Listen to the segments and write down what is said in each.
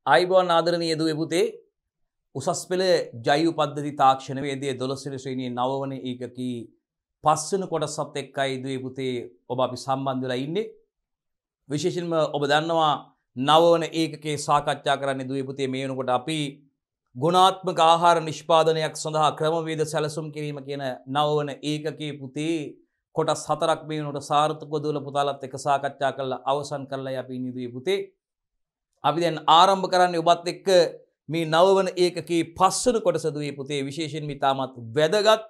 ආයිබෝන් ආදරණීය දුවේ පුතේ උසස් පෙළ ජෛව පද්ධති තාක්ෂණ වේදයේ 12 වෙනි ශ්‍රේණියේ 9 වන ඒකකී 5 වෙනි කොටසත් එක්කයි දුවේ පුතේ ඔබ අපි සම්බන්ධ වෙලා ඉන්නේ. විශේෂයෙන්ම ඔබ දන්නවා 9 වන ඒකකේ සාකච්ඡා කරන්නේ දුවේ පුතේ මේ වෙනකොට අපි ගුණාත්මක ආහාර නිෂ්පාදනයක් සඳහා ක්‍රමවේද සැලසුම් කිරීම කියන 9 වන ඒකකේ පුතේ කොටස් 4ක් මේ වෙනකොට සාර්ථකව දුවල පුතාලත් එක්ක සාකච්ඡා කරලා අවසන් කරලා අපි ඉන්නේ දුවේ පුතේ. අපි දැන් ආරම්භ කරන්නේ ඔබත් එක්ක මේ 9 වන ඒකකේ 5 වෙනි කොටස දුවේ පුතේ විශේෂයෙන් මිතාමත් වැදගත්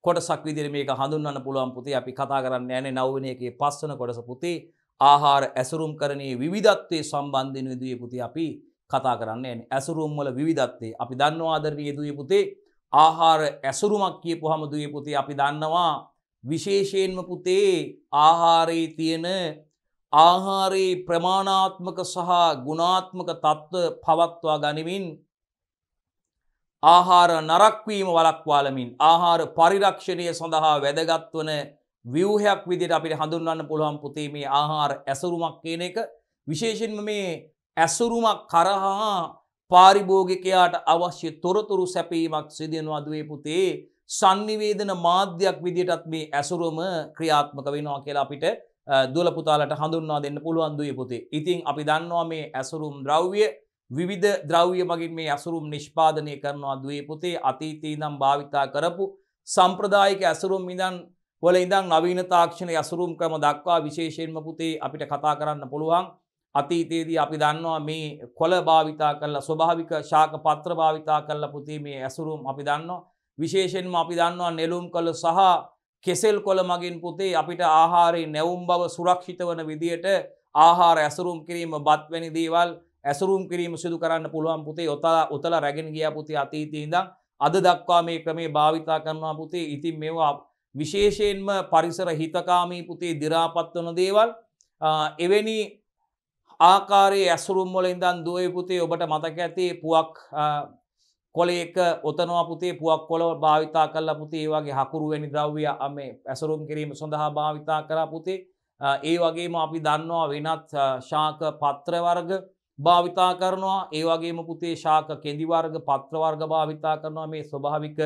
කොටසක් විදිහට මේක හඳුන්වන්න පුළුවන් පුතේ. අපි කතා කරන්නේ යන්නේ 9 වෙනි එකේ 5 වෙනි කොටස පුතේ ආහාර ඇසුරුම් කරණයේ විවිධත්වයේ සම්බන්ධයෙන් දුවේ පුතේ අපි කතා කරන්නේ යන්නේ. ඇසුරුම් වල විවිධත්වය අපි දන්නවා ආදරණීය දුවේ පුතේ ආහාර ඇසුරුමක් කියපුවාම දුවේ පුතේ අපි දන්නවා විශේෂයෙන්ම පුතේ ආහාරයේ තියෙන ආහාරයේ ප්‍රමාණාත්මක සහ ගුණාත්මක තත්ත්ව පවත්වා ගනිමින් ආහාර නරක වීම වළක්වාලමින් ආහාර පරිරක්ෂණය සඳහා වැදගත් වන ව්‍යුහයක් විදිහට අපිට හඳුන්වන්න පුළුවන් පුතේ මේ ආහාර ඇසුරුමක් කියන එක. විශේෂයෙන්ම මේ ඇසුරුමක් කරහා පාරිභෝගිකයාට අවශ්‍ය තොරතුරු සැපීමක් සිදු වෙනවා දුවේ පුතේ. sannivedana මාධ්‍යයක් විදිහටත් මේ ඇසුරුම ක්‍රියාත්මක වෙනවා කියලා අපිට දුවල පුතාලට හඳුන්වා දෙන්න පුළුවන් දුවේ පුතේ. ඉතින් අපි දන්නවා මේ ඇසුරුම් ද්‍රව්‍ය විවිධ ද්‍රව්‍ය මගින් මේ ඇසුරුම් නිෂ්පාදනය කරනවා දුවේ පුතේ. අතීතයේ ඉඳන් භාවිතා කරපු සම්ප්‍රදායික ඇසුරුම් වල ඉඳන් නවීන තාක්ෂණ ඇසුරුම් ක්‍රම දක්වා විශේෂයෙන්ම පුතේ අපිට කතා කරන්න පුළුවන්. අතීතයේදී අපි දන්නවා මේ කොළ භාවිතා කරලා ස්වභාවික ශාක පත්‍ර භාවිතා කරලා පුතේ මේ ඇසුරුම් අපි දන්නවා. විශේෂයෙන්ම අපි දන්නවා නෙළුම් කොළ සහ කෙසෙල් කොළ මගින් පුතේ අපිට ආහාරයේ නැවුම් බව සුරක්ෂිත වන විදියට ආහාර ඇසුරුම් කිරීම බත් වැනි දේවල් ඇසුරුම් කිරීම සිදු කරන්න පුළුවන් පුතේ. ඔතලා රැගෙන ගියා පුතේ අතීතයේ ඉඳන් අද දක්වා මේ ක්‍රමේ භාවිතා කරනවා පුතේ. ඉතින් මේවා විශේෂයෙන්ම පරිසර හිතකාමී පුතේ දි รา පත් වන දේවල්. එවැනි ආකාරයේ ඇසුරුම් වල ඉඳන් දුවේ පුතේ ඔබට මතක ඇති පුවක් කොලයක ඔතනවා පුතේ පුවක් කොළ භාවිතා කරලා පුතේ ඒ වගේ හකුරු වැනි ද්‍රව්‍ය මේ ඇසුරුම් කිරීම සඳහා භාවිතා කරා පුතේ. ඒ වගේම අපි දන්නවා වෙනත් ශාක පත්‍ර වර්ග භාවිතා කරනවා. ඒ වගේම පුතේ ශාක කෙඳි වර්ග පත්‍ර වර්ග භාවිතා කරනවා. මේ ස්වභාවික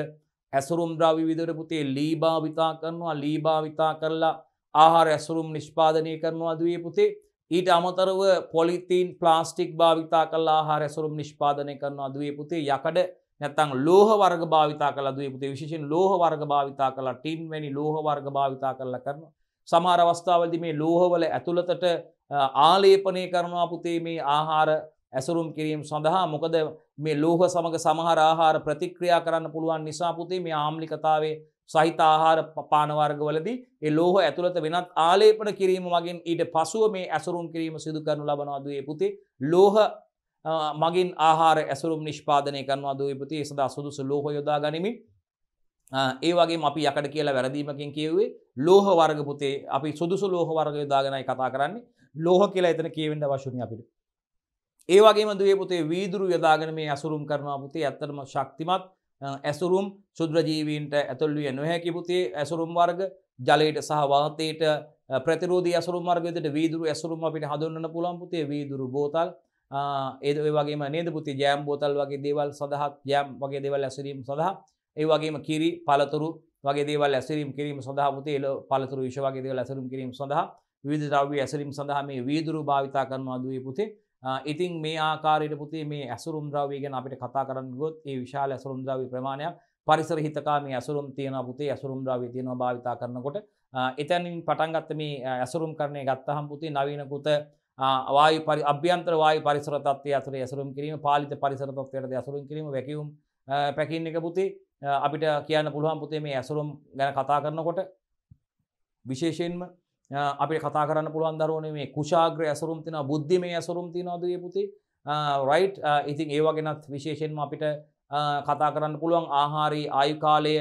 ඇසුරුම් ද්‍රව්‍ය විදිහට පුතේ ලී භාවිතා කරනවා. ලී භාවිතා කරලා ආහාර ඇසුරුම් නිෂ්පාදනය කරනවා දුවේ පුතේ. ඊට අමතරව පොලිතීන් ප්ලාස්ටික් භාවිතා කරලා ආහාර ඇසුරුම් නිෂ්පාදනය කරනවා දුවේ පුතේ. යකඩ නැත්නම් ලෝහ වර්ග භාවිතා කරලා දුවේ පුතේ විශේෂයෙන් ලෝහ වර්ග භාවිතා කරලා ටින් වැනි ලෝහ වර්ග භාවිතා කරලා කරනවා. සමහර අවස්ථාවලදී මේ ලෝහවල ඇතුළතට ආලේපනය කරනවා පුතේ මේ ආහාර ඇසුරුම් කිරීම සඳහා. මොකද මේ ලෝහ සමග සමහර ආහාර ප්‍රතික්‍රියා කරන්න පුළුවන් නිසා පුතේ මේ ආම්ලිකතාවයේ සහිත ආහාර පාන වර්ගවලදී ඒ ලෝහ ඇතුළත වෙනත් ආලේපන කිරීම මගින් ඊට පසුව මේ ඇසුරුම් කිරීම සිදු කරනු ලබනවා දුවේ පුතේ. ලෝහ මගින් ආහාර ඇසුරුම් නිෂ්පාදනය කරනවා දුවේ පුතේ. ඒ සඳහා සුදුසු ලෝහ යොදා ගනිමින් ඒ වගේම අපි යකඩ කියලා වැරදීමකින් කියුවේ ලෝහ වර්ග පුතේ. අපි සුදුසු ලෝහ වර්ග යොදාගෙනයි කතා කරන්නේ. ලෝහ කියලා එතන කියවෙන්න අවශ්‍ය නැහැ අපිට. ඒ වගේම දුවේ පුතේ වීදුරු යොදාගෙන මේ ඇසුරුම් කරනවා පුතේ. ඇත්තටම ශක්තිමත් ඇසුරුම් ශුද්‍ර ජීවීන්ට ඇතුල් විය නොහැකි පුතේ ඇසුරුම් වර්ග. ජලයට සහ වාතයට ප්‍රතිරෝධී ඇසුරුම් වර්ග විදිහට වීදුරු ඇසුරුම් අපිට හඳුන්වන්න පුළුවන් පුතේ. වීදුරු බෝතල් ඒ වගේම නේද පුතේ ජෑම් බෝතල් වගේ දේවල් සඳහා ජෑම් වගේ දේවල් ඇසුරීම සඳහා ඒ වගේම කිරි පළතුරු වගේ දේවල් ඇසුරීම කිරීම සඳහා පුතේ පළතුරු විෂ වගේ දේවල් ඇසුරීම කිරීම සඳහා විවිධ ද්‍රව්‍ය ඇසුරීම සඳහා මේ වීදුරු භාවිතා කරනවා දුවේ පුතේ. ඉතින් මේ ආකාරයට පුතේ මේ ඇසුරුම් ද්‍රව්‍ය ගැන අපිට කතා කරන්න ගියොත් ඒ විශාල ඇසුරුම් ද්‍රව්‍ය ප්‍රමාණයක් පරිසර හිතකාමී ඇසුරුම් තියෙනවා පුතේ. ඇසුරුම් ද්‍රව්‍ය තියෙනවා භාවිතා කරනකොට. එතනින් පටන් ගත්ත මේ ඇසුරුම් කරණය ගත්තහම පුතේ නවීනකృత අභ්‍යන්තර වායු පරිසර තත්ත්වය ඇතුලේ ඇසුරුම් කිරීම, පාලිත පරිසර තත්ත්වයට ඇසුරුම් කිරීම, වැකියුම් පැකින් එක පුතේ අපිට කියන්න පුළුවන් පුතේ මේ ඇසුරුම් ගැන කතා කරනකොට විශේෂයෙන්ම අපිට කතා කරන්න පුළුවන් දරුවනේ මේ කුශාග්‍ර ඇසුරුම් තියෙනවා, බුද්ධිමය ඇසුරුම් තියෙනවා දුවේ පුතේ. රයිට්. ඉතින් ඒ වගේනත් විශේෂයෙන්ම අපිට කතා කරන්න පුළුවන් ආහාරයේ ආයු කාලය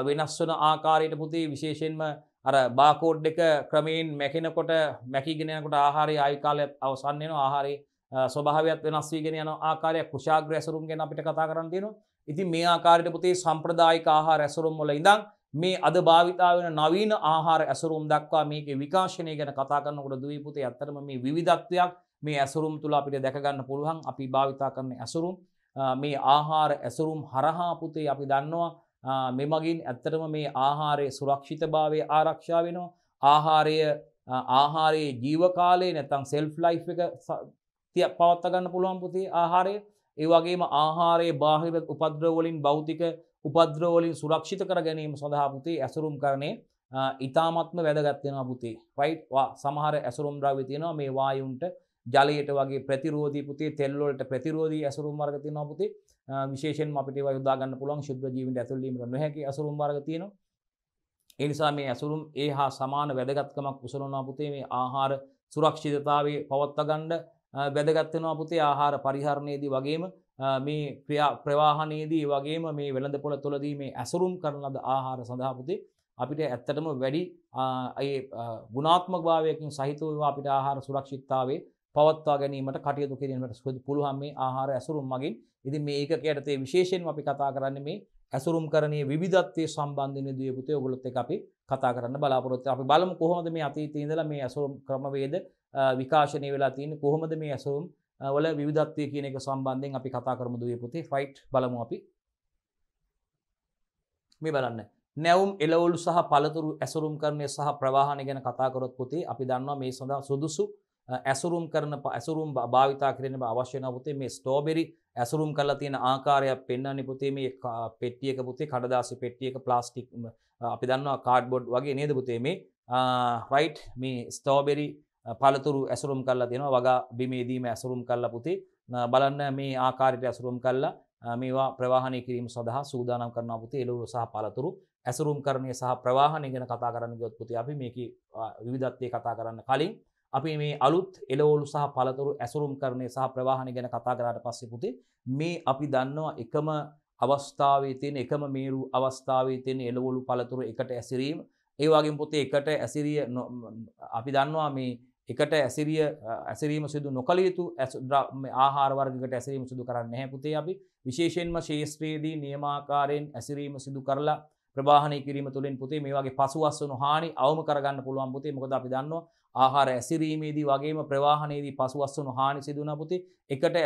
වෙනස් වන ආකාරයට පුතේ. විශේෂයෙන්ම අර බාකෝඩ් එක ක්‍රමයෙන් මැකෙනකොට මැකිගෙන යනකොට ආහාරයේ ආයු කාලය අවසන් වෙනවා. ආහාරයේ ස්වභාවයත් වෙනස් වීගෙන යන ආකාරය කුශාග්‍ර ඇසුරුම් ගැන අපිට කතා කරන්න තියෙනවා. ඉතින් මේ ආකාරයට පුතේ සම්ප්‍රදායික ආහාර ඇසුරුම් වල ඉඳන් මේ අද භාවිතා වෙන නවීන ආහාර ඇසුරුම් දක්වා මේකේ විකාශනය ගැන කතා කරනකොට දුවේ පුතේ ඇත්තටම මේ විවිධත්වයක් මේ ඇසුරුම් තුල අපිට දැක ගන්න පුළුවන් අපි භාවිතා කරන ඇසුරුම් මේ ආහාර ඇසුරුම් හරහා පුතේ අපි දන්නවා මෙමගින් ඇත්තටම මේ ආහාරයේ සුරක්ෂිතභාවය ආරක්ෂා වෙනවා. ආහාරයේ ජීව කාලය නැත්නම් සෙල්ෆ් ලයිෆ් එක පවත්වා ගන්න පුළුවන් පුතේ ආහාරය. ඒ වගේම ආහාරයේ බාහිර උපද්‍රව වලින් භෞතික උපද්‍රව වලින් සුරක්ෂිත කර ගැනීම සඳහා පුතේ ඇසුරුම් කරන්නේ ඊ타මත්ම වැදගත් වෙනවා පුතේ. රයිට්. සමහර ඇසුරුම් ද්‍රව්‍ය තියෙනවා මේ වායුන්ට ජලයට වගේ ප්‍රතිරෝධී පුතේ තෙල් වලට ප්‍රතිරෝධී ඇසුරුම් වර්ග තියෙනවා පුතේ. විශේෂයෙන්ම අපිට ඒවා යොදා ගන්න පුළුවන් ශුද්ධ ජීවිත ඇතුල් වීමට නොහැකි ඇසුරුම් වර්ග තියෙනවා. ඒ නිසා මේ ඇසුරුම් ඒ හා සමාන වැදගත්කමක් උසලනවා පුතේ මේ ආහාර සුරක්ෂිතතාවයේ පවත්වා ගන්න වැදගත් වෙනවා පුතේ ආහාර පරිහරණයේදී වගේම මේ ප්‍රවාහනයේදී වගේම මේ වෙළඳපොළ තුළදී මේ ඇසුරුම් කරන ලද ආහාර සඳහා පුතේ අපිට ඇත්තටම වැඩි ඒ ගුණාත්මක භාවයකින් සහිතව අපිට ආහාර සුරක්ෂිතතාවයේ පවත්වා ගැනීමට කටයුතු කිරීමට පුළුවන් මේ ආහාර ඇසුරුම් මගින්. ඉතින් මේ ඒකකයට තේ විශේෂයෙන්ම අපි කතා කරන්නේ මේ ඇසුරුම් කරණයේ විවිධත්වයේ සම්බන්ධිනදී පුතේ ඔයගොල්ලොත් එක්ක අපි කතා කරන්න බලාපොරොත්තු අපි බලමු කොහොමද මේ අතීතයේ ඉඳලා මේ ඇසුරුම් ක්‍රමවේද විකාශනය වෙලා තියෙන්නේ කොහොමද මේ ඇසුරුම් වල විවිධත්වය කියන එක සම්බන්ධයෙන් අපි කතා කරමු දුවේ පුතේ. ෆයිට් බලමු අපි. මේ බලන්න. නැවුම් එළවලු සහ පළතුරු ඇසුරුම් කරණය සහ ප්‍රවාහනය ගැන කතා කරොත් පුතේ අපි දන්නවා මේ සඳහා සුදුසු ඇසුරුම් භාවිතා කිරීම අවශ්‍ය වෙනවා පුතේ. මේ ස්ට්‍රෝබෙරි ඇසුරුම් කරලා තියෙන ආකාරයක් පෙන්වන්නේ පුතේ මේ පෙට්ටියක පුතේ කඩදාසි පෙට්ටියක ප්ලාස්ටික් අපි දන්නවා කාඩ්බෝඩ් වගේ නේද පුතේ මේ රයිට් මේ ස්ට්‍රෝබෙරි පළතුරු ඇසුරුම් කරලා තියෙනවා වගා බිමේදීම ඇසුරුම් කරලා පුතේ බලන්න මේ ආකාරයට ඇසුරුම් කරලා මේවා ප්‍රවාහනය කිරීම සඳහා සූදානම් කරනවා පුතේ. එළවලු සහ පළතුරු ඇසුරුම් කරණය සහ ප්‍රවාහනය ගැන කතා කරන්න ගියොත් පුතේ අපි මේකේ විවිධත්වය කතා කරන්න කලින් අපි මේ අලුත් එළවලු සහ පළතුරු ඇසුරුම් කරණය සහ ප්‍රවාහනය ගැන කතා කරාට පස්සේ පුතේ මේ අපි දන්නවා එකම අවස්ථාවේ තියෙන එකම මේරු අවස්ථාවේ තියෙන එළවලු පළතුරු එකට ඇසිරීම. ඒ වගේම පුතේ එකට ඇසිරිය අපි දන්නවා මේ එකට ඇසිරීම සිදු නොකළ යුතු ආහාර වර්ගයකට ඇසිරීම සිදු කරන්නේ නැහැ පුතේ. අපි විශේෂයෙන්ම ශේෂ්ත්‍රයේදී නියමාකාරයෙන් ඇසිරීම සිදු කරලා ප්‍රවාහනය කිරීම තුළින් පුතේ මේ වගේ පසුවස්වනු හානි අවම කරගන්න පුළුවන් පුතේ. මොකද අපි දන්නවා ආහාර ඇසිරීමේදී වගේම ප්‍රවාහනයේදී පසුවස්වනු හානි සිදු වෙනවා පුතේ. එකට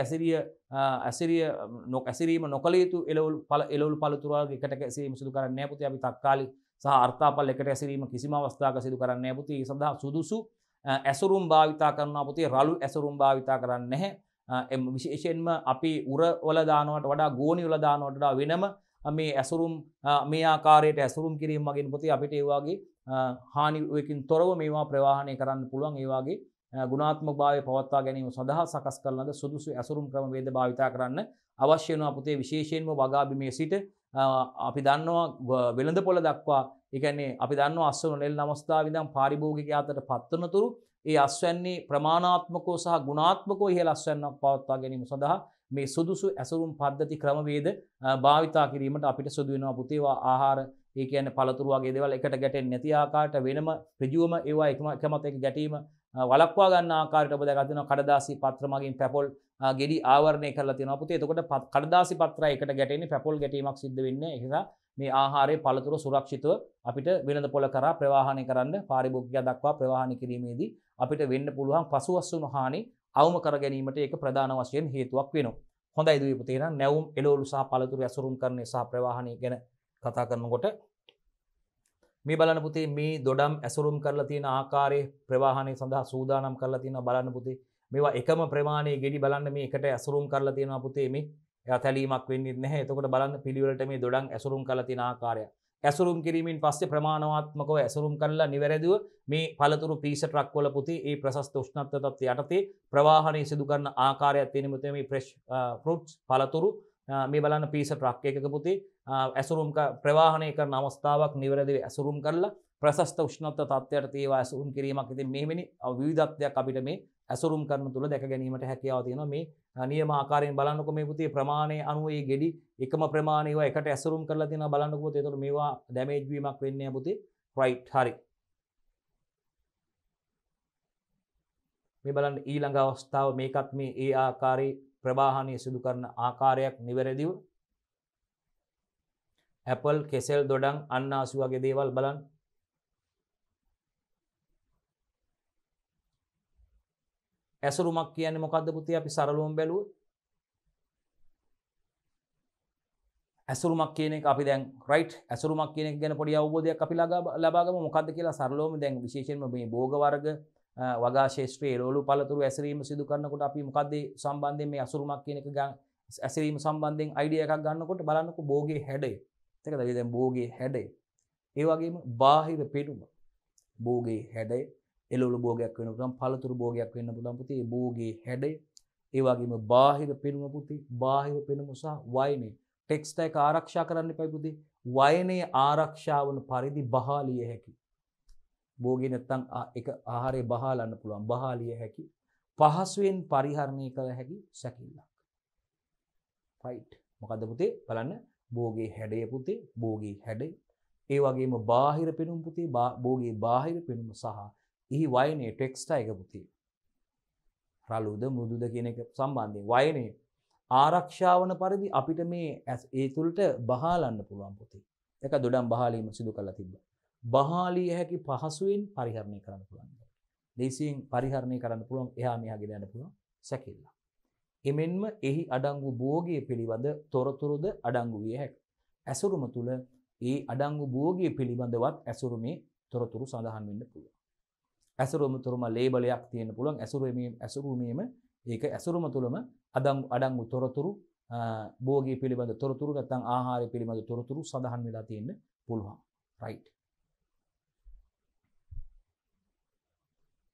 ඇසිරීම නොකළ යුතු එළවලු පළතුරු වර්ග එකට ඇසිරීම සිදු කරන්නේ නැහැ පුතේ. අපි තක්කාලි සහ අර්ථාපල් එකට ඇසිරීම කිසිම අවස්ථාවක සිදු කරන්නේ නැහැ පුතේ. ඒ සඳහා සුදුසු ඇසුරුම් භාවිතා කරනවා පුතේ. රළු ඇසුරුම් භාවිතා කරන්නේ නැහැ. විශේෂයෙන්ම අපි උර වල දානවට වඩා ගෝණි වල දානවට වඩා වෙනම මේ ඇසුරුම් මේ ආකාරයට ඇසුරුම් කිරීම මගින් පුතේ අපිට ඒ වගේ හානියකින් තොරව මේවා ප්‍රවාහනය කරන්න පුළුවන්. ඒ වගේ ගුණාත්මක භාවය පවත්වා ගැනීම සඳහා සකස් කරන ලද සුදුසු ඇසුරුම් ක්‍රම වේද භාවිතා කරන්න අවශ්‍ය වෙනවා පුතේ. විශේෂයෙන්ම වගා බිමේ සිට අපි දන්නවා වෙළඳපොළ දක්වා ඒ කියන්නේ අපි දන්නවා අස්වැන්න නෙළන අවස්ථාවේ ඉඳන් පාරිභෝගිකය අතර පත්වනතුරු ඒ අස්වැන්නේ ප්‍රමාණාත්මකව සහ ගුණාත්මකව ඉහළ අස්වැන්නක් පවත්වා ගැනීම සඳහා මේ සුදුසු ඇසුරුම් පද්ධති ක්‍රමවේද භාවිතා කිරීමට අපිට සිදු වෙනවා පුතේ. ආහාර ඒ කියන්නේ පළතුරු වගේ දේවල් එකට ගැටෙන්නේ නැති ආකාරයට වෙනම ඍජුවම ඒවා එකමත එක ගැටීම වළක්වා ගන්න ආකාරයට ඔබ දැකලා තියෙනවා කඩදාසි පත්‍ර මගින් පැපොල් ගෙඩි ආවරණය කරලා තියෙනවා පුතේ. එතකොට කඩදාසි පත්‍රය එකට ගැටෙන්නේ පැපොල් ගැටීමක් සිද්ධ වෙන්නේ. ඒ නිසා මේ ආහාරයේ පළතුරු සුරක්ෂිතව අපිට වෙළඳපොළ කරා ප්‍රවාහනය කරන්න පාරිභෝගිකයා දක්වා ප්‍රවාහනය කිරීමේදී අපිට වෙන්න පුළුවන් පසුවස්වනු හානි අවම කර ගැනීමට ඒක ප්‍රධාන වශයෙන් හේතුවක් වෙනවා. හොඳයි දුවේ පුතේ. එහෙනම් නැවුම් එළවලු සහ පළතුරු ඇසුරුම් කරන්නේ සහ ප්‍රවාහනය ගැන කතා කරනකොට මේ බලන්න පුතේ මේ දොඩම් ඇසුරුම් කරලා තියෙන ආකාරයේ ප්‍රවාහනය සඳහා සූදානම් කරලා තියෙනවා බලන්න පුතේ. මේවා එකම ප්‍රමාණයේ ගෙඩි බලන්න මේ එකට ඇසුරුම් කරලා තියෙනවා පුතේ. මේ තැලීමක් වෙන්නේ නැහැ. එතකොට බලන්න පිළිවෙලට මේ දොඩම් ඇසුරුම් කරලා තියෙන ආකාරය. ඇසුරුම් කිරීමෙන් පස්සේ ප්‍රමාණාත්මකව ඇසුරුම් කරලා නිවැරදිව මේ පළතුරු පීස ට්‍රක් වල පුතේ ඒ ප්‍රශස්ත උෂ්ණත්ව තත්ත්වය යටතේ ප්‍රවාහනය සිදු කරන ආකාරයක් තියෙන පුතේ මේ ෆ්‍රෙෂ් ෆෘට්ස් පළතුරු මේ බලන්න පීස ට්‍රක් එකක පුතේ ඇසුරුම් ප්‍රවාහනය කරන අවස්ථාවක් නිවැරදිව ඇසුරුම් කරලා ප්‍රශස්ත උෂ්ණත්ව තත්ත්වයට ඒවා ඇසුරුම් කිරීමක්. ඉතින් මෙහෙමනි විවිධත්වයක් අපිට මේ ඇසුරුම් කරන තුල දැක ගැනීමට හැකියාව තියෙනවා. මේ නියම ආකාරයෙන් බලන්නකො මේ පුතේ ප්‍රමාණය අනුව ඒ ගෙඩි එකම ප්‍රමාණය ඒවා එකට ඇසුරුම් කරලා තියෙනවා බලන්නකො පුතේ. ඒතකොට මේවා ඩැමේජ් වීමක් වෙන්නේ නැහැ පුතේ. රයිට් හරි. මේ බලන්න ඊළඟ අවස්ථාව මේකත් මේ ඒ ආකාරයේ ප්‍රවාහනය සිදු කරන ආකාරයක් නිවැරදිව ඇපල් කෙසෙල් දොඩම් අන්නාසි වගේ දේවල් බලන්න. ඇසුරුමක් කියන්නේ මොකද්ද පුතේ අපි සරලවම බැලුවොත්? ඇසුරුමක් කියන එක අපි දැන් රයිට් ඇසුරුමක් කියන එක ගැන පොඩි අවබෝධයක් අපි ලබා ගමු මොකද්ද කියලා සරලවම දැන් විශේෂයෙන්ම මේ භෝග වර්ග වගා ශේෂ්ත්‍රයේ එළවලු පළතුරු ඇසිරීම සිදු කරනකොට අපි මොකද්ද සම්බන්ධයෙන් මේ අසුරුමක් කියන එක ඇසිරීම සම්බන්ධයෙන් අයිඩියා එකක් ගන්නකොට බලන්නකො භෝගයේ හැඩය. තේකද? දැන් භෝගයේ හැඩය. ඒ වගේම බාහිර පෙනුම භෝගයේ හැඩය එළවලු භෝගයක් වෙන්න පුළුවන් පළතුරු භෝගයක් වෙන්න පුළුවන් පුතේ භෝගයේ හැඩය. ඒ වගේම බාහිර පෙනුම පුතේ බාහිර පෙනුම සහ වයනේ ටෙක්ස්ට් එක ආරක්ෂා කරන්න එපා පුතේ. වයනේ ආරක්ෂා වන පරිදි බහාලිය හැකි. භෝගේ නැත්තම් එක ආහාරය බහාලන්න පුළුවන්. බහාලිය හැකි. පහසුවෙන් පරිහරණය කළ හැකි සැකිල්ලක්. රයිට්. මොකද්ද පුතේ? බලන්න. භෝගේ හැඩය පුතේ. භෝගේ හැඩය. ඒ වගේම බාහිර පෙනුම පුතේ. භෝගේ බාහිර පෙනුම සහ එහි වයනේ ටෙක්ස්ට් එක පුතේ. රළුද මෘදුද කියන එක සම්බන්ධයෙන් වයනේ ආරක්ෂා වන පරිදි අපිට මේ ඒ තුලට බහාලන්න පුළුවන් පුතේ. ඒක දොඩම් බහාලීම සිදු කරලා තිබ්බා. බහාලිය හැකි පහසුවෙන් පරිහරණය කරන්න පුළුවන්. දේශයෙන් පරිහරණය කරන්න පුළුවන් එහා මෙහා ගෙන යන්න පුළුවන් සැකිල්ල. එමෙන්ම එහි අඩංගු භෝගයේ පිළිබඳ තොරතුරුද අඩංගු විය හැකියි. ඇසුරුම තුල ඒ අඩංගු භෝගයේ පිළිබඳවත් ඇසුරුමේ තොරතුරු සඳහන් වෙන්න පුළුවන්. ඇසුරුම තුරම ලේබලයක් තියෙන්න පුළුවන්. ඇසුරුමේම ඒක ඇසුරුම තුලම අඩංගු තොරතුරු භෝගයේ පිළිබඳ තොරතුරු නැත්නම් ආහාරය පිළිබඳ තොරතුරු සඳහන් වෙලා තියෙන්න පුළුවන්. රයිට්.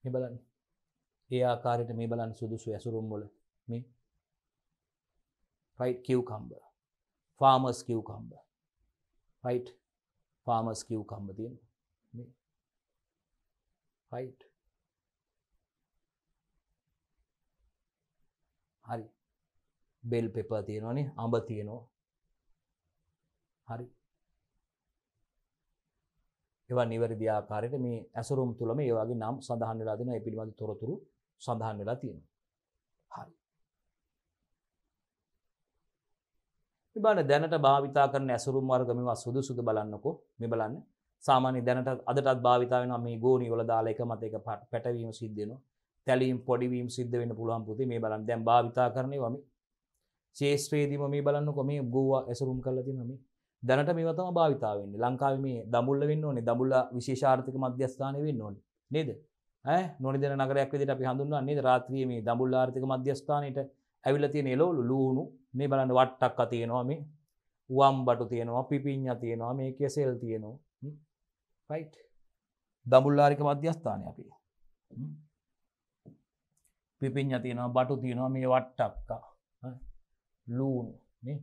මේ බලන්න. ඒ ආකාරයට මේ බලන්න සුදුසු ඇසුරුම් වල මේ රයිට් කියුකම්බර්. ෆාමර්ස් කියුකම්බර්. රයිට්. ෆාමර්ස් කියුකම්බර් තියෙනවා. මේ රයිට්. හරි. බෙල් පෙපර් තියෙනවානේ, අඹ තියෙනවා. හරි. ඒවා නිවැරදි ආකාරයට මේ ඇසුරුම් තුලම ඒ වගේ නම් සඳහන් වෙලා දෙනවා. ඒ පිළිබඳ තොරතුරු සඳහන් වෙලා තියෙනවා. හරි. මේ බලන්න දැනට භාවිතා කරන ඇසුරුම් වර්ග මේවා සුදුසුද බලන්නකෝ. මේ බලන්න. සාමාන්‍ය දැනට අදටත් භාවිතා වෙනවා මේ ගෝණි වල දාලා එක මත එක පැටවීම සිද්ධ වෙනවා. තැලීම් පොඩි වීම සිද්ධ වෙන්න පුළුවන් පුතේ. මේ බලන්න දැන් භාවිතා කරන්නේවා මේ ශේෂ්ත්‍රයේදීම මේ බලන්නකෝ මේ ගෝවා ඇසුරුම් කරලා තියෙනවා මේ. දැනට මේවා තමයි භාවිතා වෙන්නේ. ලංකාවේ මේ දඹුල්ල වෙන්න ඕනේ. දඹුල්ල විශේෂ ආර්ථික මධ්‍යස්ථානය වෙන්න ඕනේ. නේද? නොනිදන නගරයක් විදිහට අපි හඳුන්වන්නේ නේද? රාත්‍රියේ මේ දඹුල්ල ආර්ථික මධ්‍යස්ථානෙට ඇවිල්ලා තියෙන එළවලු ලුණු මේ බලන්න වට්ටක්ක තියෙනවා මේ. උවම්බටු තියෙනවා, පිපිඤ්ඤා තියෙනවා, මේ කෙසෙල් තියෙනවා. රයිට්. දඹුල්ල ආර්ථික මධ්‍යස්ථානය අපි. පිපිඤ්ඤා තියෙනවා, බටු තියෙනවා, මේ වට්ටක්ක. ලුණු නේ.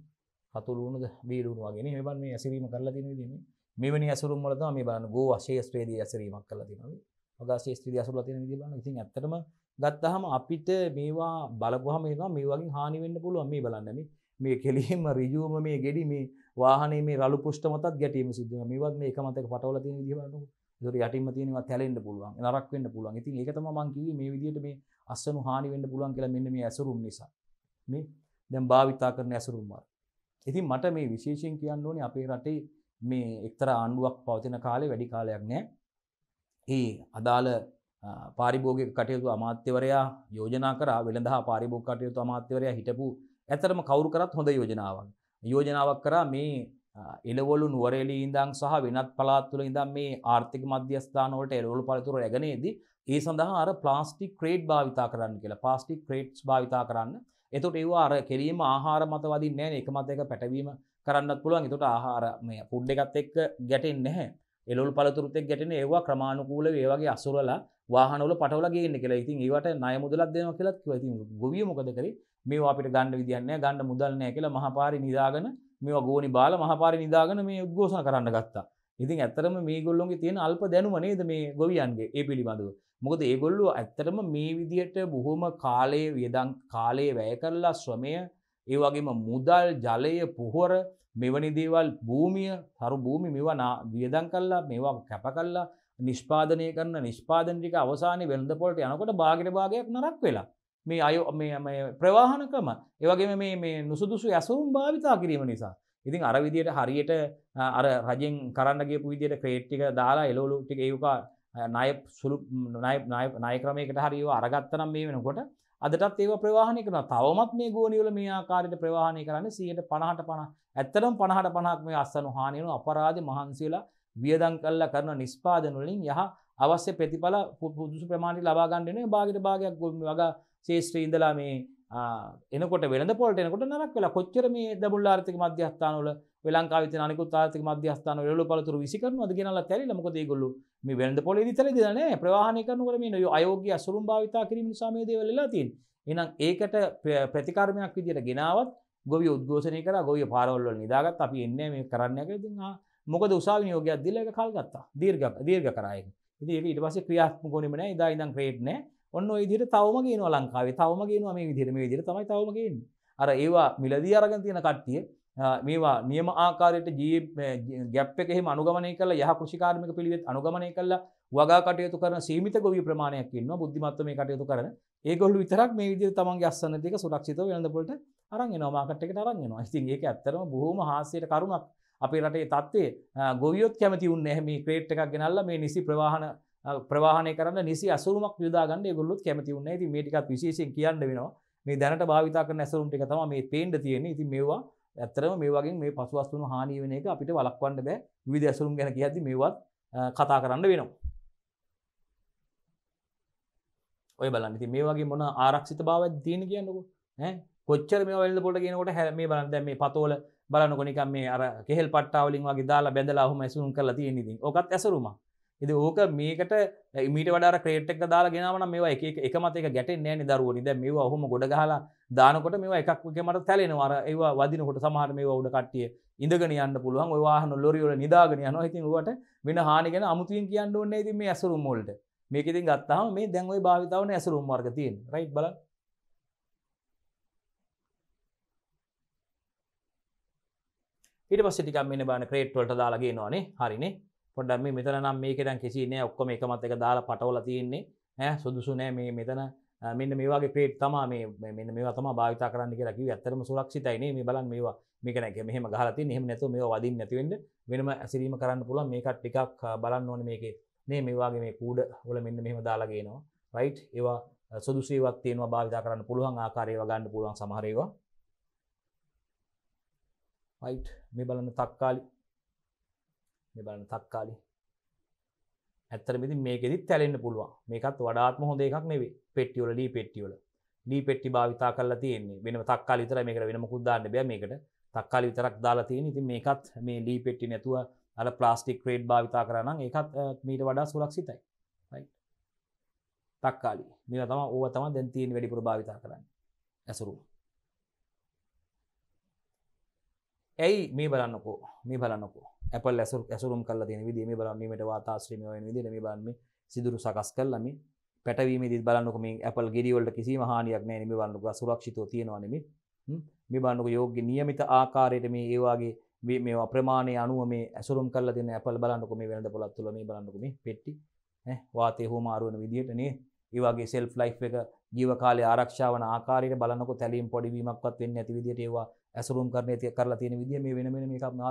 හතු ලුණුද බී ලුණු වගේ නේ. මේ බලන්න මේ ඇසිරීම කරලා තියෙන විදිහ මේ. මෙවැනි ඇසුරුම් වල තමයි මේ බලන්න ගෝවා ශේෂ්ත්‍රයේදී ඇසිරීමක් කරලා තියෙනවා. වගා ශේෂ්ත්‍රයේදී ඇසුරලා තියෙන විදිහ බලන්න. ඉතින් ඇත්තටම ගත්තාම අපිට මේවා බලපුවාම මේවා මේ වගේ හානි වෙන්න පුළුවන්. මේ බලන්න මේ කෙලින්ම ඍජුවම මේ ගෙඩි මේ වාහනේ මේ රළු පෘෂ්ඨ මතත් ගැටීම සිද්ධ වෙනවා. මේවත් මේ එක මතක පටවලා තියෙන විදිහ බලන්නකො. ඒකට යටින්ම තියෙනවා තැලෙන්න පුළුවන්. නරක් වෙන්න පුළුවන්. ඉතින් ඒක තමයි මම කිව්වේ මේ විදිහට මේ අස්සනු හානි වෙන්න පුළුවන් කියලා මෙන්න මේ ඇසුරුම් නිසා. මේ දැන් භාවිතා කරන ඇසුරුම් වල. ඉතින් මට මේ විශේෂයෙන් කියන්න ඕනේ අපේ රටේ මේ එක්තරා ආණ්ඩුවක් පවතින කාලේ වැඩි කාලයක් නෑ. ඒ අදාළ පාරිභෝගික කටයුතු අමාත්‍යවරයා යෝජනා කරා වෙළඳ පාරිභෝගික කටයුතු අමාත්‍යවරයා හිටපු ඇත්තටම කවුරු කරත් හොඳ යෝජනාවක්. යෝජනාවක් කරා මේ එළවලු නුවරඑළිය ඉඳන් සහ වෙනත් පළාත් වල ඉඳන් මේ ආර්ථික මධ්‍යස්ථාන වලට එළවලු පළතුරු රැගෙනේදී ඒ සඳහා අර ප්ලාස්ටික් ක්‍රේට් භාවිතා කරන්න කියලා. ප්ලාස්ටික් ක්‍රේට්ස් භාවිතා කරන්න. එතකොට ඒවා අර කෙලින්ම ආහාර මත වදින්නේ නැහැ නේ. එක මත එක පැටවීම කරන්නත් පුළුවන්. එතකොට ආහාර මේ ෆුඩ් එකත් එක්ක ගැටෙන්නේ නැහැ. එළවලු පළතුරුත් එක්ක ගැටෙන්නේ ඒවා ක්‍රමානුකූලව ඒ වගේ අසුරලා වාහනවල පටවලා ගේන්න කියලා. ඉතින් ඒවට ණය මුදලක් දෙනවා කියලාත් කිව්වා. ඉතින් ගොවියෝ මොකද කරේ? මේවා අපිට ගන්න විදියක් නැහැ, ගන්න මුදල් නැහැ කියලා මහපාරේ නිදාගෙන මේවා ගෝණි බාලා මහපාරේ නිදාගෙන මේ උද්ඝෝෂණ කරන්න ගත්තා. ඉතින් ඇත්තටම මේගොල්ලෝගේ තියෙන අල්ප දැනුම නේද මේ ගොවියන්ගේ ඒ පිළිබඳව. මොකද ඒගොල්ලෝ ඇත්තටම මේ විදියට බොහොම කාලයේ වියදම් කාලයේ වැය කරලා ශ්‍රමය, ඒ වගේම මුදල්, ජලය, පොහොර මෙවැනි දේවල් භූමිය, තරු භූමි මේවා වියදම් කරලා මේවා කැප කරලා නිෂ්පාදනය කරන නිෂ්පාදන ටික අවසානයේ වෙළඳ පොළට යනකොට භාගයක් නරක් වෙලා. මේ ප්‍රවාහන ක්‍රම ඒ වගේම මේ නුසුදුසු ඇසුරුම් භාවිතා කිරීම නිසා. ඉතින් අර විදියට හරියට අර රජෙන් කරන්න ගියපු විදියට ක්‍රේට් ටික දාලා එළවලු ටික ඒවක ණය සුළු ණය ක්‍රමයකට හරි ඒවා අරගත්තා නම් මේ වෙනකොට අදටත් ඒවා ප්‍රවාහනය කරනවා. තවමත් මේ ගෝණි වල මේ ආකාරයට ප්‍රවාහනය කරන්නේ 150ට 50. ඇත්තටම 50ට 50ක් මේ අස්සනු හානි වෙන අපරාධ මහන්සි වෙලා වියදම් කළා කරන නිෂ්පාදන වලින් යහ අවශ්‍ය ප්‍රතිඵල පුදුසු ප්‍රමාණයට ලබා ගන්න වෙනවා. භාගයට භාගයක් වගා ශේෂ්ත්‍රයේ ඉඳලා මේ එනකොට වෙළඳ පොළට එනකොට නරක වෙලා කොච්චර මේ දබුල් ආර්ථික මධ්‍යස්ථාන වල ලංකාවේ තියෙන අනිකුත් ආර්ථික මධ්‍යස්ථාන වල එළවලු පළතුරු විසි කරනවාද කියනලා තැරිලා. මොකද ඒගොල්ලෝ මේ වෙළඳ පොළේදී තැරිලා නෑ ප්‍රවාහනය කරනකොට මේ අයෝග්‍ය අසුරුම් භාවිතා කිරීම නිසා මේ දේවල් වෙලා තියෙන්නේ. එහෙනම් ඒකට ප්‍රතිකර්මයක් විදියට ගෙනාවත් ගොවිය උද්ඝෝෂණය කරා ගොවිය පාරවල් වල නිදාගත්ත අපි එන්නේ මේ කරන්න කියලා. ඉතින් මොකද උසාවි නියෝගයක් දීලා ඒක කල් ගත්තා. දීර්ඝ කරා ඒක. ඉතින් ඒක ඊට පස්සේ ක්‍රියාත්මක වුණේම නෑ. ඉදා ඉඳන් ක්‍රේට් නෑ. ඔන්න ඔය විදිහට තවම ගේනවා ලංකාවේ. තවම ගේනවා මේ විදිහට තමයි තවම ගේන්නේ. අර ඒවා මිලදී අරගෙන තියෙන කට්ටිය මේවා නියම ආකාරයට ගැප් එක එහෙම අනුගමනය කරලා යහ කෘෂිකාර්මික පිළිවෙත් අනුගමනය කරලා වගා කටයුතු කරන සීමිත ගොවි ප්‍රමාණයක් ඉන්නවා. බුද්ධිමත්ව මේ කටයුතු කරන ඒගොල්ලෝ විතරක් මේ විදිහට තමන්ගේ අස්සන දෙක සුරක්ෂිතව වෙළඳ පොළට අරන් එනවා, මාකට් එකට අරන් එනවා. ඉතින් ඒක ඇත්තටම බොහොම හාස්‍යයට කරුණක්. අපේ රටේ තත්ත්වය ගොවියොත් කැමති වුන්නේ නැහැ මේ ක්‍රේට් එකක් ගෙනල්ලා මේ නිසි ප්‍රවාහනය කරන්න නිසි අසුරුමක් යොදා ගන්න ඒගොල්ලොත් කැමති වුන්නේ නැහැ. ඉතින් මේ ටිකත් විශේෂයෙන් කියන්න වෙනවා. මේ දැනට භාවිතා කරන අසුරුම් ටික තමයි මේ පේන්න තියෙන්නේ. ඉතින් මේවා ඇත්තටම මේ වගේ මේ පසුවස්තුණු හානිය වෙන එක අපිට වළක්වන්න බෑ. විවිධ අසුරුම් ගැන කියද්දි මේවත් කතා කරන්න වෙනවා. ඔය බලන්න. ඉතින් මේ වගේ මොන ආරක්ෂිත භාවයක්ද තියෙන කියන්නකෝ. ඈ කොච්චර මේවා වෙළඳ පොළට කියනකොට මේ බලන්න දැන් මේ පතෝල බලනකො නිකන් මේ අර කෙහෙල් පට්ටා වලින් වගේ දාලා බැඳලා ඔහොම ඇසුරුම් කරලා තියෙන ඉතින්. ඕකත් ඇසුරුමක්. ඉතින් ඕක මේකට මීට වඩා අර ක්‍රේට් එක දාලා ගෙනාව නම් මේවා එක මත එක ගැටෙන්නේ නැහැ නේ දරුවෝනි. දැන් මේවා ඔහොම ගොඩ ගහලා දානකොට මේවා එකක් එක මට තැලෙනවා. අර ඒවා වදිනකොට සමහර මේවා උඩ කට්ටිය ඉඳගෙන යන්න පුළුවන්. ওই වාහන ලොරි වල නිදාගෙන යනවා. ඉතින් ඕවට වෙන හානි ගැන අමුතුවෙන් කියන්න ඕනේ නැහැ. ඉතින් මේ ඇසුරුම් වලට. මේක ඉතින් ගත්තාම මේ දැන් ওই භාවිතාවනේ ඇසුරුම් වර්ග තියෙන්නේ. රයිට් බලන්න. ඊට පස්සේ ටිකක් මෙන්න බලන්න ක්‍රේට් වලට දාලා ගේනවානේ. හරිනේ. පොඩ්ඩක් මේ මෙතන නම් මේකේ දැන් කිසි නෑ ඔක්කොම එකමත් එක දාලා පටවලා තියෙන්නේ ඈ සුදුසු නෑ මේ මෙතන මෙන්න මේ වගේ ක්‍රේට් තමයි මේ මෙන්න මේවා තමයි භාවිතා කරන්න කියලා කිව්වේ. ඇත්තටම සුරක්ෂිතයි නේ මේ බලන්න මේවා මේක නෑ මෙහෙම ගහලා තියෙන්නේ. එහෙම නැතුව මේවා වදින්න නැති වෙන්න වෙනම ඇසිරීම කරන්න පුළුවන්. මේකත් ටිකක් බලන්න ඕනේ මේකේ නේ මේ වගේ මේ කූඩ වල මෙන්න මෙහෙම දාලා ගේනවා. රයිට් ඒවා සුදුසු ඒවාක් තියෙනවා භාවිතා කරන්න පුළුවන් ආකාරය ඒවා ගන්න පුළුවන් සමහර ඒවා. රයිට් මේ බලන්න තක්කාලි මේ බලන්න තක්කාලි ඇත්තටම ඉතින් මේකෙදිත් තැලෙන්න පුළුවන්. මේකත් වඩාත්ම හොඳ එකක් නෙවෙයි. පෙට්ටි වල ලී පෙට්ටි භාවිතා කරලා තියෙන්නේ. වෙනම තක්කාලි විතරයි මේකට වෙන මොකුත් දාන්න බෑ මේකට. තක්කාලි විතරක් දාලා තියෙන්නේ. ඉතින් මේකත් මේ ලී පෙට්ටි නැතුව අර ප්ලාස්ටික් ක්‍රේට් භාවිතා කරා නම් ඒකත් මීට වඩා සුරක්ෂිතයි. රයිට්. තක්කාලි. මේවා තමයි ඕවා තමයි දැන් තියෙන්නේ වැඩිපුර භාවිතා කරන්නේ. ඇසුරු. ඇයි මේ බලන්නකෝ Apple ඇසුරුම් කරලා තියෙන විදිහ මේ බලන්න මේකට වාතාශ්‍රය වෙන විදිහට මේ බලන්න මේ සිදුරු සකස් කරලා මේ පැටවීමේදී බලන්නකෝ මේ Apple ගෙඩි වලට කිසිම හානියක් නැහැ නේ මේ බලන්නකෝ සුරක්ෂිතව තියෙනවා නෙමෙයි මේ බලන්නකෝ යෝග්‍ය නියමිත ආකාරයට මේ ඒ වගේ මේවා ප්‍රමාණයේ අනුව මේ ඇසුරුම් කරලා තියෙන Apple බලන්නකෝ මේ වෙනද පොලත් තුල මේ බලන්නකෝ මේ පෙට්ටි වාතය හුවමාරු වෙන විදිහට නේ ඒ වගේ සෙල්ෆ් ලයිෆ් එක ජීව කාලය ආරක්ෂා වන ආකාරයට බලන්නකෝ තැලීම් පොඩි වීමක්වත් වෙන්නේ නැති විදිහට ඒවා ඇසුරුම් කරලා තියෙන විදිය මේ වෙන මේක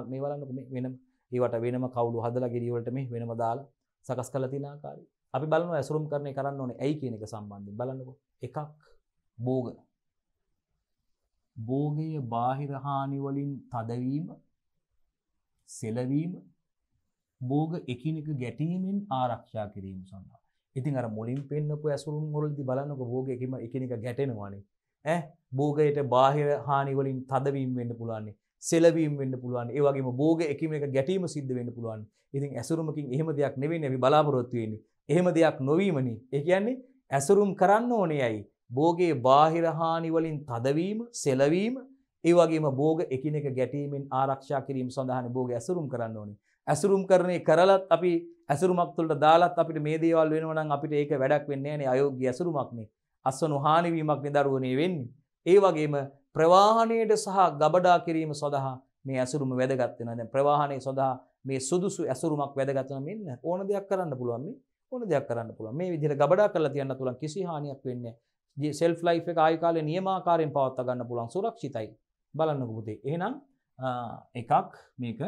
මේ බලන්නකෝ මේ වෙනම ඒවට වෙනම කවුළු හදලා ගෙඩි වලට මේ වෙනම දාලා සකස් කරලා තියෙන ආකාරය. අපි බලනවා ඇසුරුම් කරන්නේ කරන්න ඕනේ ඇයි කියන එක සම්බන්ධයෙන් බලන්නකෝ. එකක් භෝග. භෝගයේ බාහිර හානි වලින් තදවීම, සෙලවීම, භෝග එකිනෙක ගැටීමෙන් ආරක්ෂා කිරීම සඳහා. ඉතින් අර මුලින් පෙන්නපු ඇසුරුම් වලදී බලන්නකෝ භෝග එකිනෙක ගැටෙනවානේ. භෝගයට බාහිර හානි වලින් තදවීම වෙන්න පුළුවන්. සෙලවීම වෙන්න පුළුවන්. ඒ වගේම භෝග එකිනෙක ගැටීම සිද්ධ වෙන්න පුළුවන්. ඉතින් ඇසුරුමකින් එහෙම දෙයක් නෙවෙයි අපි බලාපොරොත්තු වෙන්නේ. එහෙම දෙයක් නොවීමනේ. ඒ කියන්නේ ඇසුරුම් කරන්න ඕනේ ඇයි? භෝගයේ බාහිර හානි වලින් තදවීම, සෙලවීම, ඒ වගේම භෝග එකිනෙක ගැටීමෙන් ආරක්ෂා කිරීම සඳහානේ භෝගය ඇසුරුම් කරන්න ඕනේ. ඇසුරුම් කරන්නේ කරලත් අපි ඇසුරුමක් තුළට දාලත් අපිට මේ දේවල් වෙනවා නම් අපිට ඒක වැඩක් වෙන්නේ නැහැ නේ. අයෝග්‍ය ඇසුරුමක් නේ. අස්වනු හානි වීමක් නේ දරුවනේ වෙන්නේ. ඒ වගේම ප්‍රවාහණයට සහ ගබඩා කිරීම සඳහා මේ ඇසුරුම වැදගත් වෙනවා. දැන් ප්‍රවාහණය සඳහා මේ සුදුසු ඇසුරුමක් වැදගත් වෙනවා. මෙන්න ඕන දෙයක් කරන්න පුළුවන් මේ. ඕන දෙයක් කරන්න පුළුවන්. මේ විදිහට ගබඩා කරලා තියන්න පුළුවන්. කිසි හානියක් වෙන්නේ නැහැ. සෙල්ෆ් ලයිෆ් එක ආයු කාලේ නියමාකාරයෙන් පවත්වා ගන්න පුළුවන්. සුරක්ෂිතයි. බලන්නකෝ පුතේ. එහෙනම් එකක් මේක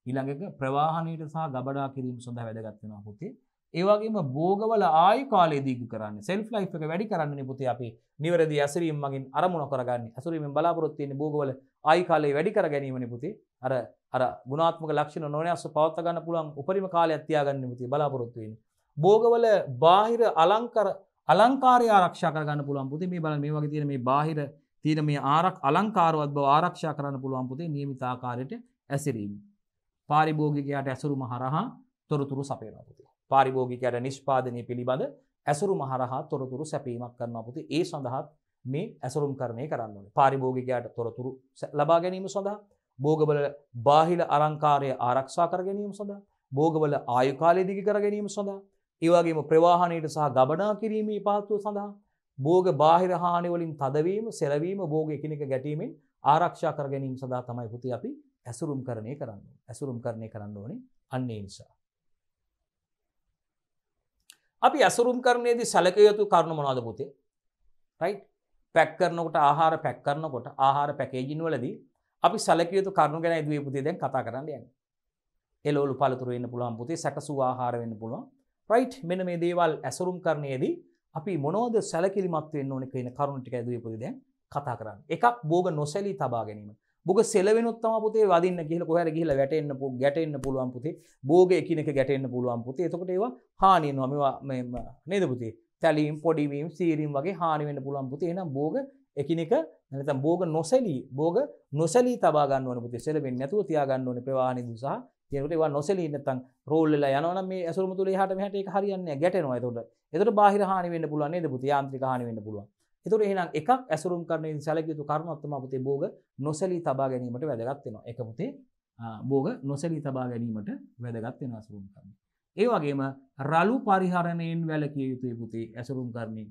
ඊළඟ එක ප්‍රවාහණයට සහ ගබඩා කිරීම සඳහා වැදගත් වෙනවා පුතේ. ඒ වගේම භෝගවල ආයු කාලය දීර්ඝ කරන්න. සෙල්ෆ් ලයිෆ් එක වැඩි කරන්නනේ පුතේ අපි නිවැරදි ඇසුරීම මගින් අරමුණ කරගන්නේ. ඇසුරීමෙන් බලාපොරොත්තු වෙන්නේ භෝගවල ආයු කාලය වැඩි කර ගැනීමනේ පුතේ. අර ගුණාත්මක ලක්ෂණ නොවෙනස්ව පවත්වා ගන්න පුළුවන් උපරිම කාලයක් තියාගන්න පුතේ බලාපොරොත්තු වෙන්නේ. භෝගවල බාහිර අලංකාරය ආරක්ෂා කරගන්න පුළුවන් පුතේ. මේ බලන්න මේ වගේ තියෙන මේ බාහිර තියෙන මේ අලංකාරවත් බව ආරක්ෂා කරන්න පුළුවන් පුතේ නියමිත ආකාරයට ඇසිරීම. පාරිභෝගිකයාට ඇසුරුම හරහා තොරතුරු සපයනවා පුතේ. පාරිභෝගිකයාට නිෂ්පාදනය පිළිබඳ ඇසුරුම හරහා තොරතුරු සැපීමක් කරනවා පුතේ. ඒ සඳහා මේ ඇසුරුම්කරණය කරන්න ඕනේ. පාරිභෝගිකයාට තොරතුරු ලබා ගැනීම සඳහා, භෝගවල බාහිර අලංකාරය ආරක්ෂා කර ගැනීම සඳහා, භෝගවල ආයු කාලය දිග කර ගැනීම සඳහා, ඒ වගේම ප්‍රවාහණයට සහ ගබඩා කිරීමේ පහසුව සඳහා, භෝග බාහිර හානි වලින් තදවීම, සෙලවීම, භෝග එකිනෙක ගැටීමෙන් ආරක්ෂා කර ගැනීම සඳහා තමයි පුතේ අපි ඇසුරුම්කරණය කරන්න ඕනේ. ඇසුරුම්කරණය කරන්න ඕනේ අන්න ඒ නිසා. අපි ඇසුරුම්කරණයේදී සැලකිය යුතු කරුණු මොනවද පුතේ? රයිට්? පැක් කරනකොට ආහාර පැක් කරනකොට ආහාර පැකේජින් වලදී අපි සැලකිය යුතු කරුණු ගැන ඉදුවේ පුතේ දැන් කතා කරන්න යන්නේ. එළවලු පළතුරු වෙන්න පුළුවන් පුතේ, සැකසුව ආහාර වෙන්න පුළුවන්. රයිට්? මෙන්න මේ දේවල් ඇසුරුම්කරණයේදී අපි මොනවද සැලකිලිමත් වෙන්න ඕනේ කියන කරුණු ටික ඉදුවේ පුතේ දැන් කතා කරන්න. එකක් භෝග නොසැලී තබා ගැනීම. භෝග සෙලවෙනොත් තමයි පුතේ වදින්න ගිහලා කොහේ හරි ගිහලා ගැටෙන්න පුළුවන් පුතේ. භෝග එකිනෙක ගැටෙන්න පුළුවන් පුතේ. එතකොට ඒවා හානි වෙනවා. මේවා නේද පුතේ? තැලීම්, පොඩිවීම්, සීරීම් වගේ හානි වෙන්න පුළුවන් පුතේ. එහෙනම් භෝග එකිනෙක නැත්නම් භෝග නොසැලී තබා ගන්න ඕනේ පුතේ. සෙලවෙන්නේ නැතුව තියා ගන්න ඕනේ ප්‍රවාහනයේදී සහ ඒකට ඒවා නොසැලී නැත්නම් රෝල් වෙලා යනවා නම් මේ ඇසුරුම තුල එහාට මෙහාට ඒක හරියන්නේ නැහැ. ගැටෙනවා. එතකොට බාහිර හානි වෙන්න පුළුවන් නේද පුතේ? යාන්ත්‍රික හානි වෙන්න පුළුවන්. එතකොට එහෙනම් එකක් ඇසුරුම්කරණයේදී සැලකිය යුතු කරුණක් තමයි පුතේ භෝග නොසැලී තබා ගැනීමට වැදගත් වෙනවා. ඒක පුතේ භෝග නොසැලී තබා ගැනීමට වැදගත් වෙනවා ඇසුරුම්කරණය. ඒ වගේම රළු පරිහරණයෙන් වැළකිය යුතුයි පුතේ ඇසුරුම්කරණය.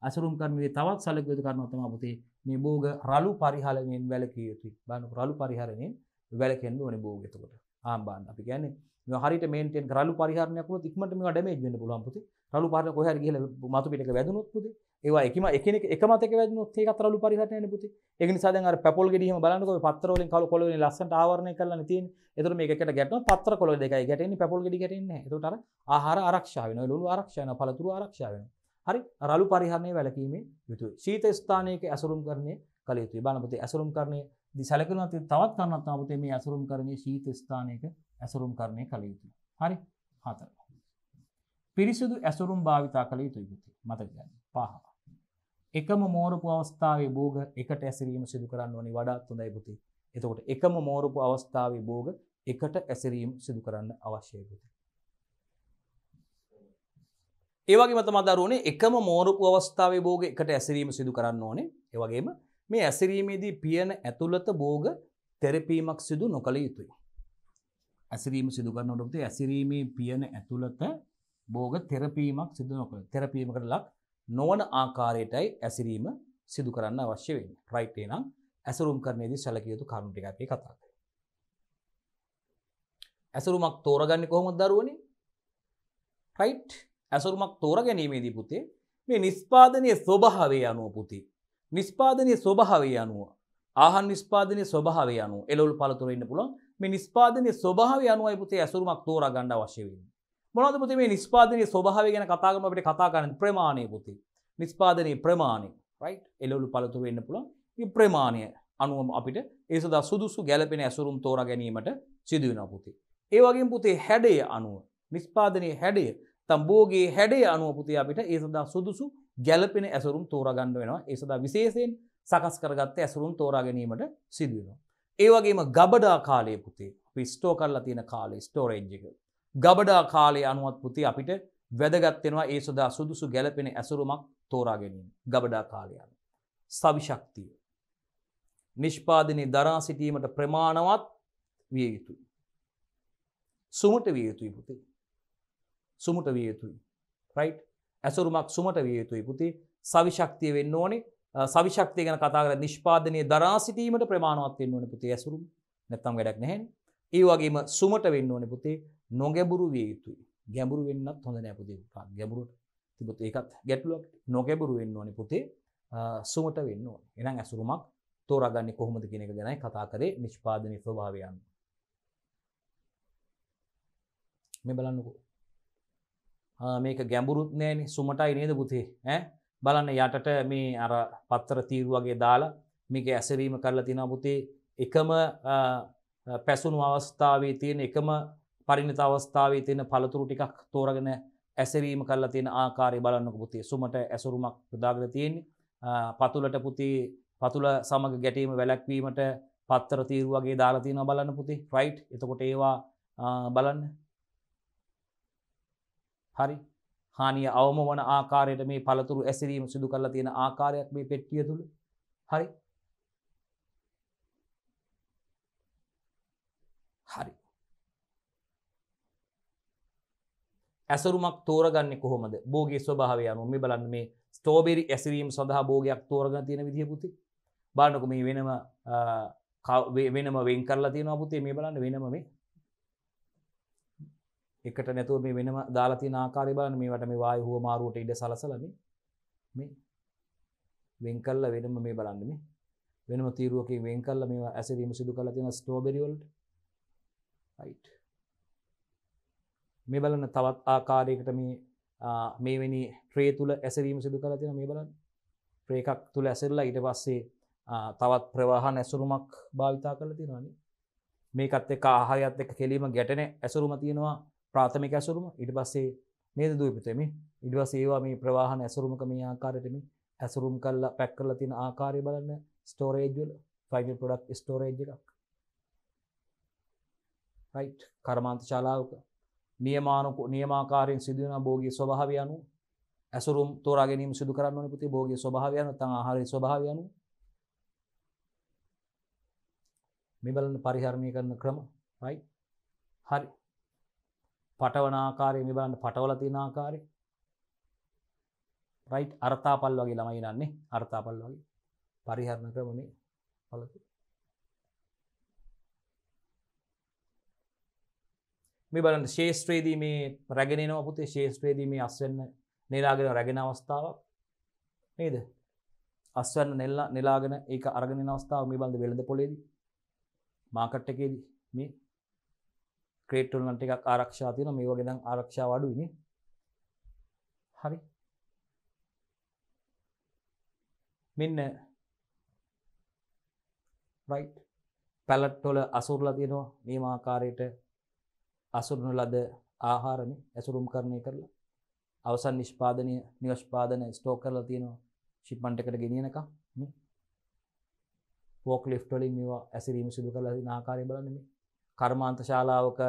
ඇසුරුම්කරණයේ තවත් සැලකිය යුතු කරුණක් තමයි පුතේ මේ භෝග රළු පරිහරණයෙන් වැළකිය යුතුයි. බලන්න රළු පරිහරණයෙන් වැළකෙන්න ඕනේ භෝග. එතකොට බලන්න අපි කියන්නේ මේ හරියට මේන්ටේන් රළු පරිහරණයක් වුණොත් ඉක්මනට මේවා ඩැමේජ් වෙන්න පුළුවන් පුතේ. රළු පරිහරණ කොහේ හරි ගිහලා මතු පිටක වැදුනොත් පුතේ ඒවා එකිනෙක එක මතක වැදුනොත් ඒකත් රළු පරිහරණයනේ පුතේ. ඒක නිසා දැන් අර පැපොල් ගෙඩි එහෙම බලන්නකෝ මේ පත්‍ර වලින් කොළ වලින් ලස්සනට ආවරණය කරලානේ තියෙන්නේ. ඒතකොට මේක එකට ගැටෙනවා පත්‍ර කොළ දෙකයි ගැටෙන්නේ, පැපොල් ගෙඩි ගැටෙන්නේ නැහැ. ඒතකොට අර ආහාර ආරක්ෂා වෙනවා, ලුණු ආරක්ෂා වෙනවා, පළතුරු ආරක්ෂා වෙනවා. හරි? රළු පරිහරණය වැළකීමේ යුතුයි. ශීත ස්ථානයක ඇසුරුම්කරණය කළ යුතුයි. බලන්න පුතේ ඇසුරුම්කරණය සැලකෙනවා තවත් කරුණක් තමයි පුතේ මේ ඇසුරුම්කරණයේ ශීත ස්ථානයක ඇසුරුම්කරණය කළ යුතුයි. හරි? 4. පිරිසුදු ඇසුරුම් භාවිතා කළ යුතුයි පුතේ. මතක ගන්න. 5. එකම මෝරපු අවස්ථාවේ භෝග එකට ඇසිරීම සිදු කරන්න ඕනේ වඩාත් හොඳයි පුතේ. එතකොට එකම මෝරපු අවස්ථාවේ භෝග එකට ඇසිරීම සිදු කරන්න අවශ්‍යයි පුතේ. ඒ වගේම තමයි දරුවනේ එකම මෝරපු අවස්ථාවේ භෝග එකට ඇසිරීම සිදු කරන්න ඕනේ. ඒ වගේම මේ ඇසිරීමේදී පියන ඇතුළත භෝග තෙරපීමක් සිදු නොකළ යුතුයි. ඇසිරීම සිදු කරනකොට පුතේ ඇසිරීමේ පියන ඇතුළත භෝග තෙරපීමක් සිදු නොකළ. තෙරපීමකට ලක් නොවන ආකාරයටයි ඇසිරීම සිදු කරන්න අවශ්‍ය වෙන්නේ. රයිට් එහෙනම් ඇසුරුම්කරණයේදී සැලකිය යුතු කරුණු ටික අපි කතා කරමු. ඇසුරුමක් තෝරගන්නේ කොහොමද දරුවනේ? රයිට්? ඇසුරුමක් තෝරගැනීමේදී පුතේ මේ නිෂ්පාදනයේ ස්වභාවය අනුව පුතේ. නිෂ්පාදනයේ ස්වභාවය අනුව ආහාර නිෂ්පාදනයේ ස්වභාවය අනුව එළවලු පළතුරු වෙන්න පුළුවන්. මේ නිෂ්පාදනයේ ස්වභාවය අනුවයි පුතේ ඇසුරුමක් තෝරා ගන්න අවශ්‍ය වෙන්නේ. මොනවද පුතේ මේ නිෂ්පාදනයේ ස්වභාවය ගැන කතා කරනකොට අපිට කතා කරන්න ප්‍රමාණය පුතේ. නිෂ්පාදනයේ ප්‍රමාණය. රයිට්? එළවලු පළතුරු වෙන්න පුළුවන්. මේ ප්‍රමාණය අනුව අපිට ඒ සදා සුදුසු ගැළපෙන ඇසුරුම් තෝරා ගැනීමට සිදු වෙනවා පුතේ. ඒ වගේම පුතේ හැඩය අනුව නිෂ්පාදනයේ හැඩය තඹෝගේ හැඩය අනුව පුතේ අපිට ඒ සදා සුදුසු ගැළපෙන ඇසුරුම් තෝරා ගන්න වෙනවා. ඒ සදා විශේෂයෙන් සකස් කරගත්ත ඇසුරුම් තෝරා ගැනීමට සිදු වෙනවා. ඒ වගේම ගබඩා කාලය පුතේ අපි ස්ටෝර් කරලා තියෙන කාලය ස්ටෝරේජ් එක. ගබඩා කාලය අනුවත් පුතේ අපිට වැදගත් වෙනවා ඒ සදා සුදුසු ගැළපෙන ඇසුරුමක් තෝරා ගැනීම. ගබඩා කාලය අනුව. සවිශක්තිය. නිෂ්පාදනයේ දරා සිටීමට ප්‍රමාණවත් විය යුතුයි. සුමට විය යුතුයි පුතේ. සුමට විය යුතුයි. රයිට්? ඇසුරුමක් සුමට විය යුතුයි පුතේ. සවිශක්තිය වෙන්න ඕනේ. සවිශක්තිය ගැන කතා කරලා නිෂ්පාදනයේ දරා සිටීමට ප්‍රමාණවත් වෙන්න ඕනේ පුතේ ඇසුරුම. නැත්තම් වැඩක් නැහැනේ. ඒ වගේම සුමට වෙන්න ඕනේ පුතේ. නොගැඹුරු විය යුතුයි. ගැඹුරු වෙන්නත් හොඳ නෑ පුතේ. ගැඹුරට තිබුත් ඒකත් ගැටලුවක්. නොගැඹුරු වෙන්න ඕනේ පුතේ. සුමට වෙන්න ඕනේ. එහෙනම් ඇසුරුමක් තෝරාගන්නේ කොහොමද කියන එක ගැනයි කතා කරේ නිෂ්පාදනයේ ස්වභාවය අනුව. මේ බලන්නකෝ. මේක ගැඹුරුත් නෑනේ සුමටයි නේද පුතේ ඈ බලන්න යටට මේ අර පත්තර තීරු වගේ දාලා මේක ඇසරීම කරලා තියෙනවා පුතේ එකම පැසුණු අවස්ථාවේ තියෙන එකම පරිණත අවස්ථාවේ තියෙන පළතුරු ටිකක් තෝරගෙන ඇසරීම කරලා තියෙන ආකාරය බලන්නකො පුතේ සුමට ඇසුරුමක් යොදාගෙන තියෙන්නේ පතුලට පුතේ පතුල සමග ගැටීම වැළැක්වීමට පත්තර තීරු වගේ දාලා තියෙනවා බලන්න පුතේ රයිට් එතකොට ඒවා බලන්න හරි හානිය අවම වන ආකාරයට මේ පළතුරු ඇසිරීම සිදු කරලා තියෙන ආකාරයක් මේ පෙට්ටිය තුල හරි හරි ඇසුරුමක් තෝරගන්නේ කොහොමද භෝගයේ ස්වභාවය අනුව මේ බලන්න මේ ස්ට්‍රෝබෙරි ඇසිරීම සඳහා භෝගයක් තෝරගෙන තියෙන විදිය පුතේ බලන්නකො මේ වෙනම වෙන් කරලා තියෙනවා පුතේ මේ බලන්න වෙනම මේ එකට නැතුව මේ වෙනම දාලා තියෙන ආකාරය බලන්න මේවට මේ වායු හුව මාරුවට ඉඩ සලසලා මේ වෙන් කරලා වෙනම මේ බලන්න මේ වෙනම තීරුවකින් වෙන් කරලා මේවා ඇසිරීම සිදු කරලා තියෙන ස්ට්‍රෝබෙරි වලට රයිට් මේ බලන්න තවත් ආකාරයකට මේ වෙනි ට්‍රේ තුල ඇසිරීම සිදු කරලා තියෙනවා මේ බලන්න ට්‍රේ එකක් තුල ඇසිරලා ඊට පස්සේ තවත් ප්‍රවාහන ඇසුරුමක් භාවිතා කරලා තියෙනවා නේ මේකත් එක්ක ආහාරයත් එක්ක කෙලීම ගැටෙන ඇසුරුම තියෙනවා ප්‍රාථමික ඇසුරුම ඊට පස්සේ නේද දුවේ පුතේ මේ ඊට පස්සේ ඒවා මේ ප්‍රවාහන ඇසුරුමක මේ ආකාරයට මේ ඇසුරුම් කරලා පැක් කරලා තියෙන ආකාරය බලන්න ස්ටෝරේජ් වල ෆයිනල් ප්‍රොඩක්ට් ස්ටෝරේජ් එකක් රයිට් කර්මාන්ත ශාලාවක නියමාකාරයෙන් සිදුවන භෝගීය ස්වභාවය අනුව ඇසුරුම් තෝරා ගැනීම සිදු කරන්න ඕනේ පුතේ භෝගීය ස්වභාවය අනුව නැත්නම් ආහාරයේ ස්වභාවය අනුව මේ බලන්න පරිහරණය කරන ක්‍රම right හරි පටවන ආකාරය මේ බලන්න පටවලා තියෙන ආකාරය right අර්ථාපල් වගේ ළමයි නන්නේ අර්ථාපල් වගේ පරිහරණ ක්‍රම මේ බලන්න මේ බලන්න ශේෂ්ත්‍රයේදී මේ රැගෙන එනවා පුතේ ශේෂ්ත්‍රයේදී මේ අස්වැන්න නෙලාගෙන රැගෙන අවස්ථාවක් නේද අස්වැන්න නෙලාගෙන ඒක අරගෙන එන අවස්ථාව මේ බලන්න වෙළඳ පොලේදී මාකට් එකේදී මේ ක්‍රේට් වල නම් ටිකක් ආරක්ෂා තියෙනවා මේ වගේ නම් ආරක්ෂාව අඩුයි නේ හරි මෙන්න රයිට් පැලට් වල අසුරලා තියෙනවා මේ ආකාරයට අසුරන ලද ආහාරනේ ඇසුරුම් කරණය කරලා අවසන් නිෂ්පාදන ස්ටෝක් කරලා තියෙනවා ෂිප්මන්ට් එකට ගෙනියනකම් මේ ෆෝක් ලිෆ්ට් වලින් මේවා ඇසිරීම සිදු කරලා තියෙන ආකාරය බලන්න මේ කර්මාන්ත ශාලාවක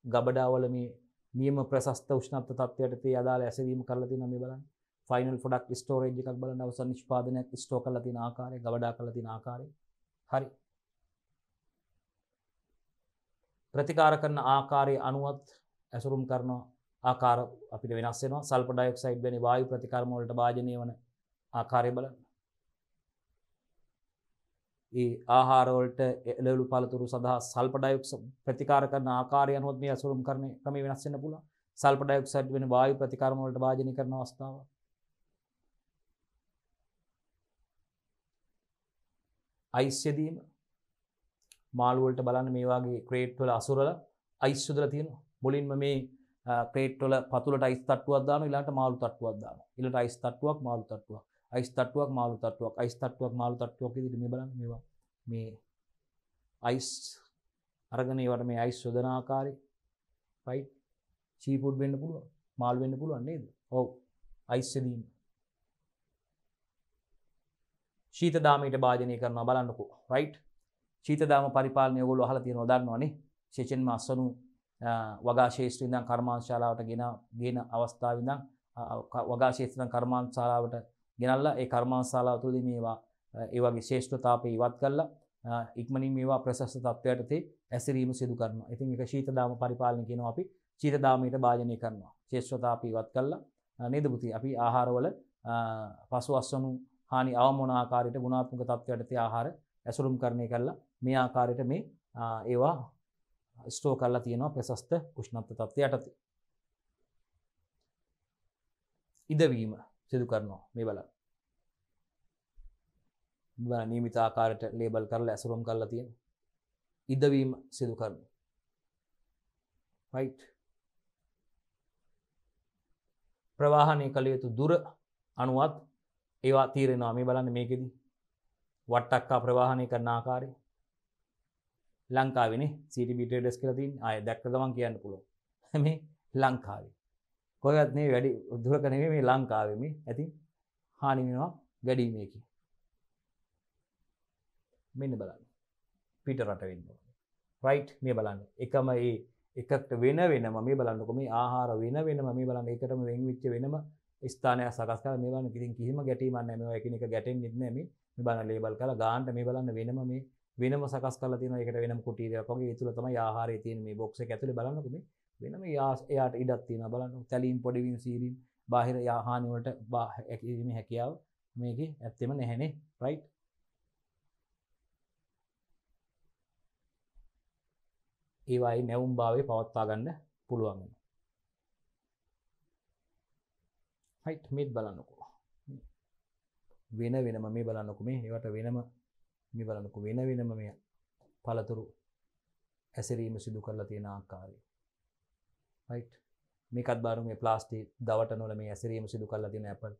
ගබඩාවල මේ නියම ප්‍රශස්ත උෂ්ණත්ව තත්ත්වයට තේ අදාළ ඇසිරීම කරලා තියෙනවා මේ බලන්න ෆයිනල් ප්‍රොඩක්ට් ස්ටෝරේජ් එකක් බලන්න අවසන් නිෂ්පාදනයක් ස්ටෝක් කරලා තියෙන ආකාරය ගබඩා කරලා තියෙන ආකාරය හරි ප්‍රතිකාර කරන ආකාරය අනුවත් ඇසුරුම් කරන ආකාර අපිට වෙනස් වෙනවා සල්ෆර් ඩයොක්සයිඩ් වැනි වායු ප්‍රතිකර්ම වලට භාජනය වන ආකාරය බලන්න ඒ ආහාර වලට එළවලු පළතුරු සඳහා සල්ෆර් ඩයොක්සයිඩ් ප්‍රතිකාර කරන ආකාරය අනුව මේ අසුරුම් කරන ක්‍රමය වෙනස් වෙන්න පුළුවන්. සල්ෆර් ඩයොක්සයිඩ් වෙන වායු ප්‍රතිකර්ම වලට භාජනය කරන අවස්ථාව. අයිස් යෙදීම මාළු වලට බලන්න මේ වගේ ක්‍රේට් වල අසුරලා අයිස් යොදලා තියෙනවා. මුලින්ම මේ ක්‍රේට් වල පතුලට අයිස් තට්ටුවක් දානවා ඊළඟට මාළු තට්ටුවක් දානවා. ඊළඟට අයිස් තට්ටුවක් මාළු තට්ටුවක්. අයිස් තට්ටුවක් මාළු තට්ටුවක් අයිස් තට්ටුවක් මාළු තට්ටුවක් විදිහට මේ බලන්න මේවා මේ අයිස් අරගෙන ඒවට මේ අයිස් යොදන ආකාරය රයිට් සී ෆුඩ් වෙන්න පුළුවන් මාළු වෙන්න පුළුවන් නේද ඔව් අයිස් යෙදීම ශීතදාමයට භාජනය කරනවා බලන්නකෝ රයිට් ශීතදාම පරිපාලනය ඔයගොල්ලෝ අහලා තියෙනවා දන්නවනේ විශේෂයෙන්ම අස්වනු වගා ශේෂ්ත්‍රයෙන් ඉඳන් කර්මාන්ත ශාලාවට ගෙන අවස්ථාවේ ඉඳන් වගා ශේෂ්ත්‍රයෙන් කර්මාන්ත ශාලාවට ගෙනල්ලා ඒ කර්මාන්ත ශාලාව තුළදී මේවා ඒ වගේ ශේෂ්ඨතාපය ඉවත් කරලා ඉක්මනින් මේවා ප්‍රශස්ත තත්ත්වයට ඇසිරීම සිදු කරනවා. ඉතින් ඒක ශීතදාම පරිපාලනය කියනවා අපි ශීතදාමයට භාජනය කරනවා. ශේෂ්ඨතාපය ඉවත් කරලා නේද පුතේ අපි ආහාරවල පසු අස්වනු හානි අවම වන ආකාරයට ගුණාත්මක තත්ත්වයට ආහාර ඇසුරුම් කරණය කරලා මේ ආකාරයට මේ ඒවා ස්ටෝර් කරලා තියෙනවා ප්‍රශස්ත උෂ්ණත්ව තත්ත්වයට. ඉදවීම සිදු කරනවා මේ බලන්න. නියමිත ආකාරයට ලේබල් කරලා ඇසුරුම් කරලා තියෙනවා. ඉදවීම සිදු කරනවා. right ප්‍රවාහනය කළ යුතු දුර අනුවත් ඒවා තීරණවා. මේ බලන්න මේකෙදී වට්ටක්කා ප්‍රවාහනය කරන ආකාරය ලංකාවේනේ CTB Traders කියලා තියෙන්නේ. ආයෙ දැක්ක ගමන් කියන්න පුළුවන්. මේ ලංකාවේ. කොහෙවත් නෙවෙයි වැඩි දුරක නෙවෙයි මේ ලංකාවේ මේ ඇති හානි වෙනවා වැඩි මේකේ. මෙන්න බලන්න. පිට රට වෙන්න ඕනේ. රයිට් මේ බලන්න. එකම ඒ එකට වෙන වෙනම මේ බලන්නකො මේ ආහාර වෙන වෙනම මේ බලන්න ඒකටම වෙන් වෙච්ච වෙනම ස්ථානයක් සකස් කරලා මේ බලන්න ඉතින් කිසිම ගැටීමක් නැහැ. මේවා එකිනෙක ගැටෙන්නේ නැහැ මේ. මේ බලන්න ලේබල් කරලා ගානට මේ බලන්න වෙනම මේ වෙනම සකස් කරලා තියෙනවා. ඒකට වෙනම කුටීරයක් වගේ. ඒ තුල තමයි ආහාරය තියෙන මේ බොක්ස් එක ඇතුලේ බලන්නකො මේ වෙනම එයාට ඉඩක් තියෙනවා බලන්න. තැලීම් පොඩිවීම් සීරීම් බාහිර හානි වලට ඇකිරීමේ හැකියාව මේකේ ඇත්තෙම නැහැනේ. රයිට්. ඒවායි නැවුම් භාවය පවත්වා ගන්න පුළුවන් වෙනවා. රයිට් මේත් බලන්නකෝ. වෙන වෙනම මේ බලන්නකෝ මේ ඒවට වෙනම මේ බලන්නකෝ වෙන වෙනම මේ පළතුරු ඇසිරීම සිදු කරලා තියෙන ආකාරය. රයිට් මේකත් බලමු මේ ප්ලාස්ටික් දවටන වල මේ ඇසිරීම සිදු කරලා තියෙන ඇපල්.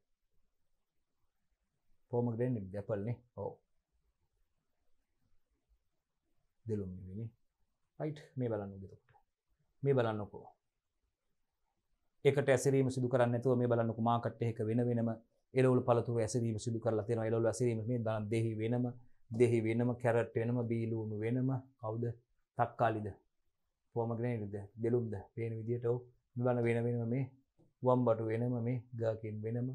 පොමග්‍රේනේට් ඇපල් නේ. ඔව්. දෙලුම් නෙවෙයි. රයිට් මේ බලන්න එතකොට. මේ බලන්නකෝ. එකට ඇසිරීම සිදු කරන්නේ නැතුව මේ බලන්නකෝ මාකට් එකක වෙන වෙනම එළවලු පළතුරු ඇසිරීම සිදු කරලා තියෙනවා. එළවලු ඇසිරීම මේ බලන්න දෙහි වෙනම කැරට් වෙනම බීලුණු වෙනම කවුද? තක්කාලිද? පොමග්‍රේනේට්ද? දෙලුම්ද? පේන විදියට ඔව්. මේ බලන්න වෙන වෙනම මේ වම්බටු වෙනම මේ ගාකින් වෙනම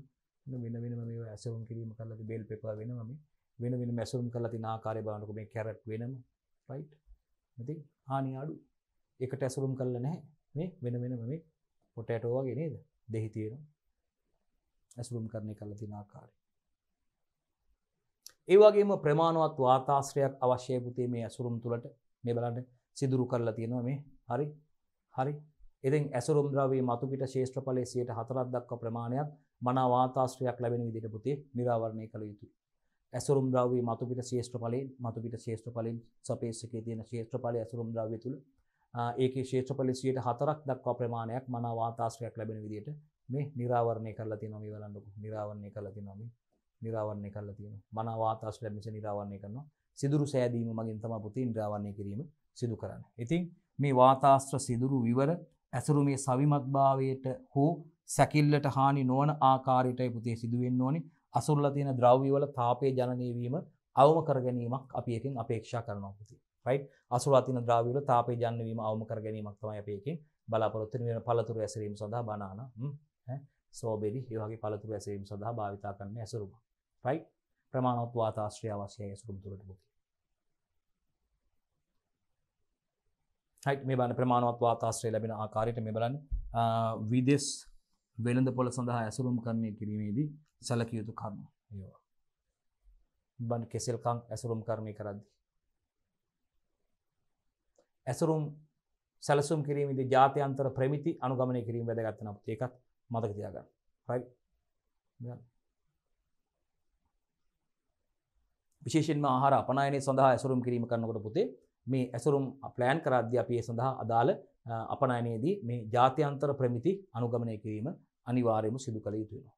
වෙන වෙනම මේ ඇසුරුම් කිරීම කරලා තියෙන බෙල් පෙපර් වෙනම මේ වෙන වෙනම ඇසුරුම් කරලා තියෙන ආකාරය බලන්නකෝ මේ කැරට් වෙනම. රයිට්. ඉතින් හානි අඩු. එකට ඇසුරුම් කරලා නැහැ. මේ වෙන වෙනම මේ පොටැටෝ වගේ නේද? දෙහි තියෙනවා. ඇසුරුම් කරන්නේ කරලා තියෙන ආකාරය. ඒ වගේම ප්‍රමාණවත් වාතාශ්‍රයක් අවශ්‍යයි පුතේ මේ ඇසුරුම් තුලට. මේ බලන්න සිදුරු කරලා තියෙනවා මේ. හරි. ඉතින් ඇසුරුම් ද්‍රව්‍යයේ මතු පිට ශේෂ්ත්‍රඵලයේ 4% දක්වා ප්‍රමාණයක් මනා වාතාශ්‍රයක් ලැබෙන විදිහට පුතේ නිරාවරණය කළ යුතුයි. ඇසුරුම් ද්‍රව්‍යයේ මතු පිට ශේෂ්ත්‍රඵලයෙන් සපේස් එකේ තියෙන ශේෂ්ත්‍රඵලයේ ඇසුරුම් ද්‍රව්‍ය තුල ඒකේ ශේෂ්ත්‍රඵලයේ 4% දක්වා ප්‍රමාණයක් මනා වාතාශ්‍රයක් ලැබෙන විදිහට මේ නිරාවරණය කරලා තියෙනවා. මේ බලන්නකො නිරාවරණය කරලා තියෙනවා මේ නිරාවරණය කරලා තියෙනවා. මනා වාතාශ්‍රය ලැබෙන නිරාවරණය කරනවා. සිදුරු සෑදීම මගින් තමයි පුතේ නිරාවරණය කිරීම සිදු කරන්නේ. ඉතින් මේ වාතාශ්‍ර සිදුරු විවර ඇසුරුමේ සවිමත්භාවයට හෝ සැකිල්ලට හානි නොවන ආකාරයටයි පුතේ සිදු වෙන්න ඕනේ. අසුරලා තියෙන ද්‍රව්‍ය වල තාපය ජනනය වීම අවම කර ගැනීමක් අපි එකෙන් අපේක්ෂා කරනවා පුතේ. රයිට්. අසුරලා තියෙන ද්‍රව්‍ය වල තාපය ජනනය වීම අවම කර ගැනීමක් තමයි අපි එකෙන් බලාපොරොත්තු වෙන පළතුරු ඇසිරීම සඳහා බනානා ස්ට්‍රෝබෙරි ඒ වගේ පළතුරු ඇසිරීම සඳහා භාවිතා කරන ඇසුරුම. රයිට්. ප්‍රමාණවත් වාතාශ්‍රය අවශ්‍යයි ඇසුරුම් තුළට පුතේ. මේ බලන්න ප්‍රමාණවත් වාතාශ්‍රය ලැබෙන ආකාරයට මේ බලන්න විදේශ වෙළඳපොළ සඳහා ඇසුරුම් කරණය කිරීමේදී සැලකිය යුතු කරුණු ඒවා. බලන්න කෙසෙල්කම් ඇසුරුම් කරණය කරද්දී ඇසුරුම් සැලසුම් කිරීමේදී ජාත්‍යන්තර ප්‍රමිති අනුගමනය කිරීම වැදගත් වෙනවා. ඒකත් මතක තියාගන්න. right? විශේෂයෙන්ම ආහාර අපනයනය සඳහා ඇසුරුම් කිරීම කරනකොට පුතේ මේ ඇසුරුම් ප්ලෑන් කරද්දී අපි ඒ සඳහා අදාළ අපනයනයේදී මේ ජාත්‍යන්තර ප්‍රමිති අනුගමනය කිරීම අනිවාර්යයෙන්ම සිදු කළ යුතු වෙනවා.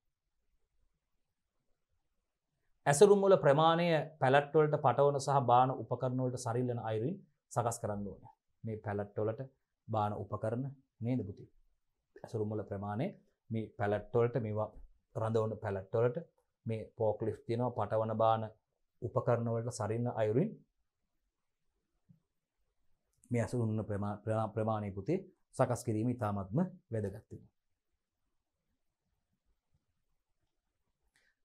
ඇසුරුම් වල ප්‍රමාණය පැලට් වලට පටවන සහ බාන උපකරණ වලට සරිලන අයුරින් සකස් කරන්න ඕනේ. මේ පැලට් වලට බාන උපකරණ නේද පුතේ? ඇසුරුම් වල ප්‍රමාණය මේ පැලට් වලට මේවා රඳවන පැලට් වලට මේ ෆෝක් ලිෆ්ට් තියෙනවා පටවන බාන උපකරණ වලට සරිලන අයුරින් මේ ඇසුරුම් ප්‍රමාණය පුතේ සකස් කිරීම ඉතාමත්ම වැදගත් වෙනවා.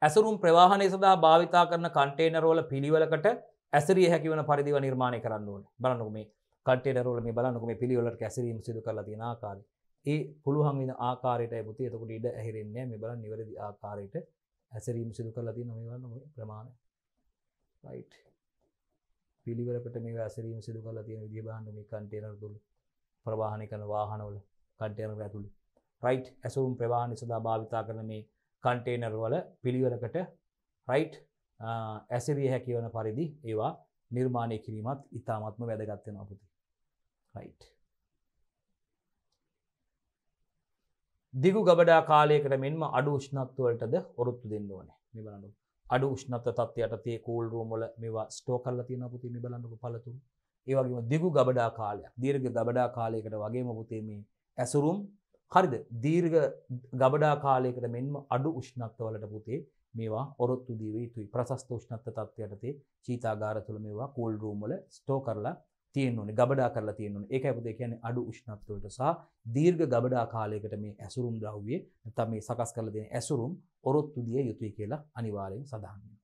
ඇසුරුම් ප්‍රවාහනය සඳහා භාවිතා කරන කන්ටේනර් වල පිළිවෙලකට ඇසිරිය හැකි වන පරිදිව නිර්මාණය කරන්න ඕනේ. බලන්නකො මේ කන්ටේනර් වල මේ බලන්නකො මේ පිළිවෙලකට ඇසිරීම සිදු කරලා තියෙන ආකාරය. ඒ පුළුවන් වෙන ආකාරයටයි පුතේ එතකොට ඉඩ ඇහිරෙන්නේ නැහැ. මේ බලන්න නිවැරදි ආකාරයට ඇසිරීම සිදු කරලා තියෙන මේ බලන්න මේ ප්‍රමාණය. right. පිළිවෙලකට මේ ඇසිරීම සිදු කරලා තියෙන විදිය බලන්න මේ කන්ටේනර් තුල ප්‍රවාහනය කරන වාහනවල කන්ටේනර් ඇතුලේ. right. ඇසුරුම් ප්‍රවාහනය සඳහා භාවිතා කරන මේ කන්ටේනර් වල පිළිවෙලකට right ඇසිරිය හැකි වන පරිදි ඒවා නිර්මාණය කිරීමත් ඉතාමත්ම වැදගත් වෙනවා පුතේ. right. දිගු ගබඩා කාලයකට මෙන්ම අඩු උෂ්ණත්ව වලටද ඔරොත්තු දෙන්න ඕනේ. මේ බලන්න. අඩු උෂ්ණත්ව තත්ත්වයට තේ කූල් රූම් වල මේවා ස්ටෝ කරලා තියෙනවා පුතේ මේ බලන්නකො පළතුරු. ඒ වගේම දිගු ගබඩා කාලයක්, දීර්ඝ ගබඩා කාලයකට වගේම පුතේ මේ ඇසුරුම් හරිද? දීර්ඝ ගබඩා කාලයකට මෙන්ම අඩු උෂ්ණත්ව වලට පුතේ මේවා ඔරොත්තු දිය යුතුයි. ප්‍රශස්ත උෂ්ණත්ව තත්ත්වයට තේ චීතාගාර තුල මේවා කූල් රූම් වල ස්ටෝ කරලා තියෙන්න ඕනේ, ගබඩා කරලා තියෙන්න ඕනේ. ඒකයි පුතේ කියන්නේ අඩු උෂ්ණත්ව වලට සහ දීර්ඝ ගබඩා කාලයකට මේ ඇසුරුම් ද්‍රව්‍ය නැත්නම් මේ සකස් කරලා දෙන ඇසුරුම් ඔරොත්තු දිය යුතුයි කියලා අනිවාර්යෙන් සඳහන් වෙනවා.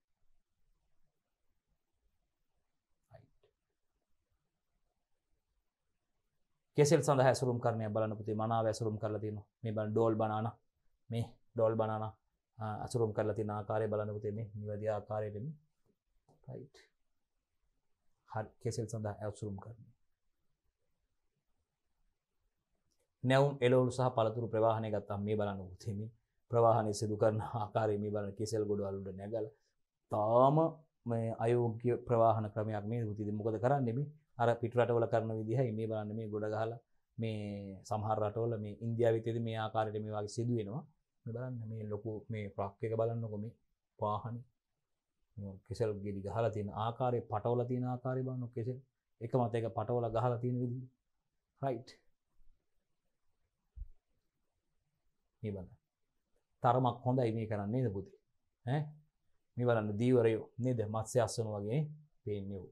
කෙසෙල් සඳහා ඇසුරුම් කරණයක් බලන්න පුතේ මනාව ඇසුරුම් කරලා තියෙනවා. මේ බලන්න ඩෝල් බනානා, මේ ඩෝල් බනානා ඇසුරුම් කරලා තියෙන ආකාරය බලන්න පුතේ මේ නිවැරදි ආකාරයට මේ රයිට්. හරි කෙසෙල් සඳහා ඇසුරුම් කරන්නේ. නැවුම් එළවලු සහ පළතුරු ප්‍රවාහනය ගත්තාම මේ බලන්න පුතේ මේ ප්‍රවාහනය සිදු කරන ආකාරය මේ බලන්න කෙසෙල් ගොඩවල් උඩ නැගලා තාම මේ අයෝග්‍ය ප්‍රවාහන ක්‍රමයක් මේ පුතේ මොකද කරන්නේ මේ අර පිටු රටවල කරන විදිහයි මේ බලන්න මේ ගොඩ ගහලා මේ සමහර රටවල මේ ඉන්දියාවෙත් මේ ආකාරයට මේ වගේ සිදු වෙනවා. මේ බලන්න මේ ලොකු මේ ට්‍රක් එක බලන්නකො මේ වාහනේ කෙසෙල් ගෙඩි ගහලා තියෙන ආකාරය, පටවලා තියෙන ආකාරය බලන්න කෙසෙල් එක මත එක පටවලා ගහලා තියෙන විදිහ. රයිට්. මේ බලන්න. තරමක් හොඳයි මේ කරන්නේ නේද පුතේ? ඈ මේ බලන්න දීවරයෝ නේද? මත්ස්‍ය අස්වනු වගේ පේන්නේ උ.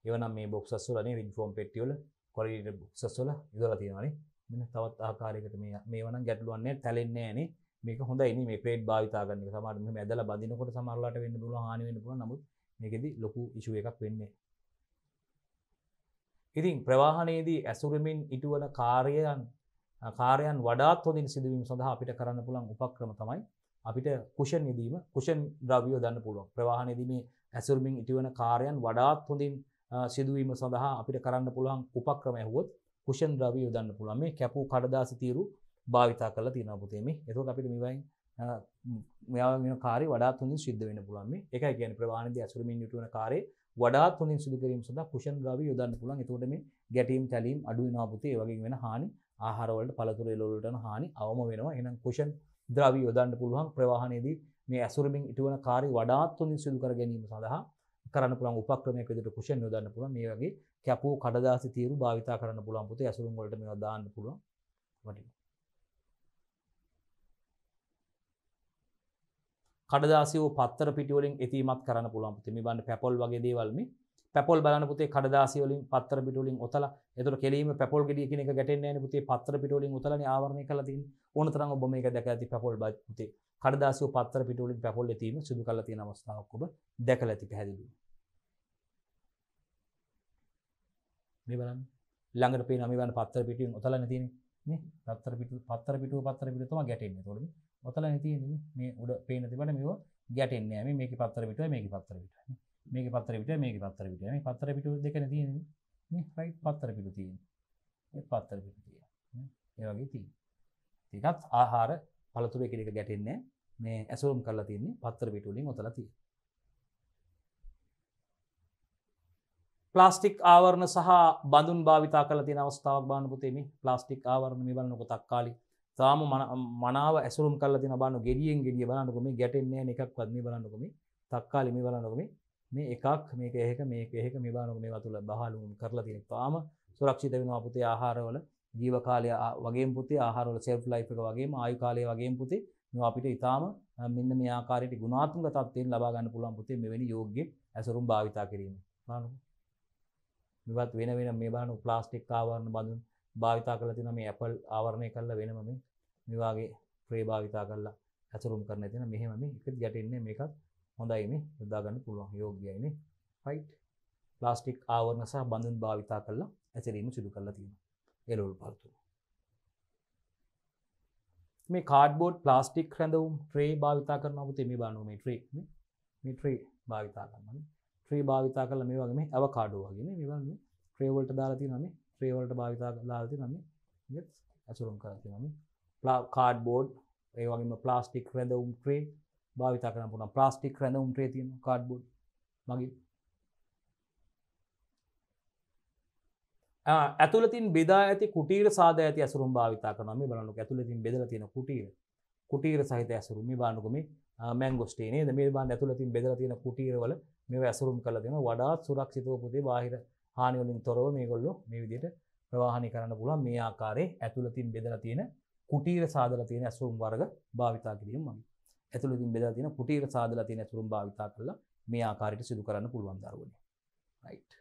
ඒවනම් මේ බොක්සස් වල නේ රින් ෆෝම් පෙට්ටි වල කොරිඩර් බොක්සස් වල ඉදලා තියෙනවා නේ. මෙන්න තවත් ආකාරයකට මේව නම් ගැටලුවක් නැහැ, තැලෙන්නේ නැහැ නේ. මේක හොඳයි නේ මේ ප්ලේට් භාවිතා කරන එක. සමහරවිට මෙහෙම ඇදලා බඳිනකොට සමහරලාට වෙන්න පුළුවන් හානි වෙන්න පුළුවන්. නමුත් මේකෙදි ලොකු ඉෂුව එකක් වෙන්නේ නැහැ. ඉතින් ප්‍රවාහනයේදී ඇසුරමින් ඉටුවන කාර්යයන් වඩාත් හොඳින් සිදුවීම සඳහා අපිට කරන්න පුළුවන් උපක්‍රම තමයි අපිට කුෂන් යෙදීම, කුෂන් ද්‍රව්‍ය යොදන්න පුළුවන්. ප්‍රවාහනයේදී මේ ඇසුරමින් ඉටුවන කාර්යයන් වඩාත් හොඳින් සිදුවීම සඳහා අපිට කරන්න පුළුවන් උපක්‍රම ඇහුවොත් කුෂන් ද්‍රව්‍ය යොදන්න පුළුවන්. මේ කැපූ කඩදාසි තීරු භාවිතා කරලා තියෙනවා පුතේ මේ. එතකොට අපිට මේවයින් මෙයා වෙන කාර්ය වඩාත් හොඳින් සිද්ධ වෙන්න පුළුවන් මේ. ඒකයි කියන්නේ ප්‍රවාහනයේදී ඇසුරමින් යොදන කාර්යය වඩාත් හොඳින් සිදු කිරීම සඳහා කුෂන් ද්‍රව්‍ය යොදන්න පුළුවන්. එතකොට මේ ගැටීම් තැලීම් අඩු වෙනවා පුතේ. ඒ වගේ වෙන හානි ආහාර වලට, පළතුරු එළවලු වලට යන හානි අවම වෙනවා. එහෙනම් කුෂන් ද්‍රව්‍ය යොදන්න පුළුවන් ප්‍රවාහනයේදී මේ ඇසුරමින් ඉටුවන කාර්ය වඩාත් හොඳින් සිදු කර ගැනීම සඳහා කරන්න පුළුවන් උපක්‍රමයක් විදිහට කුෂන් යොදන්න පුළුවන්. මේ වගේ කැපූ කඩදාසි තීරු භාවිතා කරන්න පුළුවන් පුතේ. ඇසුරුම් වලට මේවා දාන්න පුළුවන්. වටිනවා. කඩදාසි වූ පත්තර පිටි වලින් එතීමත් කරන්න පුළුවන් පුතේ. මේ බලන්න පැපොල් වගේ දේවල් මේ. පැපොල් බලන්න පුතේ කඩදාසි වලින් පත්තර පිටි වලින් ඔතලා. ඒතකොට කෙලීම පැපොල් ගෙඩිය කියන එක ගැටෙන්නේ නැහැ නේ පුතේ. පත්තර පිටි වලින් ඔතලානේ ආවරණය කරලා තියෙන්නේ. ඕන තරම් ඔබ මේක දැකලා ඇති පැපොල් පුතේ. කඩදාසි වූ පත්තර පිටි වලින් පැපොල් එතීම සිදු කරලා තියෙන අවස්ථාවක් ඔබ දැකලා ඇති පැහැදිලිව. මේ බලන්න. ළඟට පේනවා මේ බලන්න පත්තර පිටියෙන් ඔතලානේ තියෙන්නේ. නේ? පත්තර පිටුව තමයි ගැටෙන්නේ. ඒතකොට මේ ඔතලානේ තියෙන්නේ මේ උඩ පේන තිබුණා මේව ගැටෙන්නේ නැහැ. මේකේ පත්තර පිටුවයි මේකේ පත්තර පිටුවයි. මේකේ පත්තර පිටුවයි මේකේ පත්තර පිටුවයි. මේ පත්තර පිටුව දෙකනේ තියෙන්නේ. මේ රයිට් පත්තර පිටුව තියෙන්නේ. මේ පත්තර පිටුව තියෙන්නේ. ඒ වගේ තියෙන්නේ. ඒකත් ආහාර පළතුරු එක එක ගැටෙන්නේ නැහැ. මේ ඇසුරුම් කරලා තියෙන්නේ පත්තර පිටුව වලින් ඔතලා තියෙන්නේ. ප්ලාස්ටික් ආවරණ සහ බඳුන් භාවිතා කරලා තියෙන අවස්ථාවක් බලන්න පුතේ මේ ප්ලාස්ටික් ආවරණ මේ බලන්නකො තක්කාලි තාම මනාව ඇසුරුම් කරලා තියෙන බලන්න ගෙඩියෙන් ගෙඩිය බලන්නකො මේ ගැටෙන්නේ නැහැ එකක්වත් මේ බලන්නකො මේ තක්කාලි මේ බලන්නකො මේ එකක් මේක එහෙක මේක එහෙක මේ බලන්නකො මේවා තුල බහලුම් කරලා තියෙන තාම සුරක්ෂිත වෙනවා පුතේ ආහාරවල ජීව කාලය වගේම පුතේ ආහාරවල ෂෙල්ෆ් ලයිෆ් එක වගේම ආයු කාලය වගේම පුතේ මේවා අපිට ඊටාම මෙන්න මේ ආකාරයට ගුණාත්මක තත්ත්වයෙන් ලබා ගන්න පුළුවන් පුතේ මෙවැනි යෝග්‍ය ඇසුරුම් භාවිතා කිරීම බලන්නකො මේවත් වෙන මේ බලන්න ප්ලාස්ටික් ආවරණ බඳුන් භාවිතා කරලා තියෙනවා මේ ඇපල් ආවරණය කරලා වෙනම මේ වගේ ට්‍රේ භාවිතා කරලා ඇසුරුම් කරන්න තියෙනවා මෙහෙම මේ එකත් ගැටෙන්නේ මේකත් හොඳයි මේ යොදා ගන්න පුළුවන් යෝග්‍යයි නේ රයිට් ප්ලාස්ටික් ආවරණ සහ බඳුන් භාවිතා කරලා ඇසරීම සිදු කරලා තියෙනවා එළවලු පළතුරු මේ කාඩ්බෝඩ් ප්ලාස්ටික් රැඳවුම් ට්‍රේ භාවිතා කරනවා පුතේ මේ බලන්න මේ ට්‍රේ භාවිතා කරනවා ට්‍රේ භාවිතා කරලා මේ වගේ මේ අවකාඩෝ වගේ නේ මේ බලන්න ට්‍රේ වලට දාලා තියෙනවා මේ ට්‍රේ වලට භාවිතා කරලා දාලා තියෙනවා මේ ඉතින් ඇසුරුම් කරලා තියෙනවා මේ කාඩ්බෝඩ් ඒ වගේම ප්ලාස්ටික් රැඳවුම් ට්‍රේ භාවිතා කරන්න පුළුවන් ප්ලාස්ටික් රැඳවුම් ට්‍රේ තියෙනවා කාඩ්බෝඩ් මගේ ඇතුළතින් බෙදා ඇති කුටීර සාද ඇති ඇසුරුම් භාවිතා කරනවා. මේ බලන්නකො ඇතුළතින් බෙදලා තියෙන කුටීර සහිත ඇසුරුම් මේ බලන්නකො මේ මැංගොස්ටේ නේද? මේ බලන්න ඇතුළතින් බෙදලා තියෙන කුටීරවල මේව ඇසුරුම් කරලා තියෙනවා. වඩාත් සුරක්ෂිතව පුතේ බාහිර හානි වලින් තොරව මේගොල්ලෝ මේ විදිහට ප්‍රවාහනය කරන්න පුළුවන්. මේ ආකාරයේ ඇතුළතින් බෙදලා තියෙන කුටීර සාදලා තියෙන ඇසුරුම් වර්ග භාවිතා කිරීම මගින්. ඇතුළතින් බෙදලා තියෙන කුටීර සාදලා තියෙන ඇසුරුම් භාවිතා කරලා මේ ආකාරයට සිදු කරන්න පුළුවන් දරුවනේ. right.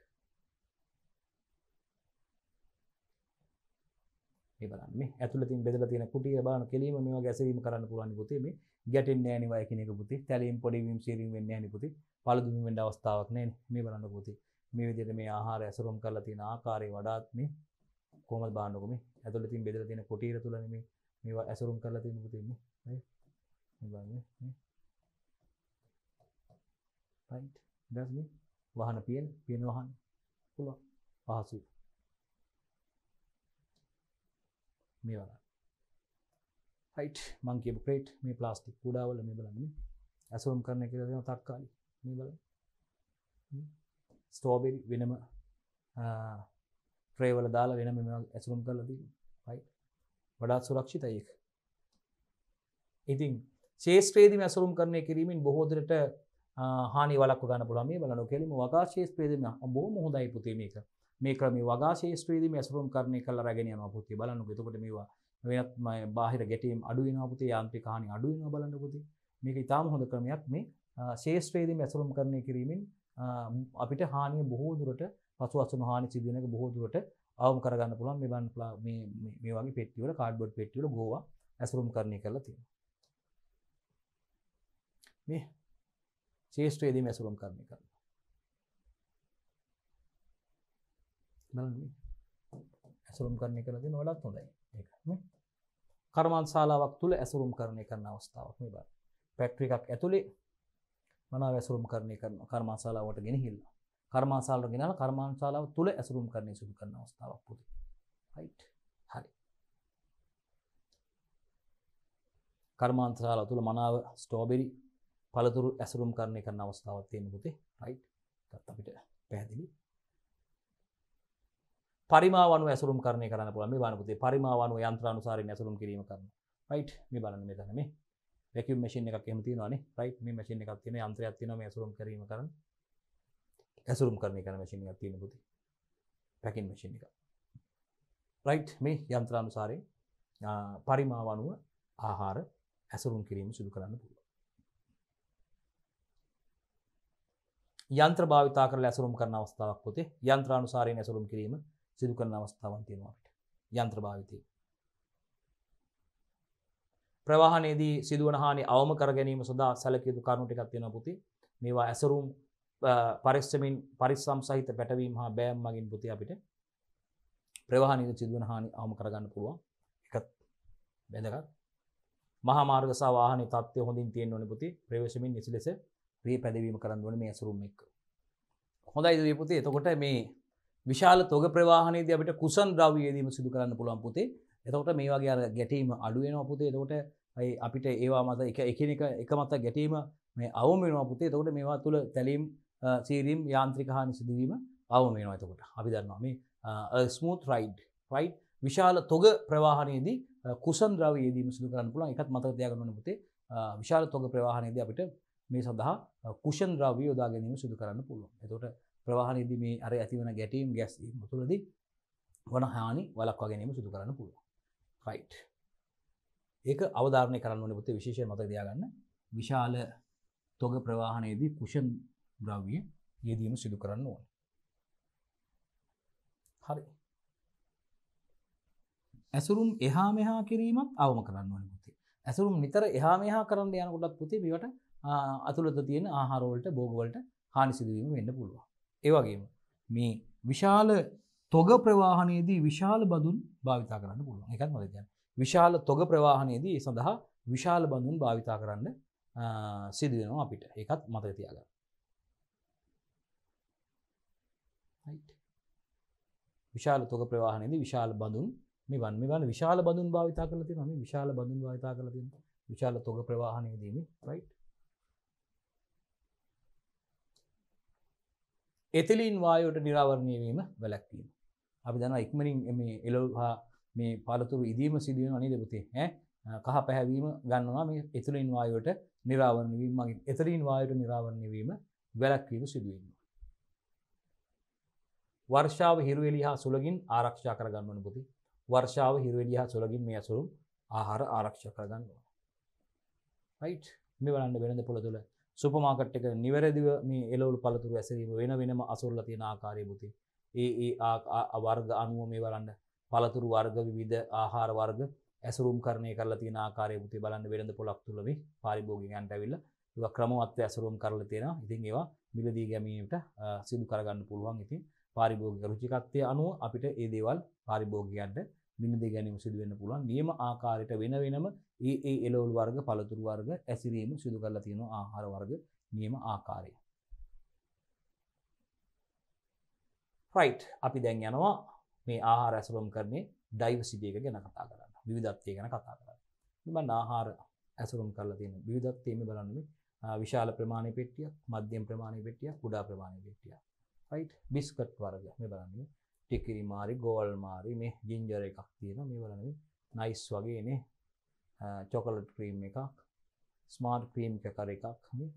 මේ බලන්න මේ ඇතුළතින් බෙදලා තියෙන කුටිය බලන කෙලීම මේ වගේ ඇසවීම කරන්න පුළුවන් පුතේ. මේ ගැටෙන්නේ නැහැ නේ වය කියන එක පුතේ. තැලීම් පොඩි වීම සීරීම් වෙන්නේ නැහැ නේ පුතේ. පළදු වීම වෙන්න අවස්ථාවක් නැහැ නේ. මේ බලන්න පුතේ. මේ විදිහට මේ ආහාර ඇසුරුම් කරලා තියෙන ආකාරය වඩාත් මේ කොහොමද බලන්නකො මේ ඇතුළතින් බෙදලා තියෙන කුටිය තුලනේ මේ මේවා ඇසුරුම් කරලා තියෙන පුතේ ඉන්නේ. right. මේ බලන්න මේ right. දැන් මේ වහන පියන වහන්න පුළුවන්. පහසුයි. මේ බලන්න. right. මං කියපු ක්‍රේට් මේ ප්ලාස්ටික් කුඩාවල මේ බලන්න මේ ඇසුරුම් කරන කියලා දෙන තක්කාලි මේ බලන්න. ස්ට්‍රෝබෙරි වෙනම ට්‍රේ වල දාලා වෙනම මේ ඇසුරුම් කරලා තියෙනවා. right. වඩාත් සුරක්ෂිතයි ඒක. ඉතින් ශේෂ්ත්‍රයේදී මේ ඇසුරුම් කරන්නේ කිරීමෙන් බොහෝ දුරට හානි වළක්ව ගන්න පුළුවන්. මේ බලන්න කෙලිම වගා ශේෂ්ත්‍රයේදී බොහොම හොඳයි පුතේ මේක. මේ ක්‍රමයේ වගා ශේෂ්ත්‍රයේදී මේ ඇසුරුම් කරන්නේ කළා රැගෙන යනවා පුතේ. බලන්නකෝ එතකොට මේවා වෙනත් බාහිර ගැටීම් අඩු වෙනවා පුතේ. යාන්ත්‍රික හානි අඩු වෙනවා බලන්න පුතේ. මේක ඉතාම හොඳ ක්‍රමයක්. මේ ශේෂ්ත්‍රයේදී මේ ඇසුරුම් කරන්නේ කිරීමෙන් අපිට හානිය බොහෝ දුරට පසුවසුණු හානි සිදු වෙන එක බොහෝ දුරට අවම කරගන්න පුළුවන්. මේ බලන්න මේ වගේ පෙට්ටි වල කාඩ්බෝඩ් පෙට්ටි වල ගෝවා ඇසුරුම් කරන්නේ කරලා තියෙනවා. මේ ශේෂ්ත්‍රයේදී මේ ඇසුරුම් කරන්නේ කරලා බලන්න ඇසුරුම් කරන්නේ කරලා තියෙන වලත් හොඳයි. ඒක නේ කර්මාන්තශාලාවක් තුල ඇසුරුම් කරන්නේ කරන අවස්ථාවක් මේ බලන්න. ෆැක්ටරි එකක් ඇතුලේ මනාව ඇසුරුම් කරන්නේ කරන කර්මාන්තශාලාවට ගෙනහිල්ලා කර්මාන්තශාලාවට ගෙනලා කර්මාන්තශාලාව තුල ඇසුරුම් කරන්නේ සිදු කරන අවස්ථාවක් පුතේ. right. හරි. කර්මාන්තශාලාව තුල මනාව ස්ට්‍රෝබෙරි පළතුරු ඇසුරුම් කරන්නේ කරන අවස්ථාවක් තියෙන පුතේ. right. ඒකත් අපිට පැහැදිලි. පරිමාවණු ඇසුරුම් කරණය කරන්න පුළුවන්. මේ බලන්න පුතේ පරිමාවණු යන්ත්‍රානුසාරයෙන් ඇසුරුම් කිරීම කරනවා. right. මේ බලන්න මෙතන මේ වැකියුම් මැෂින් එකක් එහෙම තියෙනවානේ. right. මේ මැෂින් එකක් තියෙන යන්ත්‍රයක් තියෙනවා මේ ඇසුරුම් කිරීම කරන ඇසුරුම් කරණය කරන මැෂින් එකක් තියෙන පුතේ. පැකින් මැෂින් එක. right. මේ යන්ත්‍රානුසාරයෙන් පරිමාවණුව ආහාර ඇසුරුම් කිරීම සිදු කරන්න පුළුවන්. යන්ත්‍ර භාවිතා කරලා ඇසුරුම් කරන අවස්ථාවක් පුතේ. යන්ත්‍රානුසාරයෙන් ඇසුරුම් කිරීම සිදු කරන අවස්ථාවක් තියෙනවා අපිට. යන්ත්‍ර භාවිතය. ප්‍රවාහනයේදී සිදුවන හානි අවම කර ගැනීම සඳහා සැලකිය යුතු කරුණු ටිකක් තියෙනවා පුතේ. මේවා ඇසුරුම් පරිස්සම් සහිත පැටවීම හා බෑම් මගින් පුතේ අපිට ප්‍රවාහනයේදී සිදුවන හානි අවම කර ගන්න පුළුවන්. ඒකත් වැදගත්. මහා මාර්ග සහ වාහනේ තත්ත්වය හොඳින් තියෙන්න ඕනේ පුතේ. ප්‍රවේශමින් නිසි ලෙස වේ පැදවීම කරන්න ඕනේ මේ ඇසුරුම් එක්ක. හොඳයි පුතේ. එතකොට මේ විශාල තොග ප්‍රවාහනයේදී අපිට කුසන් ද්‍රව්‍ය යෙදීම සිදු කරන්න පුළුවන් පුතේ. එතකොට මේ වගේ අර ගැටීම අඩු වෙනවා පුතේ. එතකොට අපිට ඒවා මත එකිනෙක එක මත ගැටීම මේ අවම වෙනවා පුතේ. එතකොට මේවා තුල තැලීම් සීරීම් යාන්ත්‍රික හානි සිදුවීම අවම වෙනවා. එතකොට අපි දන්නවා මේ ස්මූත් රයිඩ් right. විශාල තොග ප්‍රවාහනයේදී කුසන් ද්‍රව්‍ය යෙදීම සිදු කරන්න පුළුවන්. ඒකත් මතක තියාගන්න ඕනේ පුතේ. විශාල තොග ප්‍රවාහනයේදී අපිට මේ සඳහා කුෂන් ද්‍රව්‍ය යොදා ගැනීම සිදු කරන්න පුළුවන්. එතකොට ප්‍රවාහනයේදී මේ අර ඇතිවන ගැටීම් ගැස්සීම් තුළදී වන හානි වළක්වා ගැනීම සිදු කරන්න පුළුවන්. right. ඒක අවධාරණය කරන්න ඕනේ පුතේ. විශේෂයෙන් මතක තියාගන්න. විශාල තොග ප්‍රවාහනයේදී කුෂන් ද්‍රව්‍ය යෙදීම සිදු කරන්න ඕනේ. හරි. ඇසුරුම් එහා මෙහා කිරීමත් අවම කරන්න ඕනේ පුතේ. ඇසුරුම් නිතර එහා මෙහා කරන්න යනකොටත් පුතේ මේවට අතුලත තියෙන ආහාර වලට භෝග වලට හානි සිදුවීම වෙන්න පුළුවන්. ඒ වගේම මේ විශාල තොග ප්‍රවාහනයේදී විශාල බඳුන් භාවිතා කරන්න පුළුවන්. ඒකත් මතක තියාගන්න. විශාල තොග ප්‍රවාහනයේදී ඒ සඳහා විශාල බඳුන් භාවිතා කරන්න සිදු වෙනවා අපිට. ඒකත් මතක තියාගන්න. right. විශාල තොග ප්‍රවාහනයේදී විශාල බඳුන් මෙවන් විශාල බඳුන් භාවිතා කරලා තියෙනවා. මේ විශාල බඳුන් භාවිතා කරලා තියෙනවා. විශාල තොග ප්‍රවාහනයේදී මේ right. එතිලීන් වායුවට නිරාවරණය වීම වැළැක්වීම. අපි දන්නවා ඉක්මනින් මේ එළවලු හා මේ පළතුරු ඉදීම සිදු වෙනවා නේද පුතේ ඈ කහ පැහැවීම ගන්නවා මේ එතුලින් වායුවට නිරාවරණය වීම මගින් එතරින් වායුවට නිරාවරණය වීම වැළැක්වීම සිදු වෙනවා. වර්ෂාව හිරුවෙලිය හා සුළඟින් ආරක්ෂා කර ගන්න ඕනේ පුතේ. වර්ෂාව හිරුවෙලිය හා සුළඟින් මේ ඇසුරුම් ආහාර ආරක්ෂා කර ගන්න ඕනේ. රයිට් මේ බලන්න වෙනද පොළ තුළ සුපර් මාකට් එක නිවැරදිව මේ එළවලු පළතුරු ඇසරීම වෙන වෙනම අසුරලා තියෙන ආකාරය පුතේ. ඒ වර්ග අනුව මේ බලන්න පළතුරු වර්ග විවිධ ආහාර වර්ග ඇසුරුම් කරණය කරලා තියෙන ආකාරය පුතේ බලන්න වෙනද පොළක් තුළ මේ පාරිභෝගිකයන්ට ඇවිල්ලා ඒවා ක්‍රමවත්ව ඇසුරුම් කරලා තියෙනවා. ඉතින් ඒවා මිලදී ගැනීමට සිදු කරගන්න පුළුවන්. ඉතින් පාරිභෝගික රුචිකත්වය අනුව අපිට ඒ දේවල් පාරිභෝගිකයන්ට මිලදී ගැනීම සිදු වෙන්න පුළුවන්. නියම ආකාරයට වෙන වෙනම ඒ එළවලු වර්ග පළතුරු වර්ග ඇසිරීම සිදු කරලා තියෙන ආහාර වර්ග නියම ආකාරය. රයිට් අපි දැන් යනවා මේ ආහාර ඇසුරුම් කරන්නේ ඩයිවර්සිටි එක ගැන කතා කරන්න. විවිධත්වය ගැන කතා කරන්න. මම ආහාර ඇසුරුම් කරලා තියෙන විවිධත්වය මේ බලන්න මේ විශාල ප්‍රමාණයේ පෙට්ටියක්, මධ්‍යම ප්‍රමාණයේ පෙට්ටියක්, කුඩා ප්‍රමාණයේ පෙට්ටියක්. රයිට් බිස්කට් වර්ග මේ බලන්න මේ ටිකිරි මාරි, ගෝල් මාරි මේ ජින්ජර් එකක් තියෙනවා. මේ බලන්න මේ නයිස් වගේ නේ චොකලට් ක්‍රීම් එකක්, ස්මාර්ට් ක්‍රීම් කකර එකක් මේ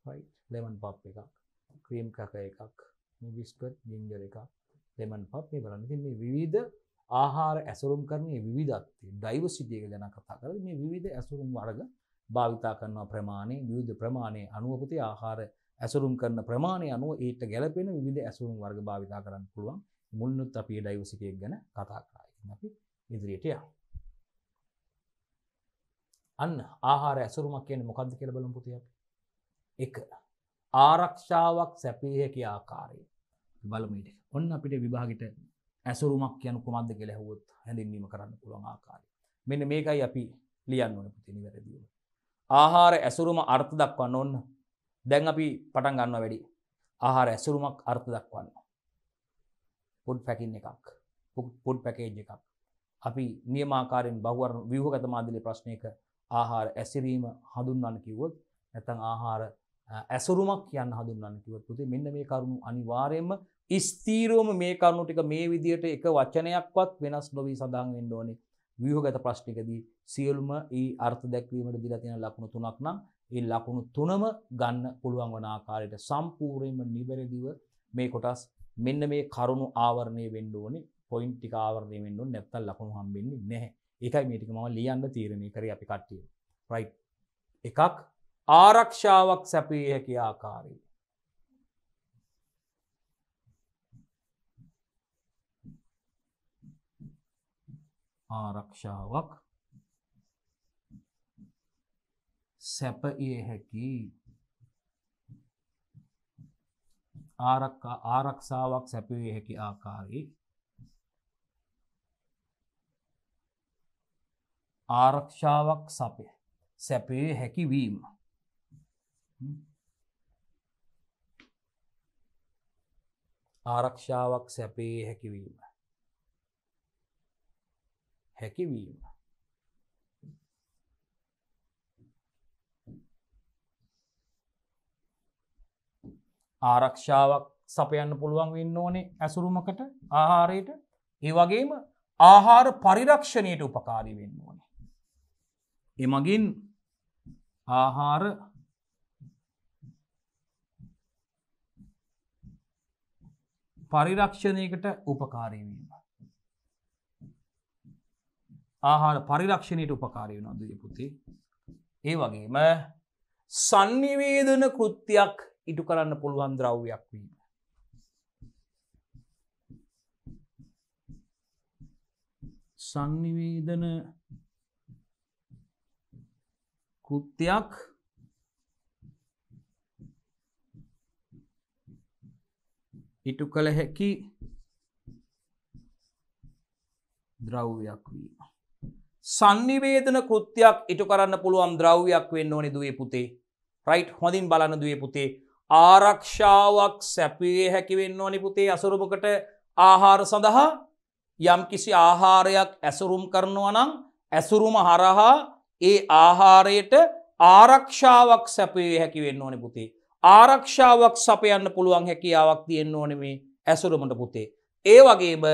රයිට් ලෙමන් පප් එකක්, ක්‍රීම් කකර එකක්, මේ බිස්කට් ජින්ජර් එකක්, ලෙමන් පප් මේ බලන්න. ඉතින් මේ විවිධ ආහාර ඇසුරුම් කරන්නේ විවිධත්වය ඩයිවර්සිටි එක ගැන කතා කරලා මේ විවිධ ඇසුරුම් වර්ග භාවිතා කරන ප්‍රමාණය විවිධ ප්‍රමාණයේ අනුව පුතේ ආහාර ඇසුරුම් කරන ප්‍රමාණය අනුව ඊට ගැළපෙන විවිධ ඇසුරුම් වර්ග භාවිතා කරන්න පුළුවන්. මුලින්ුත් අපි ඩයිවර්සිටි එක ගැන කතා කරා. ඉතින් අපි ඉදිරියට යමු. අන්න ආහාර ඇසුරුමක් කියන්නේ මොකක්ද කියලා බලමු පුතේ අපි. 1. ආරක්ෂාවක් සැපිය හැකි ආකාරය. බලමු ඊට. ඔන්න අපිට විභාගෙට ඇසුරුමක් කියන කොමද්ද කියලා ඇහුවොත් හැඳින්වීම කරන්න පුළුවන් ආකාරය. මෙන්න මේකයි අපි ලියන්න ඕනේ පුතේ නිවැරදිව. ආහාර ඇසුරුම අර්ථ දක්වන්න ඕන. දැන් අපි පටන් ගන්නවා වැඩි. ආහාර ඇසුරුමක් අර්ථ දක්වන්න. ෆුඩ් පැකින් එකක්. ෆුඩ් පැකේජ් එකක්. අපි නියමාකාරයෙන් බහුවර්ණ ව්‍යුහගත මාධ්‍යලේ ප්‍රශ්නයක ආහාර ඇසිරීම හඳුන්වන්න කිව්වොත් නැත්නම් ආහාර ඇසුරුමක් කියන්න හඳුන්වන්න කිව්වොත් පුතේ මෙන්න මේ කරුණු අනිවාර්යයෙන්ම ස්ථීරවම මේ කරුණු ටික මේ විදියට එක වචනයක්වත් වෙනස් නොවි සඳහන් වෙන්න ඕනේ. ව්‍යුහගත ප්‍රශ්නිකදී සියලුම ඒ අර්ථ දැක්වීමට දීලා තියෙන ලකුණු තුනක් නම් ඒ ලකුණු තුනම ගන්න පුළුවන් වන ආකාරයට සම්පූර්ණයෙන්ම නිවැරදිව මේ කොටස් මෙන්න මේ කරුණු ආවරණය වෙන්න ඕනේ. පොයින්ට් ටික ආවරණය වෙන්න ඕනේ නැත්නම් ලකුණු හම්බෙන්නේ නැහැ. ඒකයි මේ ටික මම ලියන්න තීරණය කරේ අපි කට්ටිය. රයිට්. එකක් ආරක්ෂාවක් සැපිය හැකි ආකාරය. ආරක්ෂාවක් සැපිය හැකි ආරක්ෂාවක් සැපිය හැකි ආකාරයේ ආරක්ෂාවක් සැපිය හැකි වීම. ආරක්ෂාවක් සැපිය හැකි වීම. හැකිවීම. ආරක්ෂාවක් සපයන්න පුළුවන් වෙන්න ඕනේ ඇසුරුමකට ආහාරයට. ඒ වගේම ආහාර පරිරක්ෂණයට උපකාරී වෙන්න ඕනේ. ඒ මගින් ආහාර පරිරක්ෂණයකට උපකාරී වීම. ආහාර පරිරක්ෂණයට උපකාරී වෙනවා දුවේ පුතේ. ඒ වගේම සංනිවේදන කෘත්‍යයක් ඉටු කරන්න පුළුවන් ද්‍රව්‍යයක් වීම. සංනිවේදන කෘත්‍යයක් ඉටු කළ හැකි ද්‍රව්‍යයක් වීම. සංනිවේදන කෘත්‍යයක් ඉටු කරන්න පුළුවන් ද්‍රව්‍යයක් වෙන්න ඕනේ දුවේ පුතේ. රයිට් හොඳින් බලන්න දුවේ පුතේ. ආරක්ෂාවක් සැපිය හැකි වෙන්න ඕනේ පුතේ අසුරුමකට ආහාර සඳහා යම් කිසි ආහාරයක් ඇසුරුම් කරනවා නම් ඇසුරුම හරහා ඒ ආහාරයට ආරක්ෂාවක් සැපිය හැකි වෙන්න ඕනේ පුතේ. ආරක්ෂාවක් සපයන්න පුළුවන් හැකියාවක් තියෙන්න ඕනේ මේ ඇසුරුමට පුතේ. ඒ වගේම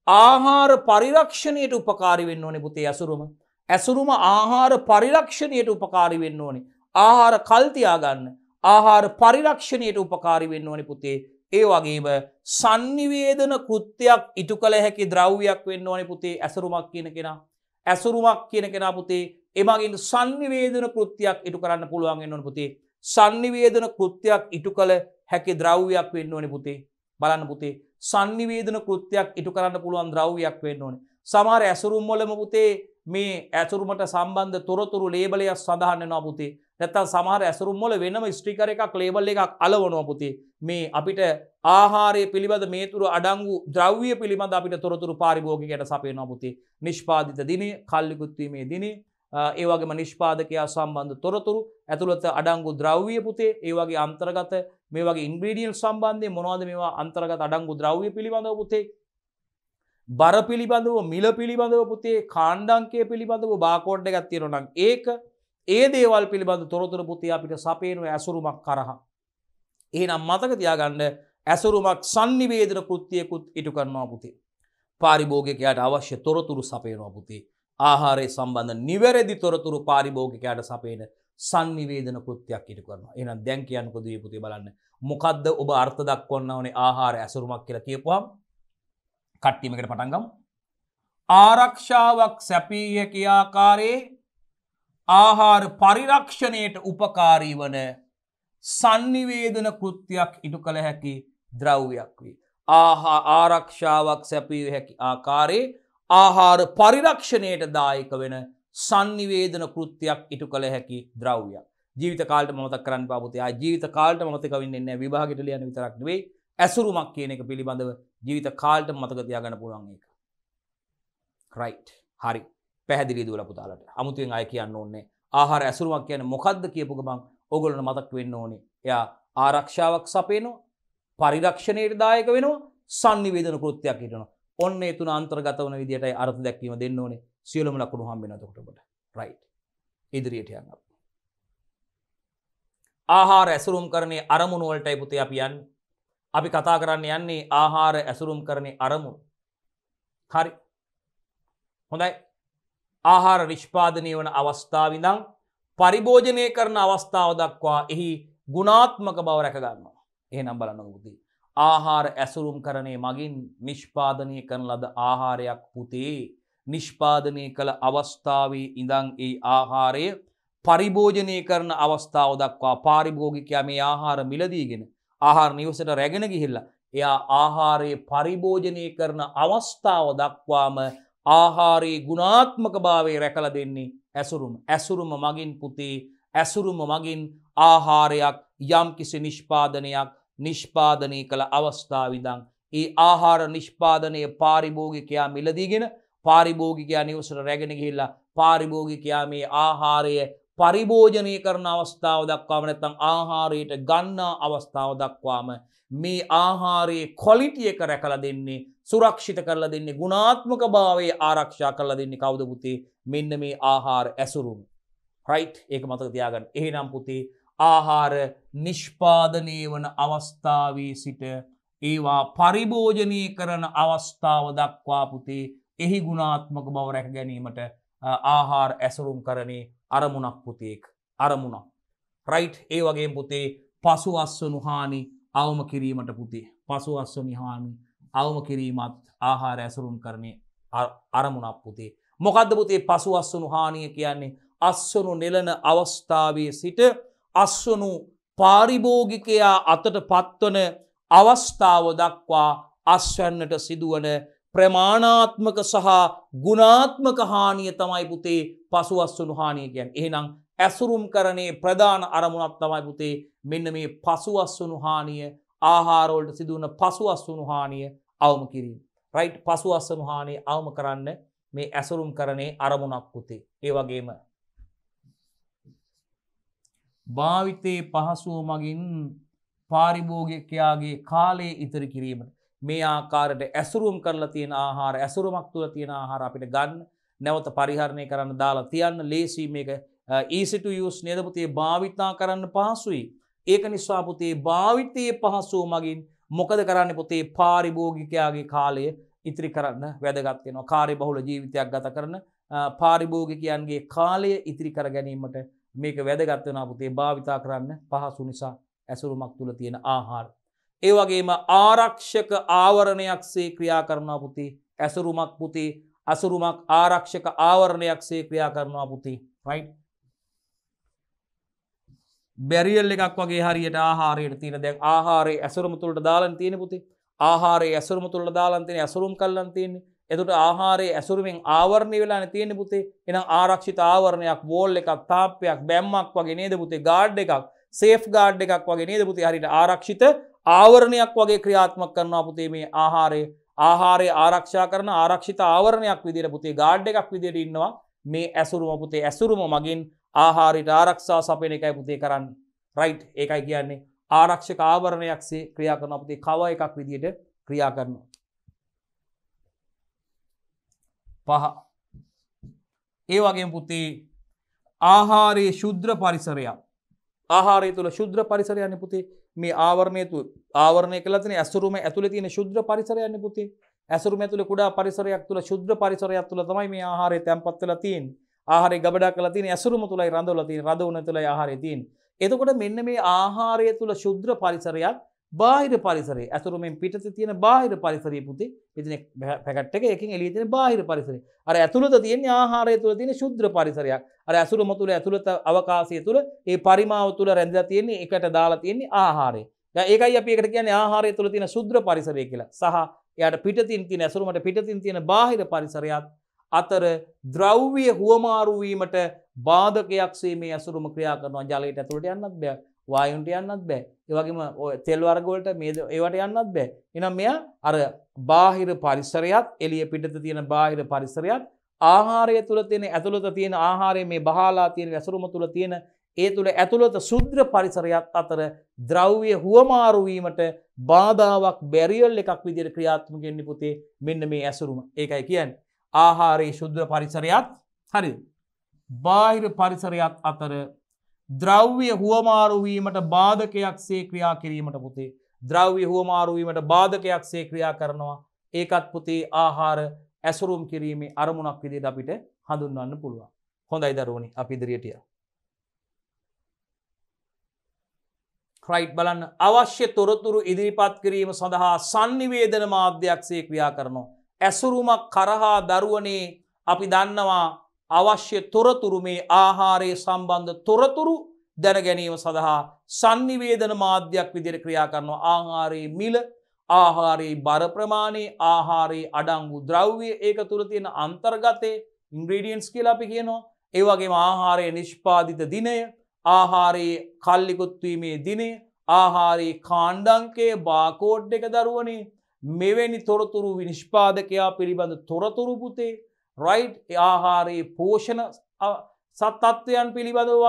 ආහාර පරිරක්ෂණයට උපකාරී වෙන්න ඕනේ පුතේ ඇසුරුම. ඇසුරුම ආහාර පරිරක්ෂණයට උපකාරී වෙන්න ඕනේ. ආහාර කල් තියාගන්න. ආහාර පරිරක්ෂණයට උපකාරී වෙන්න ඕනේ පුතේ. ඒ වගේම sannivedana කෘත්‍යයක් ඉටු කළ හැකි ද්‍රව්‍යයක් වෙන්න ඕනේ පුතේ ඇසුරුමක් කියන කෙනා. ඇසුරුමක් කියන කෙනා පුතේ එමගින් sannivedana කෘත්‍යයක් ඉටු කරන්න පුළුවන් වෙන්න ඕනේ පුතේ. sannivedana කෘත්‍යයක් ඉටු කළ හැකි ද්‍රව්‍යයක් වෙන්න ඕනේ පුතේ. බලන්න පුතේ sannivedana කෘත්‍යයක් ඉටු කරන්න පුළුවන් ද්‍රව්‍යයක් වෙන්න ඕනේ. සමහර ඇසුරුම් වලම පුතේ මේ ඇසුරුමට සම්බන්ධ තොරතුරු ලේබලයක් සඳහන් වෙනවා පුතේ. නැත්තම් සමහර ඇසුරුම් වල වෙනම ස්ටිකර් එකක් ලේබල් එකක් අලවනවා පුතේ. මේ අපිට ආහාරය පිළිබඳ මේතුරු අඩංගු ද්‍රව්‍ය පිළිබඳ අපිට තොරතුරු පාරිභෝගිකයට සපයනවා පුතේ. නිෂ්පාදිත දිනේ, කල්ලිකුත් වීමේ දිනේ, ඒ වගේම නිෂ්පාදකයා සම්බන්ධ තොරතුරු, ඇතුළත අඩංගු ද්‍රව්‍ය පුතේ, ඒ වගේ අන්තර්ගත මේ වගේ ඉන්ග්‍රීඩියන්ට් සම්බන්ධයෙන් මොනවද මේවා අන්තර්ගත අඩංගු ද්‍රව්‍ය පිළිබඳව පුතේ. බර පිළිබඳව, මිල පිළිබඳව පුතේ, කාණ්ඩාංකය පිළිබඳව බාකෝඩ් එකක් තියෙනවා නම් ඒක ඒ දේවල් පිළිබඳ තොරතුරු පුතේ අපිට සපේන ඇසුරුමක් කරහා. එහෙනම් මතක තියාගන්න ඇසුරුමක් sannivedana කෘත්‍යයකුත් ඉටු කරනවා පුතේ. පාරිභෝගිකයාට අවශ්‍ය තොරතුරු සපයනවා පුතේ. ආහාරය සම්බන්ධ නිවැරදි තොරතුරු පාරිභෝගිකයාට සපයන sannivedana කෘත්‍යයක් ඉටු කරනවා. එහෙනම් දැන් කියන්නකො දී පුතේ බලන්න. මොකද්ද ඔබ අර්ථ දක්වන්න ඕනේ ආහාර ඇසුරුමක් කියලා කියපුවාම? කට්ටියමකට පටන් ගමු. ආරක්ෂාවක් සැපිය හැකි ආකාරයේ ආහාර පරිරක්ෂණයට උපකාරී වන sannivedana කෘත්‍යයක් ඉටු කළ හැකි ද්‍රව්‍යයක් වේ. ආරක්ෂාවක් සැපිය හැකි ආකාරයේ ආහාර පරිරක්ෂණයට දායක වෙන sannivedana කෘත්‍යයක් ඉටු කළ හැකි ද්‍රව්‍යයක්. ජීවිත කාලෙට මතක කරන්න පාපුතේ. ආ ජීවිත කාලෙට මතක වෙන්නේ නැහැ. විභාගෙට ලියන්න විතරක් නෙවෙයි. ඇසුරුමක් කියන එක පිළිබඳව ජීවිත කාලෙට මතක තියාගන්න පුළුවන් ඒක. රයිට්. හරි. පැහැදිලි දුවලා පුතාලට. අමුතුවෙන් අය කියන්න ඕනේ. ආහාර ඇසුරුමක් කියන්නේ මොකද්ද කියපු ගමන් ඕගොල්ලන්ට මතක් වෙන්න ඕනේ. එයා ආරක්ෂාවක් සපයනවා, පරිරක්ෂණයට දායක වෙනවා, sannivedana කෘත්‍යයක් හිටනවා. ඔන්න ඒ තුන අන්තර්ගත වන විදිහටයි අර්ථ දැක්වීම දෙන්න ඕනේ. සියලුම ලකුණු හම්බ වෙනවා එතකොට ඔබට. රයිට්. ඉදිරියට යන්න. ආහාර ඇසුරුම් කරන්නේ අරමුණු වලටයි පුතේ අපි යන්නේ. අපි කතා කරන්න යන්නේ ආහාර ඇසුරුම් කරන්නේ අරමුණු. හරි. හොඳයි. ආහාර නිෂ්පාදනය වන අවස්ථාව ඉඳන් පරිභෝජනය කරන අවස්ථාව දක්වා එහි ගුණාත්මක බව රැක ගන්නවා. එහෙනම් බලන්නකෝ පුතේ. ආහාර ඇසුරුම් කරන්නේ මගින් නිෂ්පාදනය කරන ලද ආහාරයක් පුතේ. නිෂ්පාදනය කළ අවස්ථාවේ ඉඳන් ඒ ආහාරය පරිභෝජනය කරන අවස්ථාව දක්වා පාරිභෝගිකයා මේ ආහාර මිලදීගෙන ආහාර නිවසට රැගෙන ගිහිල්ලා එයා ආහාරයේ පරිභෝජනය කරන අවස්ථාව දක්වාම ආහාරයේ ගුණාත්මක භාවය රැකලා දෙන්නේ ඇසුරුම. ඇසුරුම මගින් පුතේ, ඇසුරුම මගින් ආහාරයක් යම් කිසි නිෂ්පාදනයක් නිෂ්පාදනය කළ අවස්ථාව ඉඳන් ඒ ආහාර නිෂ්පාදනයේ පාරිභෝගිකයා මිලදීගෙන පාරිභෝගිකයා නිවසට රැගෙන ගිහිල්ලා පාරිභෝගිකයා මේ ආහාරය පරිභෝජනය කරන අවස්ථාව දක්වාම නැත්නම් ආහාරයට ගන්නා අවස්ථාව දක්වාම මේ ආහාරයේ ක්වොලිටි එක රැකලා දෙන්නේ, සුරක්ෂිත කරලා දෙන්නේ, ගුණාත්මක භාවය ආරක්ෂා කරලා දෙන්නේ කවුද පුතේ? මෙන්න මේ ආහාර ඇසුරුම. රයිට්. ඒක මතක තියාගන්න. එහෙනම් පුතේ ආහාර නිෂ්පාදනය වන අවස්ථාවේ සිට ඒවා පරිභෝජනය කරන අවස්ථාව දක්වා පුතේ එහි ගුණාත්මක බව රැක ගැනීමට ආහාර ඇසුරුම් කරන්නේ අරමුණක් පුතේක්. අරමුණක්. රයිට්. ඒ වගේම පුතේ පසු අස්වනු හානි අවම කිරීමට පුතේ. පසු අස්වනු හානි අවම කිරීමත් ආහාර ඇසුරුම් කරන්නේ අරමුණක් පුතේ. මොකද්ද පුතේ පසු අස්වනු හානිය කියන්නේ? අස්වනු නෙලන අවස්ථාවේ සිට අස්වනු පාරිභෝගිකයා අතට පත්වන අවස්ථාව දක්වා අස්වැන්නට සිදුවන ප්‍රමාණාත්මක සහ ගුණාත්මක හානිය තමයි පුතේ පසු අස්වනු හානිය කියන්නේ. එහෙනම් ඇසුරුම් කරන්නේ ප්‍රධාන අරමුණක් තමයි පුතේ මෙන්න මේ පසු අස්වනු හානිය, ආහාර වලට සිදුවන පසු අස්වනු හානිය අවම කිරීම. රයිට්. පසු අස්වනු හානිය අවම කරන්න මේ ඇසුරුම් කරන්නේ අරමුණක් පුතේ. ඒ වගේම භාවිතයේ පහසුව මගින් පාරිභෝගිකයාගේ කාලය ඉතිරි කිරීමට මේ ආකාරයට ඇසුරුම් කරලා තියෙන ආහාර, ඇසුරුමක් තුළ තියෙන ආහාර අපිට ගන්න, නැවත පරිහරණය කරන්න දාලා තියන්න ලේසි. මේක easy to use නේද පුතේ? භාවිතා කරන්න පහසුයි. ඒක නිසා පුතේ භාවිතයේ පහසුව මගින් මොකද කරන්නේ පුතේ පාරිභෝගිකයාගේ කාලය ඉතිරි කරන්න වැදගත් වෙනවා. කාර්යබහුල ජීවිතයක් ගත කරන පාරිභෝගිකයන්ගේ කාලය ඉතිරි කර ගැනීමට මේක වැදගත් වෙනවා පුතේ භාවිතා කරන්න පහසු නිසා ඇසුරුමක් තුල තියෙන ආහාර. ඒ වගේම ආරක්ෂක ආවරණයක්සේ ක්‍රියා කරනවා පුතේ ඇසුරුමක් පුතේ අසුරුමක් ආරක්ෂක ආවරණයක්සේ ක්‍රියා කරනවා පුතේ right බැරියල් එකක් වගේ හරියට ආහාරයට තියෙන දැන් ආහාරයේ ඇසුරුම තුලට දාලා තියෙන පුතේ ආහාරයේ ඇසුරුම තුලට දාලා තියෙන ඇසුරුම් කල්ලන් තියෙන්නේ එතකොට ආහාරයේ ඇසුරුමින් ආවරණය වෙලානේ තියෙන්නේ පුතේ එහෙනම් ආරක්ෂිත ආවරණයක් වෝල් එකක් තාප්පයක් බැම්මක් වගේ නේද පුතේ ගාඩ් එකක් සේෆ් ගාඩ් එකක් වගේ නේද පුතේ හරියට ආරක්ෂිත ආවරණයක් වගේ ක්‍රියාත්මක කරනවා පුතේ මේ ආහාරය ආරක්ෂා කරන ආරක්ෂිත ආවරණයක් විදිහට පුතේ ගාඩ් එකක් විදිහට ඉන්නවා මේ ඇසුරුම පුතේ ඇසුරුම මගින් ආහාරයට ආරක්ෂා සපයන එකයි පුතේ කරන්නේ රයිට් ඒකයි කියන්නේ ආරක්ෂක ආවරණයක්සේ ක්‍රියා කරනවා පුතේ කව එකක් විදිහට ක්‍රියා කරනවා පහ ඒ වගේම පුතේ ආහාරයේ ශුද්ධ පරිසරයක් ආහාරය තුල ශුද්ධ පරිසරයන්නේ පුතේ මේ ආවරණය තුල ආවරණය කළා තියෙන ඇසුරුම ඇතුලේ තියෙන ශුද්ධ පරිසරයන්නේ පුතේ ඇසුරුම ඇතුලේ කුඩා පරිසරයක් තුල ශුද්ධ පරිසරයක් තුල තමයි මේ ආහාරය තැම්පත් වෙලා තියෙන්නේ ආහාරය ගබඩා කරලා තියෙන ඇසුරුම තුලයි රඳවලා තියෙන රඳවුන තුලයි ආහාරය තියෙන්නේ එතකොට මෙන්න මේ ආහාරය තුල ශුද්ධ පරිසරයක් බාහිර පරිසරය ඇසුරුමෙන් පිටත තියෙන බාහිර පරිසරය පුතේ ඉතින් පැකට් එක එකකින් එළියේ තියෙන බාහිර පරිසරය අර ඇතුළත තියෙන ආහාරය තුල තියෙන ශුද්ධ පරිසරයක් අර ඇසුරුම තුල ඇතුළත අවකාශය තුල ඒ පරිමාව තුල රැඳලා තියෙන එකට දාලා තියෙන ආහාරය දැන් ඒකයි අපි එකට කියන්නේ ආහාරය තුල තියෙන ශුද්ධ පරිසරය කියලා සහ එයාට පිටතින් තියෙන ඇසුරුමට පිටතින් තියෙන බාහිර පරිසරයත් අතර ද්‍රව්‍ය හුවමාරු වීමට බාධකයක්සේ මේ ඇසුරුම ක්‍රියා කරනවා ජලයට ඇතුළට යන්නත් බෑ වායුන්ට යන්නත් බෑ ඒ වගේම තෙල් වර්ග වලට මේ ඒවට යන්නත් බෑ එහෙනම් මෙයා අර බාහිර පරිසරයත් එළිය පිටත තියෙන බාහිර පරිසරයත් ආහාරය තුල තියෙන ඇතුළත තියෙන ආහාරයේ මේ බහලා තියෙන ඇසුරුම තුල තියෙන ඒ තුල ඇතුළත ශුද්ධ පරිසරයත් අතර ද්‍රව්‍ය හුවමාරු වීමට බාධාවක් බැරියල් එකක් විදිහට ක්‍රියාත්මක වෙන්නේ පුතේ මෙන්න මේ ඇසුරුම ඒකයි කියන්නේ ආහාරයේ ශුද්ධ පරිසරයත් හරිද බාහිර පරිසරයත් අතර ද්‍රව්‍ය හුවමාරු වීමට බාධකයක්සේ ක්‍රියා කිරීමට පුතේ ද්‍රව්‍ය හුවමාරු වීමට බාධකයක්සේ ක්‍රියා කරනවා ඒකත් පුතේ ආහාර ඇසුරුම් කිරීමේ අරමුණක් විදිහට අපිට හඳුන්වන්න පුළුවන් හොඳයි දරුවනි අපි ඉදිරියට යමු රයිට් බලන්න අවශ්‍ය තොරතුරු ඉදිරිපත් කිරීම සඳහා sannivedana මාධ්‍යයක්සේ ක්‍රියා කරනවා ඇසුරුමක් කරහා දරුවනේ අපි දන්නවා අවශ්‍ය තොරතුරු මේ ආහාරයේ සම්බන්ධ තොරතුරු දැන ගැනීම සඳහා sannivedana මාධ්‍යයක් විදිහට ක්‍රියා කරනවා ආහාරයේ මිල ආහාරයේ බර ප්‍රමාණය ආහාරයේ අඩංගු ද්‍රව්‍ය ඒක තුල තියෙන අන්තර්ගතයේ ඉන්ග්‍රීඩියන්ට්ස් කියලා අපි කියනවා ඒ වගේම ආහාරයේ නිෂ්පාදිත දිනය ආහාරයේ කල්ලිකුත් වීමේ දිනය ආහාරයේ කාණ්ඩාංකයේ බාකෝඩ් එක දරුවනේ මෙවැනි තොරතුරු නිෂ්පාදකයා පිළිබඳ තොරතුරු පුතේ රයිට් ආහාරයේ පෝෂණ සත්ත්වයන් පිළිබඳව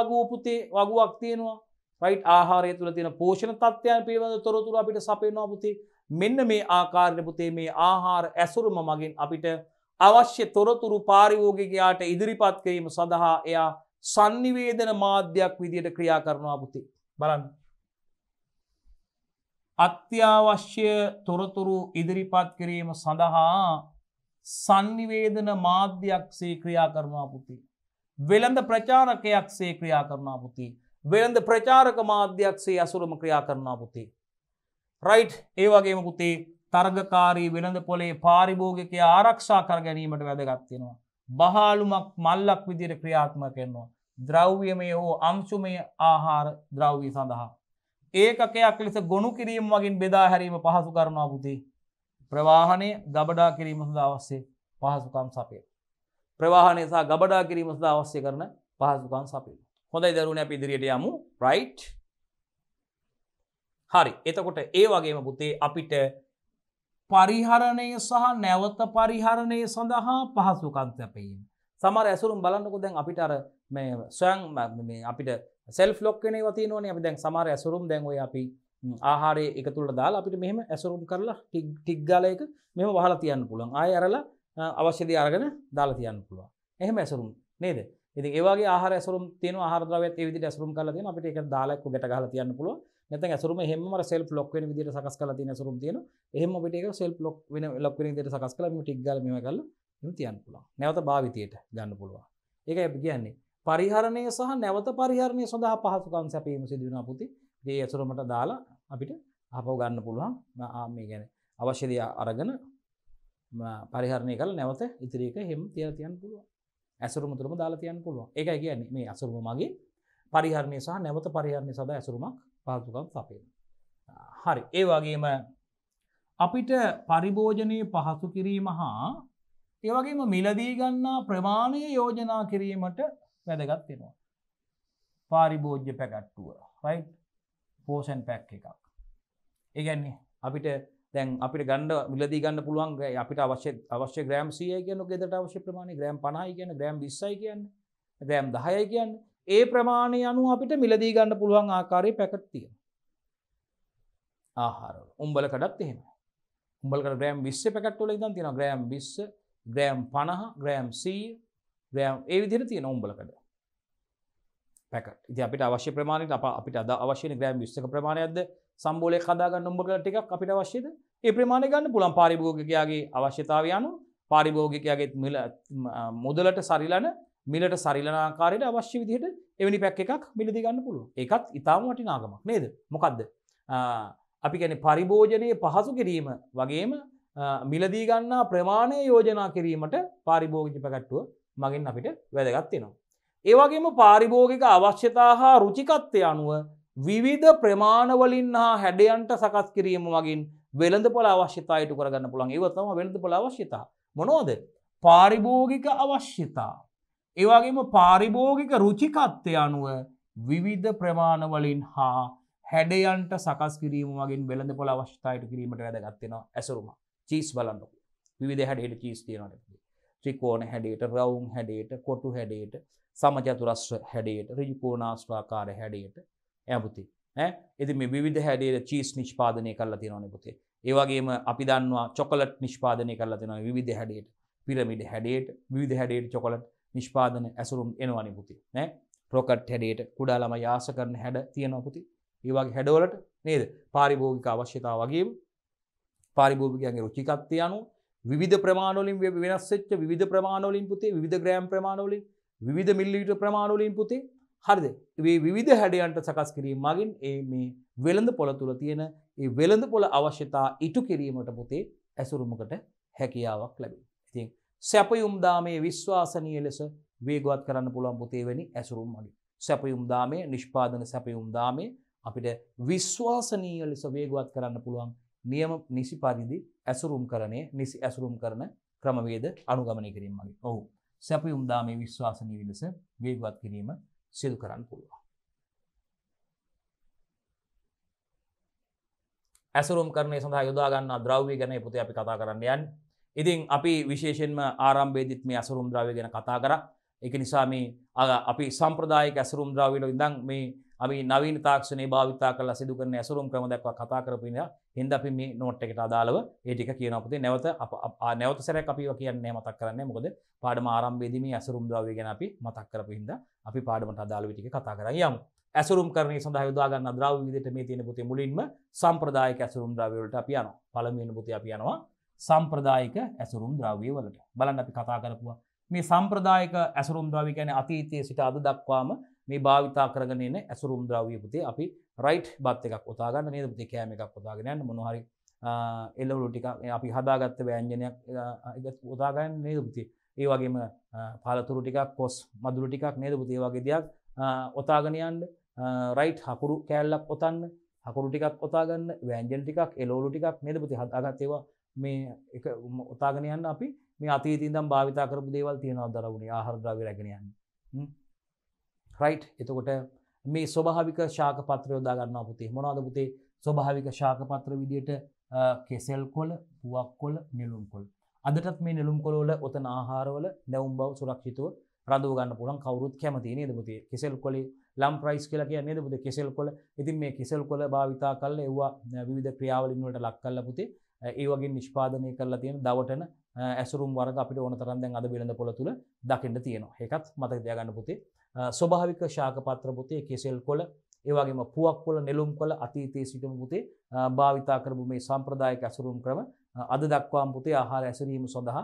වගුවක් තියෙනවා රයිට් ආහාරය තුල තියෙන පෝෂණ තත්ත්වයන් පිළිබඳව තොරතුරු අපිට සපයනවා පුතේ මෙන්න මේ ආකාරයට පුතේ මේ ආහාර ඇසුරුම මගින් අපිට අවශ්‍ය තොරතුරු පාරිභෝගිකයාට ඉදිරිපත් කිරීම සඳහා එයා sannivedana මාධ්‍යයක් විදියට ක්‍රියා කරනවා පුතේ බලන්න අත්‍යවශ්‍ය තොරතුරු ඉදිරිපත් කිරීම සඳහා sannivedana මාධ්‍යයක්සේ ක්‍රියා කරනවා පුතේ වෙළඳ ප්‍රචාරකයක්සේ ක්‍රියා කරනවා පුතේ වෙළඳ ප්‍රචාරක මාධ්‍යයක්සේ අසුරම ක්‍රියා කරනවා පුතේ රයිට් ඒ වගේම පුතේ තරගකාරී වෙළඳ පොලේ පාරිභෝගිකයා ආරක්ෂා කර ගැනීමට වැදගත් වෙනවා බහාලුමක් මල්ලක් විදිහට ක්‍රියාත්මක කරනවා ද්‍රව්‍යමය හෝ අංශුමය ආහාර ද්‍රව්‍ය සඳහා ඒකකයක් ලෙස ගොනු කිරීම වගින් බෙදා හැරීම පහසු කරනවා පුතේ ප්‍රවාහනය ගබඩා කිරීම සඳහා අවශ්‍ය පහසුකම් සපයන ප්‍රවාහනය සහ ගබඩා කිරීම සඳහා අවශ්‍ය කරන පහසුකම් සපයන හොඳයි දරුවනේ අපි ඉදිරියට යමු රයිට් හරි එතකොට ඒ වගේම පුතේ අපිට පරිහරණය සහ නැවත පරිහරණය සඳහා පහසුකම් සැපයීම සමහර ඇසුරුම් බලන්නකෝ දැන් අපිට අර මේ ස්වයං මේ අපිට සෙල්ෆ් ලොක් වෙන ඒවා තියෙනවනේ අපි දැන් සමහර ඇසුරුම් දැන් ඔය අපි ආහාරයේ එක තුලට දාලා අපිට මෙහෙම ඇසුරුම් කරලා ටික් ගාලා එක මෙහෙම වහලා තියන්න පුළුවන් ආයෙ අරලා අවශ්‍ය දේ අරගෙන දාලා තියන්න පුළුවන් එහෙම ඇසුරුම් නේද ඉතින් ඒ වගේ ආහාර ඇසුරුම් තියෙනවා ආහාර ද්‍රව්‍යත් ඒ විදිහට ඇසුරුම් කරලා තියෙනවා අපිට ඒක දාලා එක්ක ගැට ගහලා තියන්න පුළුවන් නැත්නම් ඇසුරුම හැමම අර සෙල්ෆ් ලොක් වෙන විදිහට සකස් කරලා තියෙන ඇසුරුම් තියෙනවා එහෙම අපිට ඒක සෙල්ෆ් ලොක් වෙන ලොක් වෙන විදිහට සකස් කරලා මේ ටික් ගාලා මේවා කරලා එහෙම තියන්න පුළුවන් නැවත භාවිතයට ගන්න පුළුවන් ඒකයි අපි කියන්නේ පරිහරණය සහ නැවත පරිහරණය සඳහා පහසුකම් සැපීම සිදු වෙනවා පුතේ මේ ඇසුරුමට දාලා අපිට ආපහු ගන්න පුළුවන් මේ කියන්නේ අවශ්‍ය දේ අරගෙන පරිහරණය කරලා නැවත ඉතිරි එක හැම තියලා තියන්න පුළුවන් ඇසුරුම තුරම දාලා තියන්න පුළුවන්. ඒකයි කියන්නේ මේ ඇසුරුම මගේ පරිහරණය සහ නැවත පරිහරණය සඳහා ඇසුරුමක් පහසුකම් සපයන. හරි. ඒ වගේම අපිට පරිභෝජනයේ පහසු කිරීම හා ඒ වගේම මිලදී ගන්නා ප්‍රමාණය යෝජනා කිරීමට වැදගත් වෙනවා. පාරිභෝජ්‍ය පැකට්ටුව, right? පෝෂන් පැක් එකක්. ඒ කියන්නේ අපිට දැන් අපිට ගන්න මිලදී ගන්න පුළුවන් අපිට අවශ්‍ය ග්‍රෑම් 100යි කියන්නේ ගෙදරට අවශ්‍ය ප්‍රමාණය ග්‍රෑම් 50යි කියන්නේ ග්‍රෑම් 20යි කියන්නේ ග්‍රෑම් 10යි කියන්නේ ඒ ප්‍රමාණය අනුව අපිට මිලදී ගන්න පුළුවන් ආකාරයේ පැකට් තියෙනවා ආහාරවල උඹලකටත් එහෙමයි උඹලකට ග්‍රෑම් 20 පැකට් වල ඉඳන් තියෙනවා ග්‍රෑම් 20 ග්‍රෑම් 50 ග්‍රෑම් 100 ග්‍රෑම් ඒ විදිහට තියෙනවා උඹලකට පැකට් ඉතින් අපිට අවශ්‍ය ප්‍රමාණයට අපිට අද අවශ්‍ය වෙන ග්‍රෑම් 20ක ප්‍රමාණයක්ද සම්බෝලයක් හදාගන්න උඹලකට ටිකක් අපිට අවශ්‍යද ඒ ප්‍රමාණය ගන්න පුළුවන් පාරිභෝගිකයාගේ අවශ්‍යතාවය අනුව පාරිභෝගිකයාගේ මුදලට සරිලන මිලට සරිලන ආකාරයට අවශ්‍ය විදිහට එවැනි පැක් එකක් මිලදී ගන්න පුළුවන්. ඒකත් ඊටාම වටිනාකමක් නේද? මොකද්ද? අපි කියන්නේ පරිභෝජනයේ පහසු කිරීම වගේම මිලදී ගන්නා ප්‍රමාණය යෝජනා කිරීමට පාරිභෝගික පැකට්ටුව මගින් අපිට වැදගත් වෙනවා. ඒ වගේම පාරිභෝගික අවශ්‍යතා හා රුචිකත්වය අනුව විවිධ ප්‍රමාණවලින් හා හැඩයන්ට සකස් කිරීම මගින් වෙළඳපොළ අවශ්‍යතා ඉටු කරගන්න පුළුවන්. ඒව තමයි වෙළඳපොළ අවශ්‍යතා. මොනවද? පාරිභෝගික අවශ්‍යතා. ඒ වගේම පාරිභෝගික රුචිකත්වය අනුව විවිධ ප්‍රමාණවලින් හා හැඩයන්ට සකස් කිරීම මගින් වෙළඳපොළ අවශ්‍යතා ඉටු කිරීමට වැදගත් වෙනවා ඇසුරුම. චීස් බලන්නකො. විවිධ හැඩයට චීස් තියෙනවා. ත්‍රිකෝණ හැඩයට, රවුම් හැඩයට, කොටු හැඩයට, සමචතුරස්‍ර හැඩයට, ඍජු කෝණාස්ත්‍රාකාර හැඩයට පුතේ ඉතින් මේ විවිධ හැඩයට චීස් නිෂ්පාදනය කරලා තියෙනවානේ පුතේ. ඒ වගේම අපි දන්නවා චොකලට් නිෂ්පාදනය කරලා තියෙනවා විවිධ හැඩයට. පිරමිඩ් හැඩයට, විවිධ හැඩයට චොකලට් නිෂ්පාදන ඇසුරුම් එනවානේ පුතේ. රොකට් හැඩයට කුඩා ළමයි ආස කරන හැඩ තියෙනවා පුතේ. ඒ වගේ හැඩවලට නේද? පාරිභෝගික අවශ්‍යතාව වගේම පාරිභෝගිකයන්ගේ රුචිකත්වය අනුව විවිධ ප්‍රමාණ වලින් වෙනස් වෙච්ච විවිධ ප්‍රමාණ වලින් පුතේ විවිධ ග්‍රෑම් ප්‍රමාණ වලින් විවිධ මිලිලීටර් ප්‍රමාණ වලින් පුතේ හරිද? මේ විවිධ හැඩයන්ට සකස් කිරීම මගින් මේ වෙළඳපොළ තුල තියෙන ඒ වෙළඳපොළ අවශ්‍යතා ඉටු කිරීමට පුතේ ඇසුරුමකට හැකියාවක් ලැබෙනවා. ඉතින් සැපයුම් දාමේ විශ්වාසනීය ලෙස වේගවත් කරන්න පුළුවන් පුතේ වෙනි ඇසුරුම් මගින්. සැපයුම් දාමේ නිෂ්පාදන සැපයුම් දාමේ අපිට විශ්වාසනීය ලෙස වේගවත් කරන්න පුළුවන් නියම නිසි පරිදි ඇසුරුම් කරන්නේ නිසි ඇසුරුම් කරන ක්‍රමවේද අනුගමනය කිරීම මගින්. ඔව්. සැපයුම් දාමේ විශ්වාසනීය ලෙස වේගවත් කිරීම සිදු කරන්න පුළුවන්. ඇසුරුම් කරන්නේ සඳහා යොදා ගන්නා ද්‍රව්‍ය ගැන පුතේ අපි කතා කරන්න යන්නේ. ඉතින් අපි විශේෂයෙන්ම ආරම්භයේදීත් මේ ඇසුරුම් ද්‍රව්‍ය ගැන කතා කරා. ඒක නිසා මේ අපි සම්ප්‍රදායික ඇසුරුම් ද්‍රව්‍ය වල ඉඳන් මේ අපි නවීන තාක්ෂණයේ භාවිතා කරලා සිදු කරන ඇසුරුම් ක්‍රම දක්වා කතා කරපු ඉඳලා හින්දා අපි මේ නෝට් එකට අදාළව ඒ ටික කියනවා පුතේ. නැවත සැරයක් අපි කියන්නේ මතක් කරන්නේ. මොකද පාඩම ආරම්භයේදී මේ ඇසුරුම් ද්‍රව්‍ය ගැන අපි මතක් කරපු හින්දා අපි පාඩමට අදාළ ටික කතා කරන් යමු. ඇසුරුම් කරන්නේ සඳහා යොදා ගන්න ද්‍රව්‍ය විදිහට මේ තියෙන පුතේ මුලින්ම සම්ප්‍රදායික ඇසුරුම් ද්‍රව්‍ය වලට අපි යනවා. පළමුවෙනි පුතේ අපි යනවා සම්ප්‍රදායික ඇසුරුම් ද්‍රව්‍ය වලට. බලන්න අපි කතා කරපුවා මේ සම්ප්‍රදායික ඇසුරුම් ද්‍රව්‍ය කියන්නේ අතීතයේ සිට අද දක්වාම මේ භාවිතා කරගෙන එන ඇසුරුම් ද්‍රව්‍ය පුතේ අපි රයිට් බත් එකක් ඔතා ගන්න නේද පුතේ කෑම එකක් ඔතාගෙන යන්න මොනවා හරි එළවලු ටික අපි හදාගත්ත ව්‍යංජනයක් ඔතා ගන්න නේද පුතේ ඒ වගේම පාලතුරු ටිකක් කොස් මදුරු ටිකක් නේද පුතේ ඒ වගේ දෙයක් ඔතාගෙන යන්න රයිට් හකුරු කෑල්ලක් ඔතන්න හකුරු ටිකක් ඔතා ගන්න ව්‍යංජන ටිකක් එළවලු ටිකක් නේද පුතේ හදාගත්ත ඒවා මේ එක ඔතාගෙන යන්න අපි මේ අතීතයේ ඉඳන් භාවිතා කරපු දේවල් තියෙනවා දරුවනේ ආහාර ද්‍රව්‍ය රැගෙන යන්න රයිට් එතකොට මේ ස්වභාවික ශාක පත්‍ර යොදා ගන්නවා පුතේ මොනවද පුතේ ස්වභාවික ශාක පත්‍ර විදියට කෙසෙල් කොළ පුවක් කොළ නෙළුම් කොළ අදටත් මේ නෙළුම් කොළ වල ඔතන ආහාරවල නැවුම් බව සුරක්ෂිතව රඳව ගන්න පුළුවන් කවුරුත් කැමති නේද පුතේ කෙසෙල් කොළේ ලම්ප්‍රයිස් කියලා කියන්නේ නේද පුතේ කෙසෙල් කොළ. ඉතින් මේ කෙසෙල් කොළ භාවිතා කරලා ඒවා විවිධ ක්‍රියාවලින් වලට ලක් කරලා පුතේ ඒ වගේ නිෂ්පාදනය කරලා තියෙන දවටන ඇසුරුම් වර්ග අපිට ඕන තරම් දැන් අද බිලඳ පොළ තුල දකින්න තියෙනවා. ඒකත් මතක තියාගන්න පුතේ. ස්වභාවික ශාක පත්‍ර පුතේ කෙසෙල් කොළ ඒ වගේම පුවක් කොළ නෙළුම් කොළ අතීතයේ සිටම පුතේ භාවිතා කරපු මේ සාම්ප්‍රදායික ඇසුරුම් ක්‍රම අද දක්වාම පුතේ ආහාර ඇසුරීම සඳහා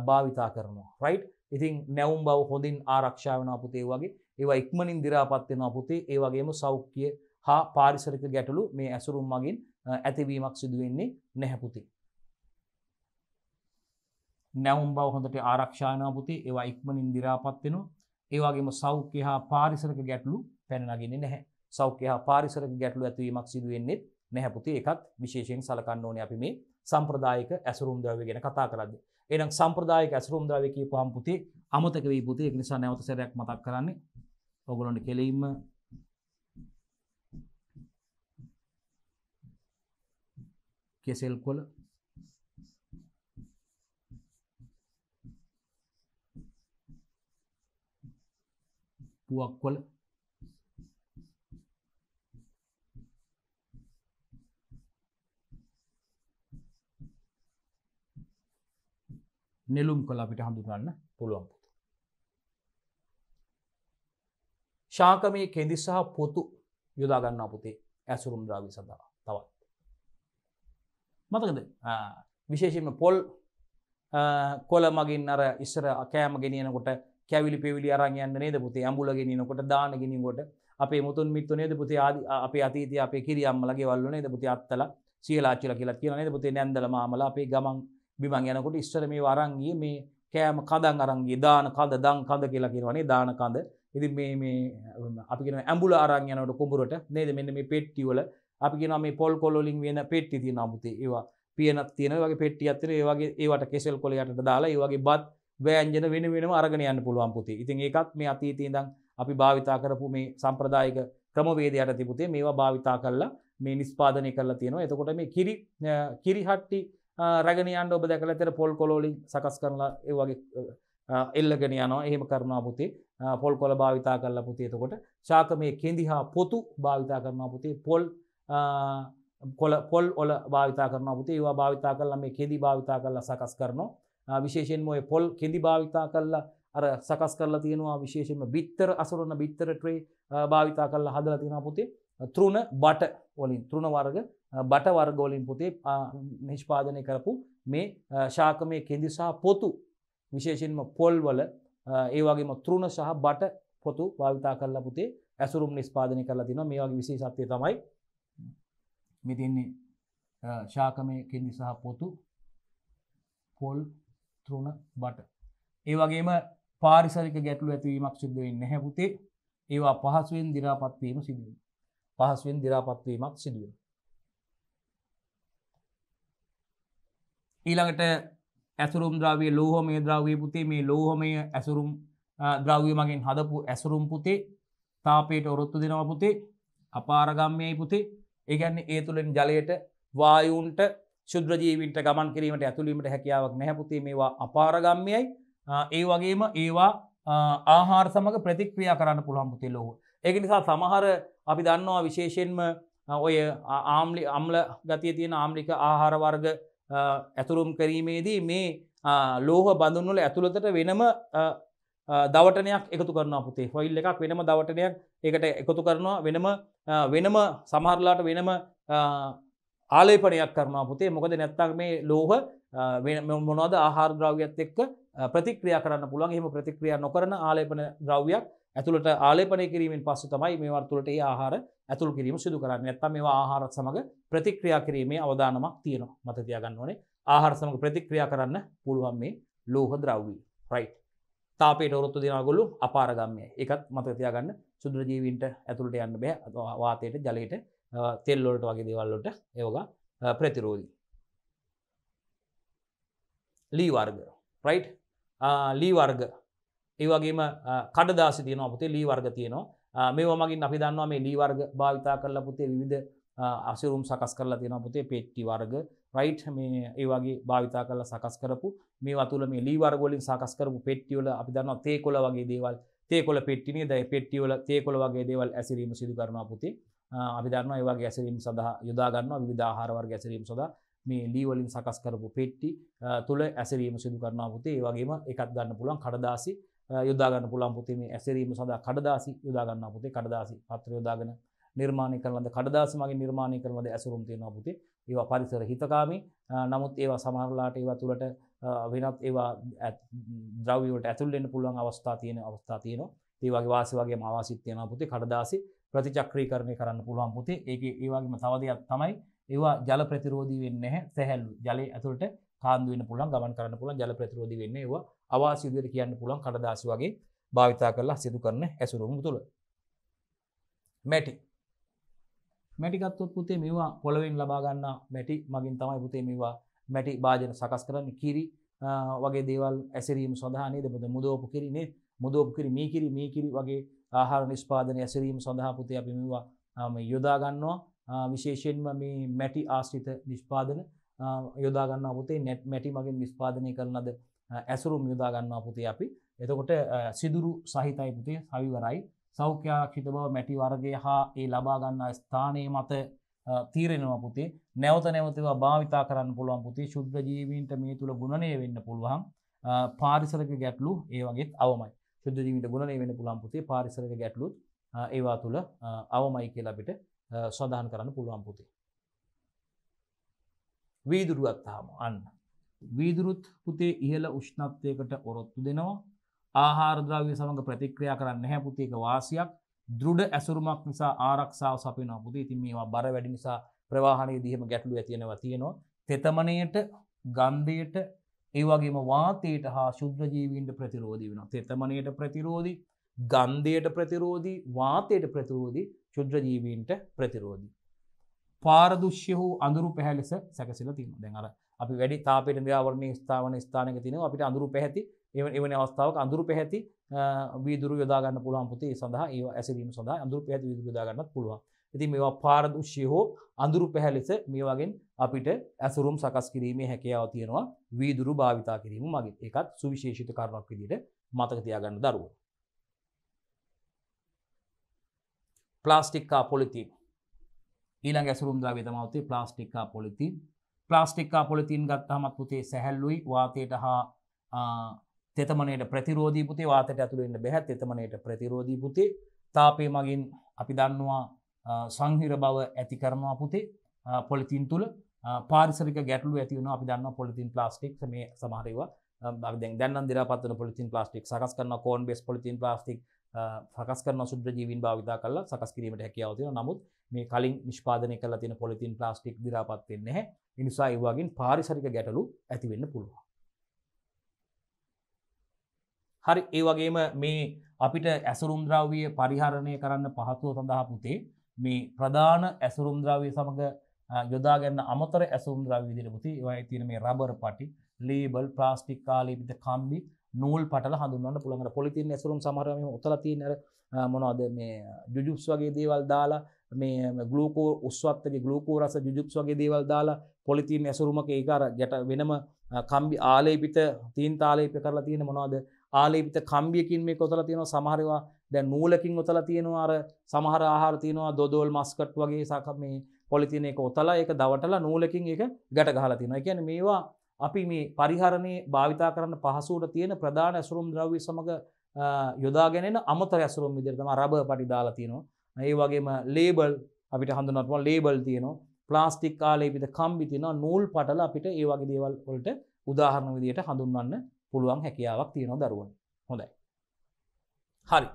භාවිතා කරනවා. රයිට්. ඉතින් නැවුම් බව හොඳින් ආරක්ෂා වෙනවා පුතේ වගේ. ඒවා ඉක්මනින් දි รา පත් වෙනවා පුතේ. ඒ වගේම සෞඛ්‍ය හා පාරිසරික ගැටලු මේ ඇසුරුම් මගින් ඇතිවීමක් සිදු වෙන්නේ නැහැ පුතේ. නැවුම් බව හොඳට ආරක්ෂා වෙනවා පුතේ. ඒවා ඉක්මනින් දි รา පත් වෙනවා. ඒ වගේම සෞඛ්‍ය හා පාරිසරික ගැටලු පැන නගින්නේ නැහැ. සෞඛ්‍ය හා පාරිසරික ගැටලු ඇතිවීමක් සිදු වෙන්නේ නැහැ පුතේ. ඒකත් විශේෂයෙන් සලකන්න ඕනේ අපි මේ සම්ප්‍රදායික ඇසුරුම් ද්‍රව්‍ය ගැන කතා කරද්දී. එහෙනම් සම්ප්‍රදායික ඇසුරුම් ද්‍රව්‍ය කියපුවාම පුතේ අමතක වෙයි පුතේ. ඒක නිසා නැවත සැරයක් මතක් කරන්නේ. ඔයගොල්ලන්ට කෙලින්ම කෙසෙල් කොළ පුවක් කොළ නෙළුම් කොළ අපිට හඳුන්වන්න පුළුවන්. ශාකමේ කෙඳි සහ පොතු යොදා ගන්නවා පුතේ ඇසුරුම් ද්‍රව්‍ය සඳහා. තවත් මතකද විශේෂයෙන්ම පොල් කොළ මගින් අර ඉස්සර කෑම ගෙනියනකොට කැවිලි පෙවිලි අරන් යන්න නේද පුතේ. අඹුල ගෙනියනකොට දාන ගෙනියනකොට අපේ මුතුන් මිත්තෝ නේද පුතේ අපේ අතීතයේ අපේ කිරි අම්මලා ගෙවල් වල නේද පුතේ අත්තලා සියලාච්චිලා කියලා කියනවා නේද පුතේ. නැන්දලා මාමලා අපේ ගමන් බිමන් යනකොට ඉස්සර මේව අරන් ගියේ මේ කෑම කඳන් අරන් ගියේ දාන කඳ දන් කඳ කියලා කියනවනේ දාන කඳ. ඉතින් මේ අපි කියනවා ඇඹුල අරන් යනකොට කුඹුරට නේද මෙන්න මේ පෙට්ටි වල අපි කියනවා මේ පොල් කොළ වලින් වෙන පෙට්ටි තියෙනවා පුතේ. ඒවා පියනක් තියෙනවා. ඒ වගේ පෙට්ටියක් තියෙනවා. ඒ වගේ ඒවට කෙසෙල් කොළ යටට දාලා ඒ වගේ බත් ව්‍යංජන වෙන වෙනම අරගෙන යන්න පුළුවන් පුතේ. ඉතින් ඒකත් මේ අතීතයේ ඉඳන් අපි භාවිතා කරපු මේ සම්ප්‍රදායික ක්‍රමවේදයට තිබුතේ මේවා භාවිතා කරලා මේ නිෂ්පාදනය කරලා තියෙනවා. එතකොට මේ කිරි හට්ටි රැගෙන යන්න ඔබ දැකලා ඇතර පොල් කොළ වලින් සකස් කරලා ඒ වගේ එල්ලගෙන යනවා. එහෙම කරනවා පුතේ. පොල් කොළ භාවිතා කරලා පුතේ. එතකොට ශාකමේ කෙඳි හා පොතු භාවිතා කරනවා පුතේ. පොල් වල භාවිතා කරනවා පුතේ. ඒවා භාවිතා කරලා මේ කෙඳි භාවිතා කරලා සකස් කරනවා. විශේෂයෙන්ම ඔය පොල් කෙඳි භාවිතා කරලා අර සකස් කරලා තියෙනවා. විශේෂයෙන්ම බිත්තර අසරණ බිත්තර ට්‍රේ භාවිතා කරලා හදලා තියෙනවා පුතේ. තෘණ බට වලින් තෘණ වර්ග බට වර්ග වලින් පුතේ නිෂ්පාදනය කරපු මේ ශාකමේ කෙඳි සහ පොතු විශේෂයෙන්ම පොල් වල ඒ වගේම තෘණ සහ බට පොතු භාවිතා කරලා පුතේ ඇසුරුම් නිෂ්පාදනය කරලා තිනවා. මේ වගේ විශේෂත්වය තමයි මේ තියන්නේ ශාකමේ කෙඳි සහ පොතු පොල් තෘණ බට. ඒ වගේම පාරිසරික ගැටලු ඇතිවීමක් සිදු වෙන්නේ නැහැ පුතේ. ඒවා පහසුවෙන් දි รา පත් වීම සිදු වෙනවා. පහසුවෙන් දි รา පත් වීමක් සිදු වෙනවා. ඊළඟට ඇසුරුම් ද්‍රව්‍ය ලෝහමය ද්‍රව්‍ය පුතේ. මේ ලෝහමය ඇසුරුම් ද්‍රව්‍ය මගින් හදපු ඇසුරුම් පුතේ තාපයට ඔරොත්තු දෙනවා පුතේ. අපාරගම්‍යයි පුතේ. ඒ කියන්නේ ඒ තුලින් ජලයට වායුන්ට ශුද්‍ර ජීවීන්ට ගමන් කිරීමට ඇතුළු වීමට හැකියාවක් නැහැ පුතේ. මේවා අපාරගම්‍යයි. ඒ වගේම ඒවා ආහාර සමග ප්‍රතික්‍රියා කරන්න පුළුවන් පුතේ ලෝහ. ඒක නිසා සමහර අපි දන්නවා විශේෂයෙන්ම ඔය අම්ල ගතිය තියෙන ආම්ලික ආහාර වර්ග ඇතුළුම් කිරීමේදී මේ ලෝහ බඳුන් වල ඇතුළතට වෙනම දවටනයක් එකතු කරනවා පුතේ. ෆොයිල් එකක් වෙනම දවටනයක් ඒකට එකතු කරනවා වෙනම සමහරලාට වෙනම ආලේපනයක් කරනවා පුතේ. මොකද නැත්තම් මේ ලෝහ මොනවද ආහාර ද්‍රව්‍යත් එක්ක ප්‍රතික්‍රියා කරන්න පුළුවන්. එහෙම ප්‍රතික්‍රියා නොකරන ආලේපන ද්‍රව්‍යයක් ඇතුළට ආලේපනය කිරීමෙන් පස්සේ තමයි මේවා තුළට ඒ ආහාර ඇතුළු කිරීම සිදු කරන්නේ. නැත්තම් මේවා ආහාරත් සමග ප්‍රතික්‍රියා කිරීමේ අවදානමක් තියෙනවා. මතක තියාගන්න ඕනේ. ආහාර සමග ප්‍රතික්‍රියා කරන්න පුළුවන් මේ ලෝහ ද්‍රව්‍ය. රයිට්. තාපයට ඔරොත්තු දෙනවා ගොල්ලෝ අපාරගම්‍යයි. ඒකත් මතක තියාගන්න. ශුද්‍ර ජීවීන්ට ඇතුළට යන්න බෑ. වාතයට, ජලයට, තෙල් වලට වගේ දේවල් වලට ඒවගා ප්‍රතිරෝධී. ලී වර්ග. රයිට්. ලී වර්ග. ඒ වගේම කඩදාසි තියෙනවා පුතේ. ලී වර්ග තියෙනවා. මේවා මගින් අපි දන්නවා මේ ලී වර්ග භාවිතා කරලා පුතේ විවිධ අසිරුම් සකස් කරලා තියෙනවා පුතේ. පෙට්ටි වර්ග රයිට් මේ ඒ වගේ භාවිතා කරලා සකස් කරපු මේවා තුල මේ ලී වර්ග වලින් සකස් කරපු පෙට්ටි වල අපි දන්නවා තේ කොළ වගේ දේවල් තේකොළ පෙට්ටි නේද? ඒ පෙට්ටි වල තේකොළ වගේ දේවල් ඇසිරීම සිදු කරනවා පුතේ. අපි දන්නවා ඒ වගේ ඇසිරීම සඳහා යොදා ගන්නවා විවිධ ආහාර වර්ග ඇසිරීම සඳහා මේ ලී වලින් සකස් කරපු පෙට්ටි තුල ඇසිරීම සිදු කරනවා පුතේ. ඒ වගේම එකක් ගන්න පුළුවන් කඩදාසි යොදා ගන්න පුළුවන් පුතේ. මේ ඇසිරීම සඳහා කඩදාසි යොදා ගන්නවා පුතේ. කඩදාසි පත්‍ර යොදාගෙන නිර්මාණය කරන ලද කඩදාසි මගින් නිර්මාණය කරන ලද ඇසුරුම් තියෙනවා පුතේ. ඒවා පරිසර හිතකාමී. නමුත් ඒවා සමහරලාට ඒවා තුලට වෙනත් ඒවා ද්‍රව්‍ය වලට ඇතුල් වෙන්න පුළුවන් අවස්ථා තියෙනවා. ඒ වගේ වාසි වගේම අවාසිත් තියෙනවා පුතේ. කඩදාසි ප්‍රතිචක්‍රීකරණය කරන්න පුළුවන් පුතේ. ඒකේ ඒ වගේම තව දෙයක් තමයි ඒවා ජල ප්‍රතිරෝධී වෙන්නේ නැහැ. සැහැල්ලු ජලයේ ඇතුළට කාන්දු වෙන්න පුළුවන්, ගමන් කරන්න පුළුවන්, ජල ප්‍රතිරෝධී වෙන්නේ. ඒවා අවාසි විදිහට කියන්න පුළුවන් කඩදාසි වගේ භාවිතා කරලා සිදු කරන ඇසුරුම් තුල. මැටි ගත්තොත් පුතේ මේවා පොළවෙන් ලබා ගන්න මැටි මගින් තමයි පුතේ මේවා මැටි භාජන සකස් කරන්නේ. කිරි වගේ දේවල් ඇසිරීම සඳහා නේද? මුදෝපු කිරි නේ. මුදෝපු කිරි, මී කිරි වගේ ආහාර නිෂ්පාදනය ඇසිරීම සඳහා පුතේ අපි මේවා යොදා ගන්නවා. විශේෂයෙන්ම මේ මැටි ආශ්‍රිත නිෂ්පාදන යොදා ගන්නවා පුතේ. මැටි මගින් නිෂ්පාදනය කරන ලද ඇසුරුම් යොදා ගන්නවා පුතේ අපි. එතකොට සිදුරු සහිතයි පුතේ, සවිවරයි. සෞඛ්‍යාරක්ෂිත බව මැටි වර්ගය හා ඒ ලබා ගන්නා ස්ථානයේ මත තීරණයම පුතේ. නැවත නැවත ඒවා භාවිතා කරන්න පුළුවන් පුතේ. ශුද්ධ ජීවීන්ට මේ තුල ගුණණය වෙන්න පුළුවන්. පාරිසරික ගැටලු ඒ වගේත් අවමයි. ශුද්ධ ජීවීන්ට ගුණණය වෙන්න පුළුවන් පුතේ. පාරිසරික ගැටලුත් ඒවා තුල අවමයි කියලා අපිට සඳහන් කරන්න පුළුවන් පුතේ. වීදුරු ගත්තාම අන්න වීදුරුත් පුතේ ඉහළ උෂ්ණත්වයකට ඔරොත්තු දෙනවා. ආහාර ද්‍රව්‍ය සමග ප්‍රතික්‍රියා කරන්නේ නැහැ පුතේ. ඒක වාසියක්. දෘಢ ඇසුරුමක් නිසා ආරක්ෂාව සපයනවා පුතේ. ඉතින් මේවා බර වැඩි නිසා ප්‍රවාහනයේදී එහෙම ගැටලු ඇති තියෙනවා. තෙතමනයට, ගන්ධයට, ඒ වගේම වාතයට හා ශුද්ධ ජීවීන්ට ප්‍රතිරෝධී වෙනවා. තෙතමනයට ප්‍රතිරෝධී, ගන්ධයට ප්‍රතිරෝධී, වාතයට ප්‍රතිරෝධී, ශුද්ධ ජීවීන්ට ප්‍රතිරෝධී. පාරදෘශ්‍ය වූ අඳුරු පැහැ ලෙස සැකසෙලා තියෙනවා. දැන් අර අපි වැඩි තාපයට නිරාවරණයේ ස්ථානයක තියෙනවා. අපිට අඳුරු පැහැති එවැනි අවස්ථාවක අඳුරු පැහැති වීදුරු යොදා ගන්න පුළුවන් පුතේ. ඒ සඳහා ඒව ඇසිරීම සඳහා අඳුරු පැහැති වීදුරු යොදා ගන්නත් පුළුවන්. ඉතින් මේවා පාරදෘශ්‍ය හෝ අඳුරු පැහැ ලෙස මේ වගේ අපිට ඇසුරුම් සකස් කිරීමේ හැකියාව තියෙනවා වීදුරු භාවිතා කිරීම මගින්. ඒකත් සුවිශේෂිත කාරණාවක් විදිහට මතක තියාගන්න දරුවෝ. ප්ලාස්ටික් හා පොලිතීන් ඊළඟ ඇසුරුම් ද්‍රව්‍ය තමයි පුතේ ප්ලාස්ටික් හා පොලිතීන්. ප්ලාස්ටික් හා පොලිතීන් ගත්තාම පුතේ සැහැල්ලුයි, වාතයට හා තෙතමනයට ප්‍රතිරෝධී පුතේ. වාතයට ඇතුළු වෙන්න බෑ. තෙතමනයට ප්‍රතිරෝධී පුතේ. තාපය මගින් අපි දන්නවා සංහිර බව ඇති කරනවා පුතේ. පොලිතීන් තුල පාරිසරික ගැටලු ඇති වෙනවා. අපි දන්නවා පොලිතීන් ප්ලාස්ටික් මේ සමහර ඒවා දැන් නම් දිරාපත් වෙන පොලිතීන් ප්ලාස්ටික් සකස් කරනවා. කෝන් බේස් පොලිතීන් ප්ලාස්ටික් සකස් කරන ශුද්ධ ජීවීන් භාවිතා කරලා සකස් කිරීමට හැකියාව තියෙනවා. නමුත් මේ කලින් නිෂ්පාදනය කරලා තියෙන පොලිතීන් ප්ලාස්ටික් දිරාපත් වෙන්නේ නැහැ. ඒ නිසා ඒ වගේන් පාරිසරික ගැටලු ඇති වෙන්න පුළුවන්. හරි, ඒ වගේම මේ අපිට ඇසුරුම් ද්‍රව්‍ය පරිහරණය කරන්න පහසුව සඳහා පුතේ මේ ප්‍රධාන ඇසුරුම් ද්‍රව්‍ය සමග යොදා ගන්න අමතර ඇසුරුම් ද්‍රව්‍ය විදිහට පුතේ ඒවායේ තියෙන මේ රබර් පටි, ලේබල්, ප්ලාස්ටික් ආලේපිත කම්බි, නූල් පටල හඳුන්වන්න පුළුවන්. අර පොලිතීන් ඇසුරුම් සමහර මේව ඔතලා තියෙන අර මොනවද මේ ජුජුබ්ස් වගේ දේවල් දාලා මේ ග්ලූකෝ උස්වත්තගේ ග්ලූකෝ රස ජුජුබ්ස් වගේ දේවල් දාලා පොලිතීන් ඇසුරුමක ඒක අර ගැට වෙනම කම්බි ආලේපිත තීන්ත ආලේප කරලා තියෙන මොනවද ආලේපිත කම්බියකින් මේක ඔතලා තියෙනවා. සමහර ඒවා දැන් නූලකින් ඔතලා තියෙනවා. අර සමහර ආහාර තියෙනවා දොදෝල් මස්කට් වගේ මේ පොලිතීන් එක ඔතලා ඒක දවටලා නූලකින් ඒක ගැට ගහලා තියෙනවා. ඒ කියන්නේ මේවා අපි මේ පරිහරණයේ භාවිතා කරන්න පහසුවට තියෙන ප්‍රධාන ඇසුරුම් ද්‍රව්‍ය සමග යොදාගෙන අමතර ඇසුරුම් විදිහට තමයි රබර් පටි දාලා තියෙනවා. ඒ වගේම ලේබල් අපිට හඳුන්වන්න පුළුවන් ලේබල් තියෙනවා. ප්ලාස්ටික් ආලේපිත කම්බි තියෙනවා. නූල් පටල අපිට ඒ වගේ දේවල් වලට උදාහරණ විදිහට හඳුන්වන්න පුළුවන් හැකියාවක් තියෙනවා දරුවනේ. හොඳයි. හරි.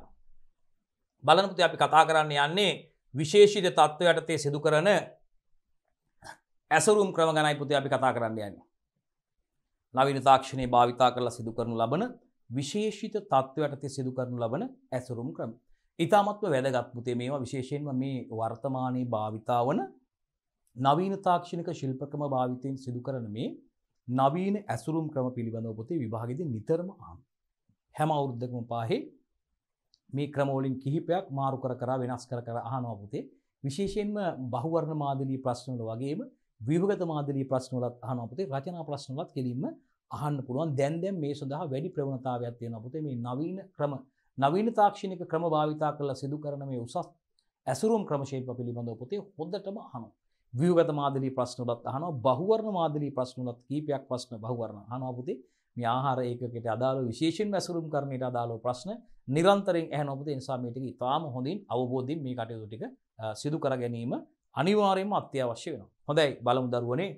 බලන්න පුතේ අපි කතා කරන්න යන්නේ විශේෂිත තත්ත්ව යටතේ සිදු කරන ඇසුරුම් ක්‍රම ගැනයි පුතේ අපි කතා කරන්න යන්නේ. නවීන තාක්ෂණයේ භාවිතා කරලා සිදු කරනු ලබන විශේෂිත තත්ත්ව යටතේ සිදු කරනු ලබන ඇසුරුම් ක්‍රම. ඊටමත්ව වැදගත් පුතේ මේවා විශේෂයෙන්ම මේ වර්තමානයේ භාවිතා වන නවීන තාක්ෂණික ශිල්පක්‍රම භාවිතයෙන් සිදු කරන මේ නවීන ඇසුරුම් ක්‍රම පිළිබඳව පුතේ විභාගෙදී නිතරම අහනවා. හැම අවුරුද්දකම පාහේ මේ ක්‍රම වලින් කිහිපයක් මාරු කර වෙනස් කර අහනවා පුතේ. විශේෂයෙන්ම බහුවර්ණ මාදලී ප්‍රශ්න වල වගේම විභගත මාදලී ප්‍රශ්න වලත් අහනවා පුතේ. රචනා ප්‍රශ්න වලත් කෙලින්ම අහන්න පුළුවන්. දැන් මේ සඳහා වැඩි ප්‍රවණතාවයක් තියෙනවා පුතේ. මේ නවීන ක්‍රම නවීන තාක්ෂණික ක්‍රම භාවිතා කරලා සිදු කරන මේ උසස් ඇසුරුම් ක්‍රමශීල්ප පිළිබඳව පුතේ හොඳටම අහනවා. ව්‍යුහගත මාදිලී ප්‍රශ්න වලත් අහනවා, බහුවර්ණ මාදිලී ප්‍රශ්න වලත් කීපයක් ප්‍රශ්න බහුවර්ණ අහනවා පුතේ. මේ ආහාර ඒකකයට අදාළව විශේෂයෙන්ම ඇසුරුම් කරන්නට අදාළව ප්‍රශ්න නිරන්තරයෙන් ඇහෙනවා පුතේ. ඒ නිසා මේ ටික ඉතාම හොඳින් අවබෝධයෙන් මේ කටයුතු ටික සිදු කර ගැනීම අනිවාර්යයෙන්ම අත්‍යවශ්‍ය වෙනවා. හොඳයි බලමු දරුවනේ.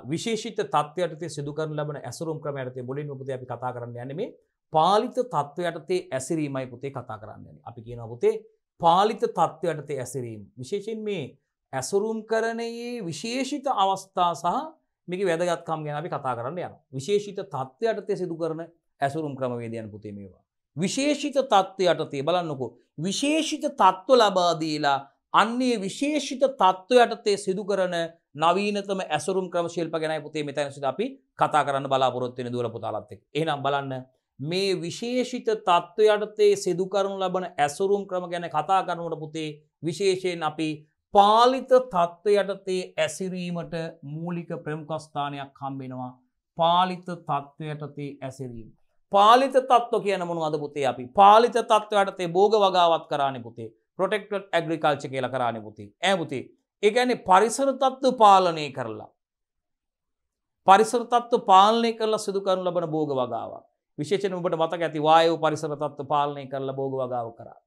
විශේෂිත තත්ත්වයටතේ සිදු කරන ලබන ඇසුරුම් ක්‍රම යටතේ මුලින්ම පුතේ අපි කතා කරන්න යන්නේ මේ පාලිත තත්ත්වයටතේ ඇසිරීමයි පුතේ කතා කරන්න යන්නේ. අපි කියනවා පුතේ පාලිත තත්ත්වයටතේ ඇසිරීම. විශේෂයෙන් මේ ඇසුරුම් කරණයේ විශේෂිත අවස්ථා සහ මේකේ වැදගත්කම් ගැන අපි කතා කරන්න යනවා. විශේෂිත තත්ත්වයටතේ සිදු කරන ඇසුරුම් ක්‍රමවේදයන් පුතේ මේවා. විශේෂිත තත්ත්වයටතේ බලන්නකෝ. විශේෂිත තත්ත්ව ලබා දීලා අන්නේ විශේෂිත තත්ත්වයටතේ සිදු කරන නවීනතම ඇසුරුම් ක්‍රම ශිල්ප ගැනයි පුතේ මෙතන සිට අපි කතා කරන්න බලාපොරොත්තු වෙන දුවල පුතාලත් එක්ක. එහෙනම් බලන්න මේ විශේෂිත තත්ත්වයටතේ සිදු කරනු ලබන ඇසුරුම් ක්‍රම ගැන කතා කරනකොට පුතේ විශේෂයෙන් අපි පාලිත තත්ත්වයටතේ ඇසිරීමට මූලික ප්‍රමුඛ ස්ථානයක් හම්බ වෙනවා. පාලිත තත්ත්වයටතේ ඇසිරීම. පාලිත තත්ත්ව කියන මොනවද පුතේ අපි? පාලිත තත්ත්වයටතේ භෝග වගාවත් කරානේ පුතේ. ප්‍රොටෙක්ටඩ් ඇග්‍රිකල්චර් කියලා කරානේ පුතේ. පුතේ. ඒ කියන්නේ පරිසර තත්ත්ව පාලනය කරලා. පරිසර තත්ත්ව පාලනය කරලා සිදු කරනු ලබන භෝග වගාවක්. විශේෂයෙන් ඔබට මතක ඇති වායු පරිසර තත්ත්ව පාලනය කරලා භෝග වගාව කරා.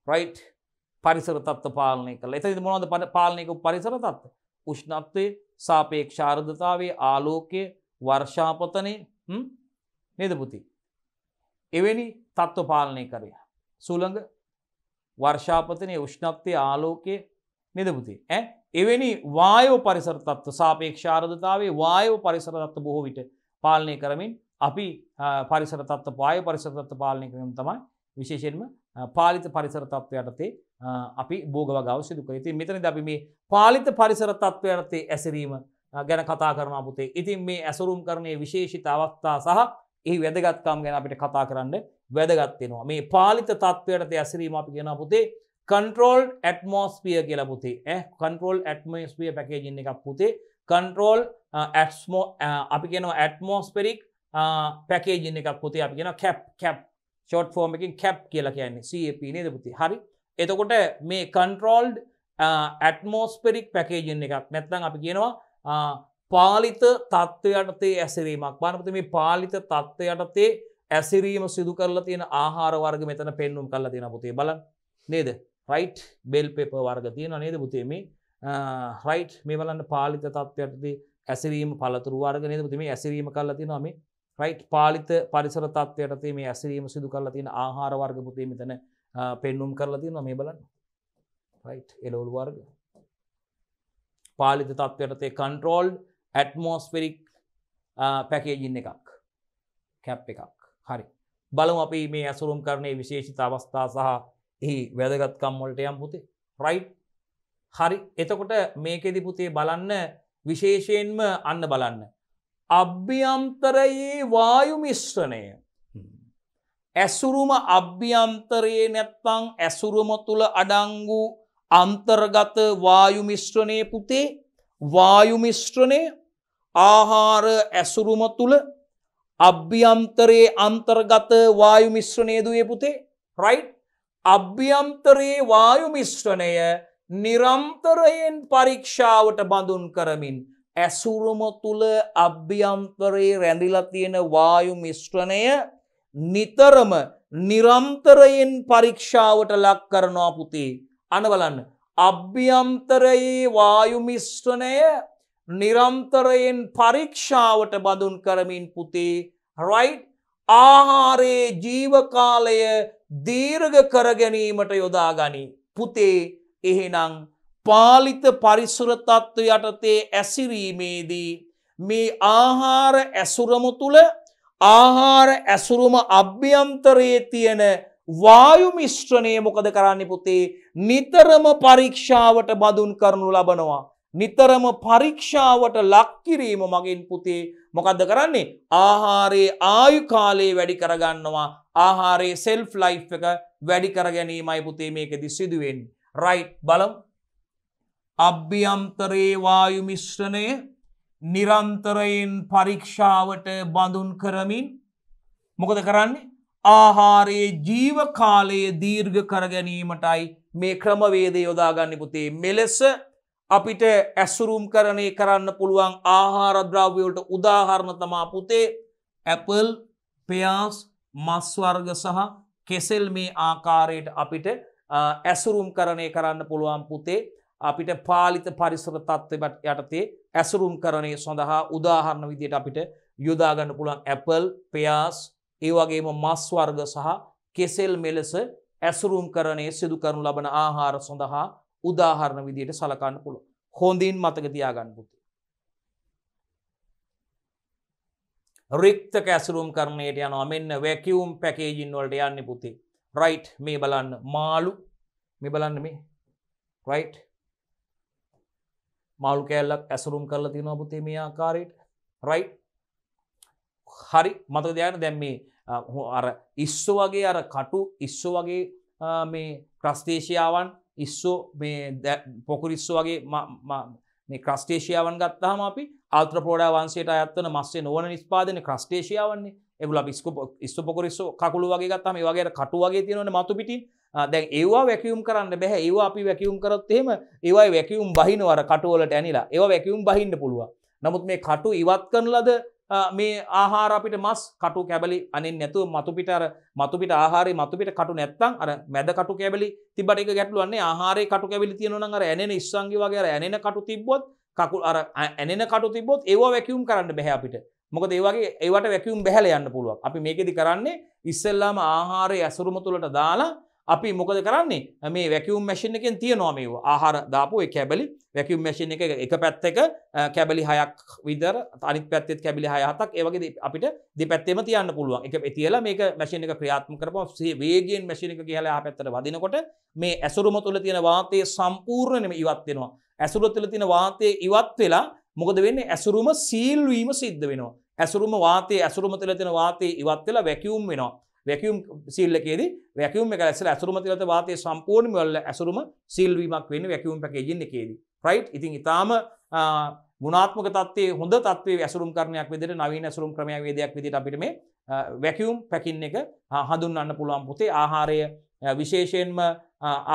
රයිට්? පරිසර තත්ත්ව පාලනය කරලා. එතනදී මොනවද පාලනය කරපු පරිසර තත්ත්ව? උෂ්ණත්වය, සාපේක්ෂ ආර්ද්‍රතාවය, ආලෝකය, වර්ෂාපතනය නේද පුතේ? එවැනි තත්ත්ව පාලනය කරේ. සුළඟ, වර්ෂාපතනය, උෂ්ණත්වය, ආලෝකය නේද පුතේ? එවැනි වායෝ පරිසර තත්ත්ව, සාපේක්ෂ ආර්ද්‍රතාවය, වායෝ පරිසර තත්ත්ව බොහෝ විට පාලනය කරමින් අපි පරිසර තත්ත්ව, වායෝ පරිසර තත්ත්ව පාලනය කිරීම තමයි විශේෂයෙන්ම පාලිත පරිසර තත්ත්වයටතේ අපි භෝග වගාව සිදු කරේ. ඉතින් මෙතනදී අපි මේ පාලිත පරිසර තත්ත්වයටතේ ඇසිරීම ගැන කතා කරනවා පුතේ. ඉතින් මේ ඇසුරුම් කරන්නේ විශේෂිත අවස්ථා සහ එහි වැදගත්කම් ගැන අපිට කතා කරන්න වැදගත් වෙනවා. මේ පාලිත තත්ත්වයටතේ ඇසිරීම අපි කියනවා පුතේ controlled atmosphere කියලා පුතේ. controlled atmosphere packaging එකක් පුතේ. control අපි කියනවා atmospheric packaging එකක් පුතේ. අපි කියනවා cap short form එකකින් cap කියලා කියන්නේ CAP නේද පුතේ? හරි. එතකොට මේ controlled atmospheric packaging එකක් නැත්නම් අපි කියනවා පාලිත තත්ත්වයටතේ ඇසිරීමක්. බලන්න පුතේ මේ පාලිත තත්ත්වයටතේ ඇසිරීම සිදු කරලා තියෙන ආහාර වර්ග මෙතන පෙන්වුම් කරලා තියෙනවා පුතේ. බලන්න. නේද? රයිට්? බෙල් පෙපර් වර්ග තියෙනවා නේද පුතේ මේ? රයිට් මේ බලන්න පාලිත තත්ත්වයටතේ ඇසිරීම පළතුරු වර්ග නේද පුතේ? මේ ඇසිරීම කරලා තියෙනවා මේ. රයිට්? පාලිත පරිසර තත්ත්වයටතේ මේ ඇසිරීම සිදු කරලා තියෙන ආහාර වර්ග පුතේ මෙතන පෙන්වුම් කරලා තියෙනවා මේ බලන්න. රයිට්? එළවලු වර්ග. පාලිත තත්ත්වයටතේ controlled atmospheric packaging එකක්. cap එකක්. හරි. බලමු අපි මේ ඇසුරුම් කරන්නේ විශේෂිත අවස්ථා සහ එහි වැදගත්කම් වලට යම් පුතේ. රයිට්? හරි. එතකොට මේකෙදි පුතේ බලන්න විශේෂයෙන්ම අන්න බලන්න. අභ්‍යන්තරයේ වායු මිශ්‍රණය. ඇසුරුම අභ්‍යන්තරයේ නැත්නම් ඇසුරුම තුල අඩංගු අන්තර්ගත වායු මිශ්‍රණය පුතේ. වායු මිශ්‍රණය ආහාර ඇසුරුම තුල අභ්‍යන්තරයේ අන්තර්ගත වායු මිශ්‍රණය දුවේ පුතේ. රයිට්? අභ්‍යන්තරයේ වායු මිශ්‍රණය නිරන්තරයෙන් පරීක්ෂාවට බඳුන් කරමින් ඇසුරුම තුල අභ්‍යන්තරයේ රැඳිලා තියෙන වායු මිශ්‍රණය නිතරම නිරන්තරයෙන් පරීක්ෂාවට ලක් කරනවා පුතේ. අන්න බලන්න. අභ්‍යන්තරයේ වායු මිශ්‍රණය නිරන්තරයෙන් පරීක්ෂාවට බඳුන් කරමින් පුතේ. රයිට්? ආහාරයේ ජීවකාලය දීර්ඝ කර ගැනීමට යොදා ගනී. පුතේ එහෙනම් පාලිත පරිසර තත්ත්ව යටතේ ඇසිරීමේදී මේ ආහාර ඇසුරම තුල ආහාර ඇසුරුම අභ්‍යන්තරයේ තියෙන වායු මිශ්‍රණය මොකද කරන්නේ පුතේ? නිතරම පරීක්ෂාවට බඳුන් කරනු ලබනවා. නිතරම පරීක්ෂාවට ලක් කිරීම මගින් පුතේ මොකද්ද කරන්නේ? ආහාරයේ ආයු කාලය වැඩි කරගන්නවා. ආහාරයේ සෙල්ෆ් ලයිෆ් එක වැඩි කර ගැනීමයි පුතේ මේකෙදි සිදු වෙන්නේ. රයිට්? බලමු. අභ්‍යන්තරයේ වායු මිශ්‍රණය නිරන්තරයෙන් පරීක්ෂාවට බඳුන් කරමින් මොකද කරන්නේ? ආහාරයේ ජීව කාලය දීර්ඝ කර ගැනීමටයි මේ ක්‍රමවේදය යොදාගන්නේ පුතේ. මෙලෙස අපිට ඇසුරුම්කරණය කරන්න පුළුවන් ආහාර ද්‍රව්‍ය වලට උදාහරණ තමයි පුතේ ඇපල්, පෙයාස්, මස් වර්ග සහ කෙසෙල් මේ ආකාරයට අපිට ඇසුරුම්කරණය කරන්න පුළුවන් පුතේ. අපිට පාලිත පරිසර තත්ත්වයට යටතේ ඇසුරුම්කරණය සඳහා උදාහරණ විදිහට අපිට යොදා ගන්න පුළුවන් ඇපල්, පෙයාස්, ඒ වගේම මස් වර්ග සහ කෙසෙල් මෙලෙස ඇසුරුම්කරණය සිදු කරනු ලබන ආහාර සඳහා උදාහරණ විදිහට සලකන්න පුළුවන්. හොඳින් මතක තියාගන්න පුතේ. රික්තක ඇසුරුම්කරණයට යනවා. මෙන්න වැකියුම් පැකේජින් වලට යන්නේ පුතේ. රයිට්. මේ බලන්න මාළු. මේ බලන්න මේ. රයිට්. මාළු කෑල්ලක් ඇසුරුම් කරලා තියෙනවා පුතේ මේ ආකාරයට. රයිට්. හරි. මතක තියාගන්න දැන් මේ අර ඉස්සෝ වගේ අර කටු ඉස්සෝ වගේ මේ ක්‍රස්ටේෂියාවන් ඉස්සෝ මේ පොකුරිස්සෝ වගේ මේ ක්‍රස්ටේෂියාවන් ගත්තාම අපි ආල්ත්‍රපෝඩා වංශයට අයත් වෙන මස්සේ නොවන නිෂ්පාදන ක්‍රස්ටේෂියාවන්නේ. ඒගොල්ලෝ අපි ඉස්සෝ පොකුරිස්සෝ කකුළු වගේ ගත්තාම ඒ වගේ අර කටු වගේ තියෙනවනේ මතු පිටින්. දැන් ඒවා වැකියුම් කරන්න බෑ. ඒවා අපි වැකියුම් කරොත් එහෙම ඒවායි වැකියුම් බහිනවා අර කටු වලට ඇනිලා. ඒවා වැකියුම් බහින්න පුළුවන්. නමුත් මේ කටු ඉවත් කරන ලද මේ ආහාර අපිට මස් කටු කැබලි අනින් නැතුව මතු පිට ආහාරයේ මතු පිට කටු නැත්තම් අර මැද කටු කැබලි තිබ්බට ඒක ගැටලුවක් නේ. ආහාරයේ කටු කැබලි තියෙනවා නම් අර ඇනෙන ඉස්සන්ගේ වගේ අර ඇනෙන කටු තිබ්බොත් කකුල් අර ඇනෙන කටු තිබ්බොත් ඒවා වැකියුම් කරන්න බෑ අපිට. මොකද ඒ වගේ ඒවට වැකියුම් බහැලා යන්න පුළුවන්. අපි මේකෙදි කරන්නේ ඉස්සෙල්ලාම ආහාරයේ ඇසුරුම තුලට දාලා අපි මොකද කරන්නේ මේ වැකියුම් මැෂින් එකෙන් තියනවා මේවා ආහාර දාපු ඒ කැබලි වැකියුම් මැෂින් එක පැත්තක කැබලි 6ක් විතර අනිත් පැත්තෙත් කැබලි 6 7ක් ඒ වගේ අපිට දෙපැත්තෙම තියන්න පුළුවන්. ඒක තියලා මේක මැෂින් එක ක්‍රියාත්මක කරපුවම වේගයෙන් මැෂින් එක ගිහලා ආ පැත්තට වදිනකොට මේ ඇසුරුම තුල තියෙන වාතය සම්පූර්ණයෙන්ම ඉවත් වෙනවා. ඇසුරුම තුල තියෙන වාතය ඉවත් වෙලා මොකද වෙන්නේ ඇසුරුම සීල් වීම සිද්ධ වෙනවා. ඇසුරුම තුල තියෙන වාතය ඉවත් වෙලා වැකියුම් වෙනවා. වැකියුම් සීල් එකේදී වැකියුම් එක ඇස්සලා ඇසුරුම තුලත වාතයේ සම්පූර්ණයෙන්ම ඇසුරුම සීල් වීමක් වෙන්නේ වැකියුම් පැකේජින් එකේදී. රයිට්. ඉතින් ඊටාම ගුණාත්මක තත්ත්වයේ හොඳ තත්ත්වයේ ඇසුරුම් කරණයක් විදිහට නවීන ඇසුරුම් ක්‍රමයක් වේදයක් විදිහට අපිට මේ වැකියුම් පැකින් එක හඳුන්වන්න පුළුවන් පුතේ. ආහාරය විශේෂයෙන්ම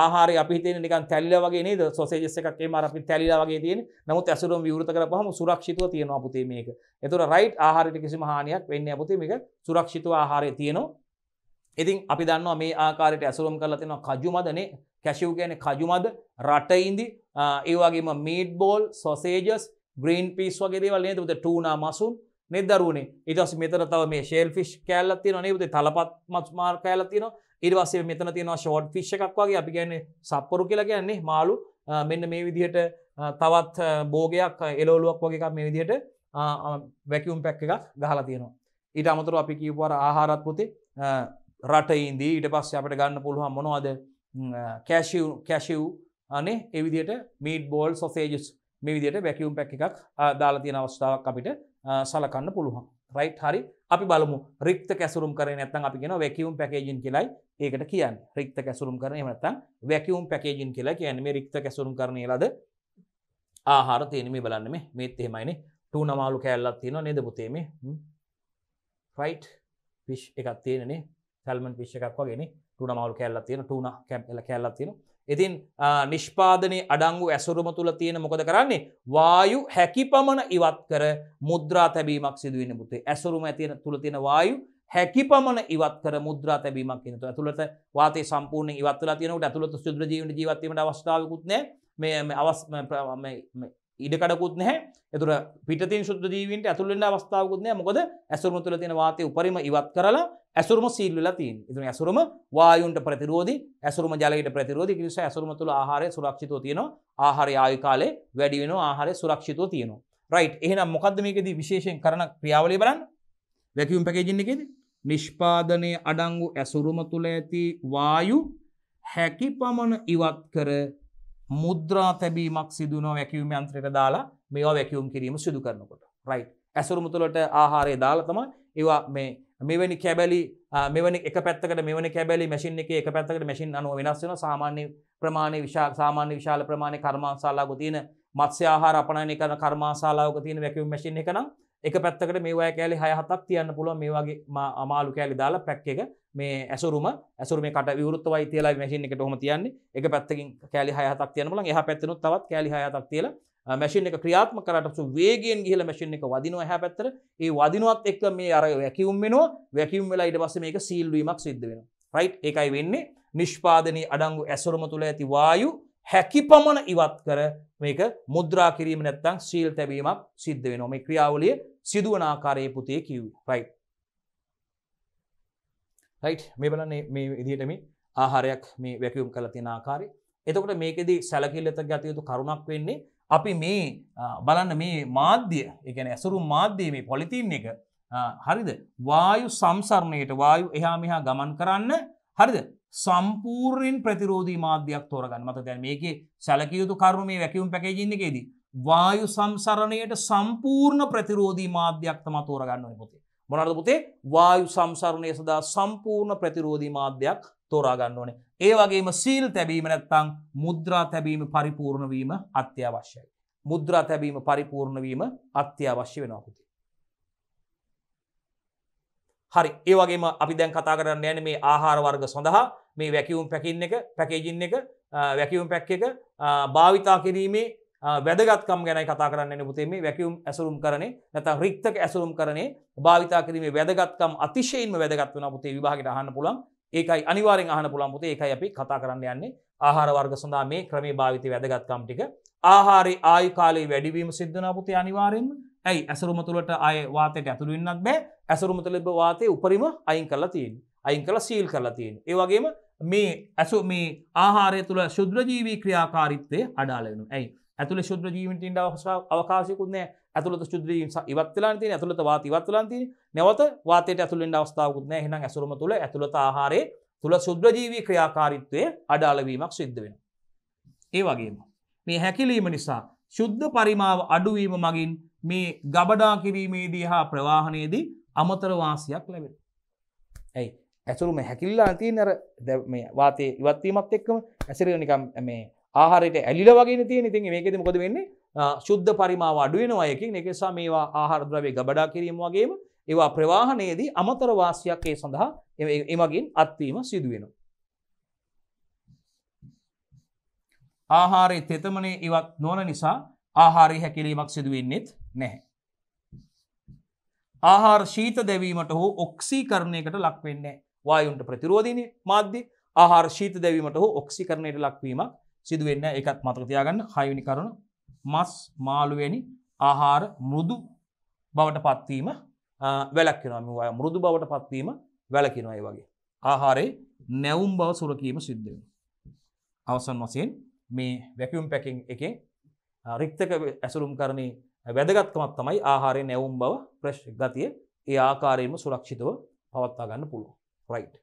ආහාරය අපි හිතන්නේ නිකන් තැලිලා වගේ නේද? සොසේජස් එකක් එහෙම අර අපි තැලිලා වගේ තියෙන්නේ. නමුත් ඇසුරුම් විවෘත කරපුවාම සුරක්ෂිතව තියෙනවා පුතේ මේක. ඒතකොට රයිට් ආහාරයට කිසිම හානියක් වෙන්නේ නැහැ පුතේ. මේක සුරක්ෂිතව ආහාරය තියෙනවා. ඉතින් අපි දන්නවා මේ ආකාරයට ඇසුරුම් කරලා තියෙනවා කජු මදනේ. කැෂියු කියන්නේ කජු මද, රටඉඳි, ඒ වගේම meat balls, sausages, green peas වගේ දේවල් නේද? පුතේ ටූනා මසුන් නේද දරුවනේ. ඊට පස්සේ මෙතන තව මේ ෂෙල් ෆිෂ් කෑල්ලක් තියෙනවා නේද? පුතේ තලපත් මස් මාර් කෑල්ලක් තියෙනවා. ඊට පස්සේ මෙතන තියෙනවා ෂෝට් ෆිෂ් එකක් වගේ අපි කියන්නේ සප්පරු කියලා කියන්නේ මාළු. මෙන්න මේ විදිහට තවත් බෝගයක් එළවලුවක් වගේ එකක් මේ විදිහට වැකියුම් පැක් එකක් ගහලා තියෙනවා. ඊට අමතරව අපි කියපු අර ආහාරات පුතේ රටඉඳී ඊට පස්සේ අපිට ගන්න පුළුවන් මොනවද කැෂියු අනේ ඒ විදිහට මීට් බෝල් සොසේජස් මේ විදිහට වැකියුම් පැක් එකක් දාලා තියෙන අවස්ථාවක් අපිට සලකන්න පුළුවන්. රයිට්. හරි. අපි බලමු රික්ත කැසුරුම් කරේ නැත්නම් අපි කියනවා වැකියුම් පැකේජින් කියලායි ඒකට කියන්නේ. රික්ත කැසුරුම් කරන එහෙම නැත්නම් වැකියුම් පැකේජින් කියලා කියන්නේ මේ රික්ත කැසුරුම් කරන්නේ ලද ආහාර තියෙන මේ බලන්න මේත් එහෙමයිනේ. ටූනා මාළු කෑල්ලක් තියෙනවා නේද පුතේ මේ. රයිට්. ෆිෂ් එකක් තියෙනනේ. සැල්මන් ෆිෂ් එකක් වගේනේ. ටූනා මාළු කෑල්ලක් තියෙනවා. ටූනා කෑල්ලක් තියෙනවා. ඉතින් නිෂ්පාදනයේ අඩංගු ඇසුරුම තුල තියෙන මොකද කරන්නේ? වායු හැකිපමණ ඉවත් කර මුද්‍රා තැබීමක් සිදු වෙන පුතේ. ඇසුරුම තුල තියෙන වායු හැකිපමණ ඉවත් කර මුද්‍රා තැබීමක් වෙන. ඇතුළත වාතය සම්පූර්ණයෙන් ඉවත් වෙලා තියෙනකොට ඇතුළත සුදුර ජීවන ජීවත් වීමට අවස්ථාවකුත් නැහැ. මේ ඉඩකඩකුත් නැහැ. ඒතර පිටතින් සුද්ධ ජීවීන්ට ඇතුල් වෙන්න අවස්ථාවකුත් නැහැ. මොකද ඇසුරුම තුළ තියෙන වාතය උපරිම ඉවත් කරලා ඇසුරුම සීල් වෙලා තියෙනවා. ඒතර ඇසුරුම වායුන්ට ප්‍රතිරෝධී, ඇසුරුම ජලයට ප්‍රතිරෝධී. ඒ නිසා ඇසුරුම තුළ ආහාරය සුරක්ෂිතව තියෙනවා. ආහාරය ආයු කාලය වැඩි වෙනවා. ආහාරය සුරක්ෂිතව තියෙනවා. රයිට්. එහෙනම් මොකද්ද මේකෙදි විශේෂයෙන් කරන ක්‍රියාවලිය බලන්න. වැකියුම් පැකේජින් එකේදී නිෂ්පාදනයේ අඩංගු ඇසුරුම තුළ ඇති වායු හැකිපමණ ඉවත් කර මුද්‍රා තැබීමක් සිදුවන වැකියුම් යන්ත්‍රයට දාලා මේවා වැකියුම් කිරීම සිදු කරනකොට. රයිට්. ඇසුරුම තුළට ආහාරය දාලා තමයි ඒවා මෙවැනි කැබලි මෙවැනි එක පැත්තකට මෙවැනි කැබලි මැෂින් එකේ එක පැත්තකට මැෂින් අනුව වෙනස් වෙනවා. සාමාන්‍ය විශාල ප්‍රමාණයේ කර්මාන්තශාලාවක තියෙන මත්ස්‍ය ආහාර අපනයනය කරන කර්මාන්තශාලාවක තියෙන වැකියුම් මැෂින් එක නම් එක පැත්තකට මේ වගේ කෑලි 6-7ක් තියන්න පුළුවන් මේ වගේ අමාළු කෑලි දාලා පැක් එක මේ ඇසුරුමේ කට විවෘතවයි තියලා මැෂින් එකට ඔහොම තියන්නේ එක පැත්තකින් කෑලි 6-7ක් තියන්න පුළුවන් එහා පැත්තෙනුත් තවත් කෑලි 6-7ක් තියලා මැෂින් එක ක්‍රියාත්මක කරාට වේගයෙන් ගිහලා මැෂින් එක වදිනවා එහා පැත්තට ඒ වදිනවත් එක්ක මේ අර වැකියුම් වෙනවා වැකියුම් වෙලා ඊට පස්සේ මේක සීල් වීමක් සිද්ධ වෙනවා රයිට් ඒකයි වෙන්නේ නිෂ්පාදනයේ අඩංගු ඇසුරුම තුල ඇති වායු හැකිපමණ ඉවත් කර මේක මුද්‍රා කිරීම නැත්නම් සීල් තැබීමක් සිද්ධ වෙනවා මේ ක්‍රියාවලිය සිදුවන ආකාරයේ පුතේ කිව්වේ රයිට් මේ බලන්න මේ විදිහට මේ ආහාරයක් මේ වැකියුම් කරලා තියෙන ආකාරය එතකොට මේකෙදි සැලකිල්ලට ගත යුතු කරුණක් වෙන්නේ අපි මේ බලන්න මේ මාධ්‍ය ඒ කියන්නේ ඇසුරුම් මාධ්‍යයේ මේ පොලිතීන් එක හරිද වායු සංසරණයට වායු එහා මෙහා ගමන් කරන්න හරිද සම්පූර්ණයෙන් ප්‍රතිරෝධී මාධ්‍යයක් තෝරගන්න. මතක දැන් මේකේ සැලකිය යුතු කරුණු මේ වැකියුම් පැකේජින් එකේදී වායු සංසරණයට සම්පූර්ණ ප්‍රතිරෝධී මාධ්‍යයක් තමයි තෝරගන්න ඕනේ පුතේ. මොනවාද පුතේ? වායු සංසරණය සඳහා සම්පූර්ණ ප්‍රතිරෝධී මාධ්‍යයක් තෝරා ගන්න ඕනේ. ඒ වගේම සීල් තැබීම නැත්නම් මුද්‍රා තැබීම පරිපූර්ණ වීම අත්‍යවශ්‍යයි. මුද්‍රා තැබීම පරිපූර්ණ වීම අත්‍යවශ්‍ය වෙනවා පුතේ. හරි ඒ වගේම අපි දැන් කතා කරන්න යන්නේ මේ ආහාර වර්ග සඳහා මේ වැකියුම් පැකේජින් එක වැකියුම් පැක් එක භාවිතා කිරීමේ වැදගත්කම් ගැනයි කතා කරන්න යන්නේ පුතේ මේ වැකියුම් ඇසුරුම් කරන්නේ නැත්නම් රික්තක ඇසුරුම් කරන්නේ භාවිතා කිරීමේ වැදගත්කම් අතිශයින්ම වැදගත් වෙනවා පුතේ විභාගයට අහන්න පුළුවන් ඒකයි අනිවාර්යෙන් අහන්න පුළුවන් පුතේ ඒකයි අපි කතා කරන්න යන්නේ ආහාර වර්ග සඳහා මේ ක්‍රමයේ භාවිතයේ වැදගත්කම් ටික ආහාරයේ ආයු කාලයේ වැඩිවීම සිද්ධ වෙනවා පුතේ අනිවාර්යෙන්ම ඇයි ඇසුරුම තුළට ආය වාතයට ඇතුළු වෙන්නත් බෑ ඇසුරුම තුළ තිබ්බ වාතය උපරිම අයින් කරලා තියෙන්නේ අයින් කරලා සීල් කරලා තියෙන්නේ ඒ වගේම මේ ආහාරය තුළ ශුද්ධජීවී ක්‍රියාකාරීත්වය අඩාල වෙනවා ඇයි ඇතුළේ ශුද්ධජීවීන්ට ඉන්න අවකාශයකුත් නැහැ ඇතුළත ශුද්ධජීවීන් ඉවත් වෙලා තියෙන්නේ ඇතුළත වාත ඉවත් වෙලා තියෙන්නේ නැවත වාතයට ඇතුළු වෙන්න අවස්ථාවකුත් නැහැ එහෙනම් ඇසුරුම තුළ ඇතුළත ආහාරයේ තුළ ශුද්ධජීවී ක්‍රියාකාරීත්වය අඩාල වීමක් සිද්ධ වෙනවා ඒ වගේම මේ හැකිලීම නිසා ශුද්ධ පරිමාව අඩුවීම මගින් මේ ගබඩා කිරීමේදී හා ප්‍රවාහනයේදී අමතර වාසියක් ලැබෙනවා. ඇයි? ඇසුරුම හැකිලිලා තියෙන අර මේ වාතයේ ඉවත් වීමත් එක්කම ඇසුරු නිකන් මේ ආහාරයට ඇලිලා වගේනේ තියෙන. ඉතින් මේකෙදි මොකද වෙන්නේ? ශුද්ධ පරිමාව අඩු වෙනවා එකකින්. ඒක නිසා මේවා ආහාර ද්‍රව්‍ය ගබඩා කිරීම වගේම ඒවා ප්‍රවාහනයේදී අමතර වාසියක් ඒ සඳහා එමගින් අත්වීම සිදු වෙනවා. ආහාරයේ තෙතමනේ ඉවත් නොවන නිසා ආහාරයේ හැකිලීමක් සිදු වෙන්නේ නැහැ. ආහාර ශීත දැවීමට හෝ ඔක්සීකරණයකට ලක් වෙන්නේ නැහැ. වායුන්ට ප්‍රතිරෝධීනේ මාධ්‍ය ආහාර ශීත දැවීමට හෝ ඔක්සීකරණයට ලක්වීමක් සිදු වෙන්නේ නැහැ. ඒකත් මතක තියාගන්න. 6 වෙනි කරුණ මස් මාළු වැනි ආහාර මෘදු බවට පත්වීම වැළැක්වෙනවා. මෘදු බවට පත්වීම වැළකිනවා. ඒ වගේ ආහාරයේ නැවුම් බව සුරකීම සිද්ධ වෙනවා. අවසන් වශයෙන් මේ වැකියුම් පැකින් එකේ රික්තක ඇසුරුම් කරණේ වැදගත්කමක් තමයි ආහාරයේ නැවුම් බව ප්‍රෙෂ් ගතිය ඒ ආකාරයෙන්ම සුරක්ෂිතව පවත්වා ගන්න පුළුවන්. රයිට්.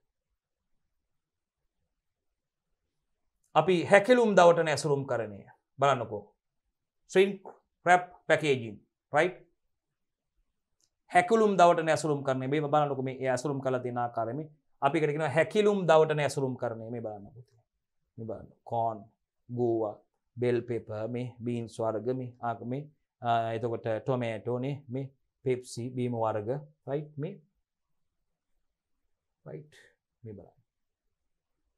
අපි හැකිලුම් දවටන ඇසුරුම් කරණය බලන්නකෝ. shrink wrap packaging right හැකිලුම් දවටන ඇසුරුම් කරන්නේ මේ බලන්නකෝ මේ ඇසුරුම් කරලා තියෙන ආකාරය මේ අපි එකට කියනවා හැකිලුම් දවටන ඇසුරුම් කරන්නේ මේ බලන්නකෝ. මේ බලන්න corn ගෝවා bell pepper මේ beans වර්ග මේ එතකොට tomato නේ මේ pepsi බීම වර්ග right මේ right මේ බලන්න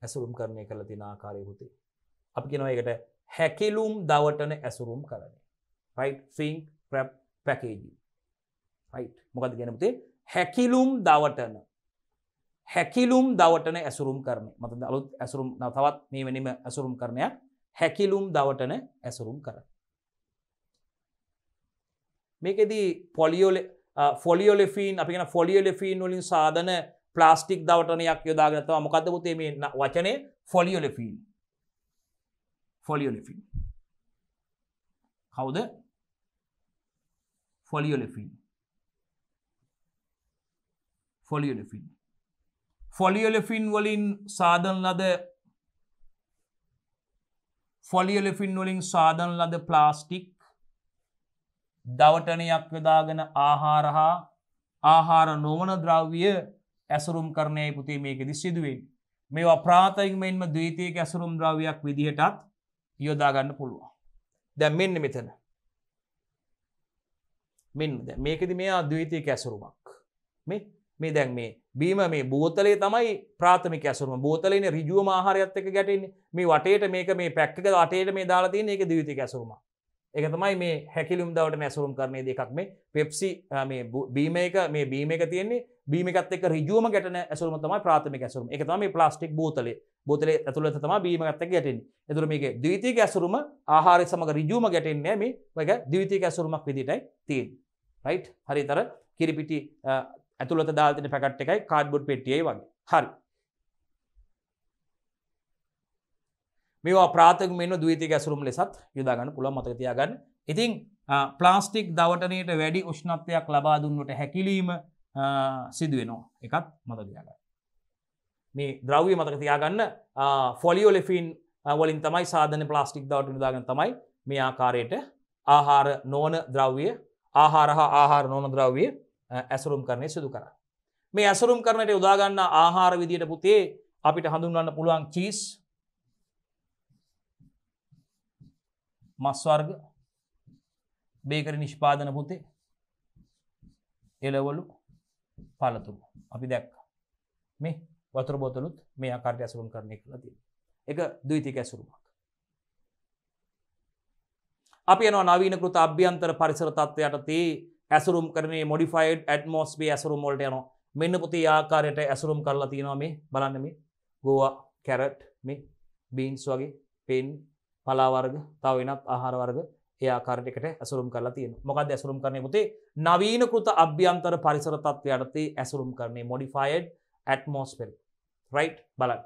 ඇසුරුම් කරණය කරලා තියෙන ආකාරය පුතේ අපි කියනවා ඒකට හැකිලුම් දවටන ඇසුරුම් කරණය right shrink wrap packaging right මොකද්ද කියන්නේ පුතේ හැකිලුම් දවටන ඇසුරුම් කරණය මතකද අලුත් ඇසුරුම් තවත් මේ වෙනම ඇසුරුම් කරණයක් හැකිලුම් දවටන ඇසුරුම් කරණය මේකෙදී ෆොලියොලෙෆීන් අපි කියන ෆොලියොලෙෆීන් වලින් සාදන ප්ලාස්ටික් දවටනයක් යොදාගෙන තමයි මොකද්ද පුතේ මේ වචනේ ෆොලියොලෙෆීන් කවුද ෆොලියොලෙෆීන් වලින් සාදන ලද ප්ලාස්ටික් දවටනයක් යොදාගෙන ආහාර හා ආහාර නොවන ද්‍රව්‍ය ඇසුරුම් කරණයයි පුතේ මේකෙදි සිදු වෙන්නේ. මේවා ප්‍රාථමිකයෙන්ම ද්විතීයික ඇසුරුම් ද්‍රව්‍යයක් විදිහටත් යොදා ගන්න පුළුවන්. දැන් මෙන්න මෙතන මෙන්න දැන් මේකෙදි මෙයා ද්විතීයික ඇසුරුමක්. මේ දැන් මේ බීම මේ බෝතලේ තමයි ප්‍රාථමික ඇසුරුම. බෝතලේනේ ඍජුවම ආහාරයත් එක්ක ගැටෙන්නේ. මේ වටේට මේක මේ පැක් එක වටේට මේ දාලා තියෙන එක ද්විතීයික ඇසුරුමක්. ඒක තමයි මේ හැකිලුම් දවට ඇසුරුම් කරන්නේ දෙකක් මේ පෙප්සි මේ බීම එක මේ බීම එක තියෙන්නේ බීම එකත් එක්ක ඍජුවම ගැටෙන ඇසුරුම තමයි ප්‍රාථමික ඇසුරුම. ඒක තමයි මේ ප්ලාස්ටික් බෝතලේ. බෝතලේ ඇතුළත තමයි බීම එකත් එක්ක ගැටෙන්නේ. ඒතර මේකේ ද්විතීයික ඇසුරුම ආහාරය සමග ඍජුවම ගැටෙන්නේ මේ මේක ද්විතීයික ඇසුරුමක් විදිහටයි තියෙන්නේ. රයිට්? හරිතර කිරිපිටි ඇතුළත දාලා තියෙන පැකට් එකයි කාඩ්බෝඩ් පෙට්ටියයි වගේ. හරි. මේවා ප්‍රාථමික මෙන්න ද්විතීයික ඇසුරුම් ලෙසත් යොදා ගන්න පුළුවන් මතක තියාගන්න. ඉතින් ප්ලාස්ටික් දවටනයට වැඩි උෂ්ණත්වයක් ලබා දුන්නොත් හැකිලීම සිදු වෙනවා. එකත් මතක තියාගන්න. මේ ද්‍රව්‍ය මතක තියාගන්න ෆොලියෝලෙෆින් වලින් තමයි සාධන ප්ලාස්ටික් දවට යොදාගෙන තමයි මේ ආකාරයට ආහාර නොවන ද්‍රව්‍ය ආහාර හා ආහාර නොවන ද්‍රව්‍ය ඇසුරුම් කරන්නේ සිදු කරන්නේ. මේ ඇසුරුම් කරන්නට යොදා ගන්න ආහාර විදියට පුතේ අපිට හඳුන්වන්න පුළුවන් චීස් මස් වර්ග බේකරි නිෂ්පාදන පුතේ එළවලු පළතුරු අපි දැක්කා මේ වතුර බෝතලුත් මේ ආකාරයට ඇසුරුම් කරන්නේ කියලා තියෙනවා. ඒක ද්විතීයික ඇසුරුමක්. අපි යනවා නවීනකృత අභ්‍යන්තර පරිසර තත්ත්ව යටතේ ඇසුරුම් කරන්නේ මොඩිෆයිඩ් ඇට්මොස්ෆියර් ඇසුරුම් වලට යනවා. මෙන්න පුතේ ආකාරයට ඇසුරුම් කරලා තියෙනවා මේ බලන්න මේ ගෝවා කැරට් මේ බීන්ස් වගේ පෙන් පලා වර්ග තව වෙනත් ආහාර වර්ග ඒ ආකාරයකට ඇසුරුම් කරලා තියෙනවා. මොකක්ද ඇසුරුම් කරන්නේ පුතේ? නවීනකృత අභ්‍යන්තර පරිසර තත්ත්ව යටතේ ඇසුරුම් කරන්නේ මොඩිෆයිඩ් ඇට්මොස්ෆියර්. රයිට්? බලන්න.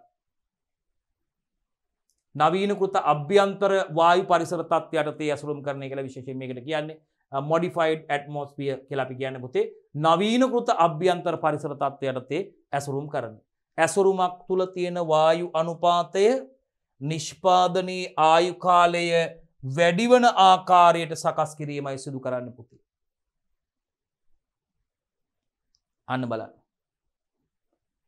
නවීනකృత අභ්‍යන්තර වායු පරිසර තත්ත්ව යටතේ ඇසුරුම් කරන්නේ කියලා විශේෂයෙන් මේකට කියන්නේ modified atmosphere කියලා අපි කියන්නේ පුතේ නවීනකృత අභ්‍යන්තර පරිසර තත්ත්ව යටතේ ඇසුරුම් කරන්නේ. ඇසුරුමක් තුල තියෙන වායු අනුපාතය නිෂ්පාදනයේ ආයු කාලය වැඩිවන ආකාරයට සකස් කිරීමයි සිදු කරන්න පුතේ. අන්න බලන්න.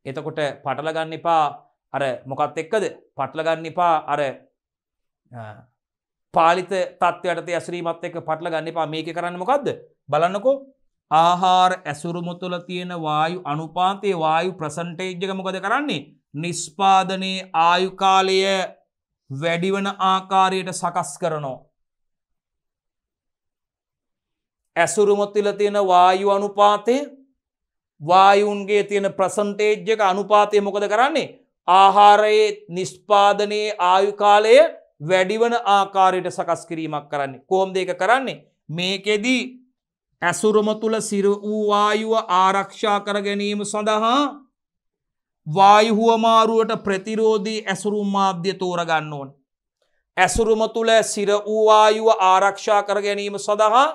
එතකොට පටල ගන්න එපා අර මොකක්ද එක්කද? පටල ගන්න එපා අර පාලිත තත්ත්වයට ඇසුරීමත් එක්ක පටල ගන්න එපා. මේකේ කරන්නේ මොකද්ද? බලන්නකෝ. ආහාර ඇසුරුම තුළ තියෙන වායු අනුපාතයේ වායු ප්‍රසන්ටේජ් එක මොකද කරන්නේ? නිෂ්පාදනයේ ආයු කාලය වැඩි වන ආකාරයට සකස් කරනවා. ඇසුරුම තුළ තියෙන වායු අනුපාතය වායුන්ගේ තියෙන ප්‍රසන්ටේජ් එක අනුපාතය මොකද කරන්නේ? ආහාරයේ නිෂ්පාදනයේ ආයු කාලය වැඩිවන ආකාරයට සකස් කිරීමක් කරන්නේ. කොහොමද ඒක කරන්නේ? මේකෙදී ඇසුරුම තුල සිර වූ වායුව ආරක්ෂා කර ගැනීම සඳහා වායු හුවමාරුවට ප්‍රතිරෝධී ඇසුරුම් මාධ්‍ය තෝරගන්න ඕන. ඇසුරුම තුල සිර වූ වායුව ආරක්ෂා කර ගැනීම සඳහා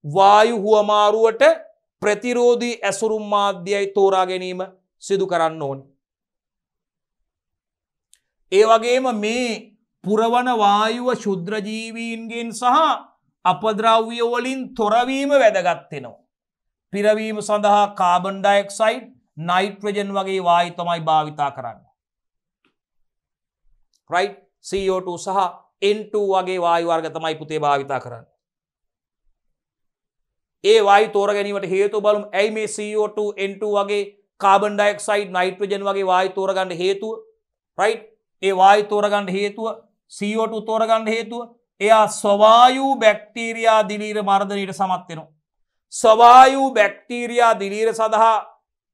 වායු හුවමාරුවට ප්‍රතිරෝධී ඇසුරුම් මාධ්‍යයි තෝරා ගැනීම සිදු කරන්න ඕන. ඒ වගේම මේ පුරවන වායුව ශුද්‍රජීවීන්ගෙන් සහ අපද්‍රව්‍ය වලින් තොරවීම වැදගත් වෙනවා. පිරවීම සඳහා කාබන් ඩයොක්සයිඩ්, නයිට්‍රජන් වගේ වායු තමයි භාවිතා කරන්නේ. right? CO2 සහ N2 වගේ වායු වර්ග තමයි පුතේ භාවිතා කරන්නේ. ඒ වායු තෝර ගැනීමට හේතුව බලමු. ඇයි මේ CO2, N2 වගේ කාබන් ඩයොක්සයිඩ්, නයිට්‍රජන් වගේ වායු තෝරගන්න හේතුව? right? ඒ වායු තෝරගන්න හේතුව CO2 තෝරගන්න හේතුව එයා ස්වවායු බැක්ටීරියා දිලීර මර්ධනයට සමත් වෙනවා. ස්වවායු බැක්ටීරියා දිලීර සඳහා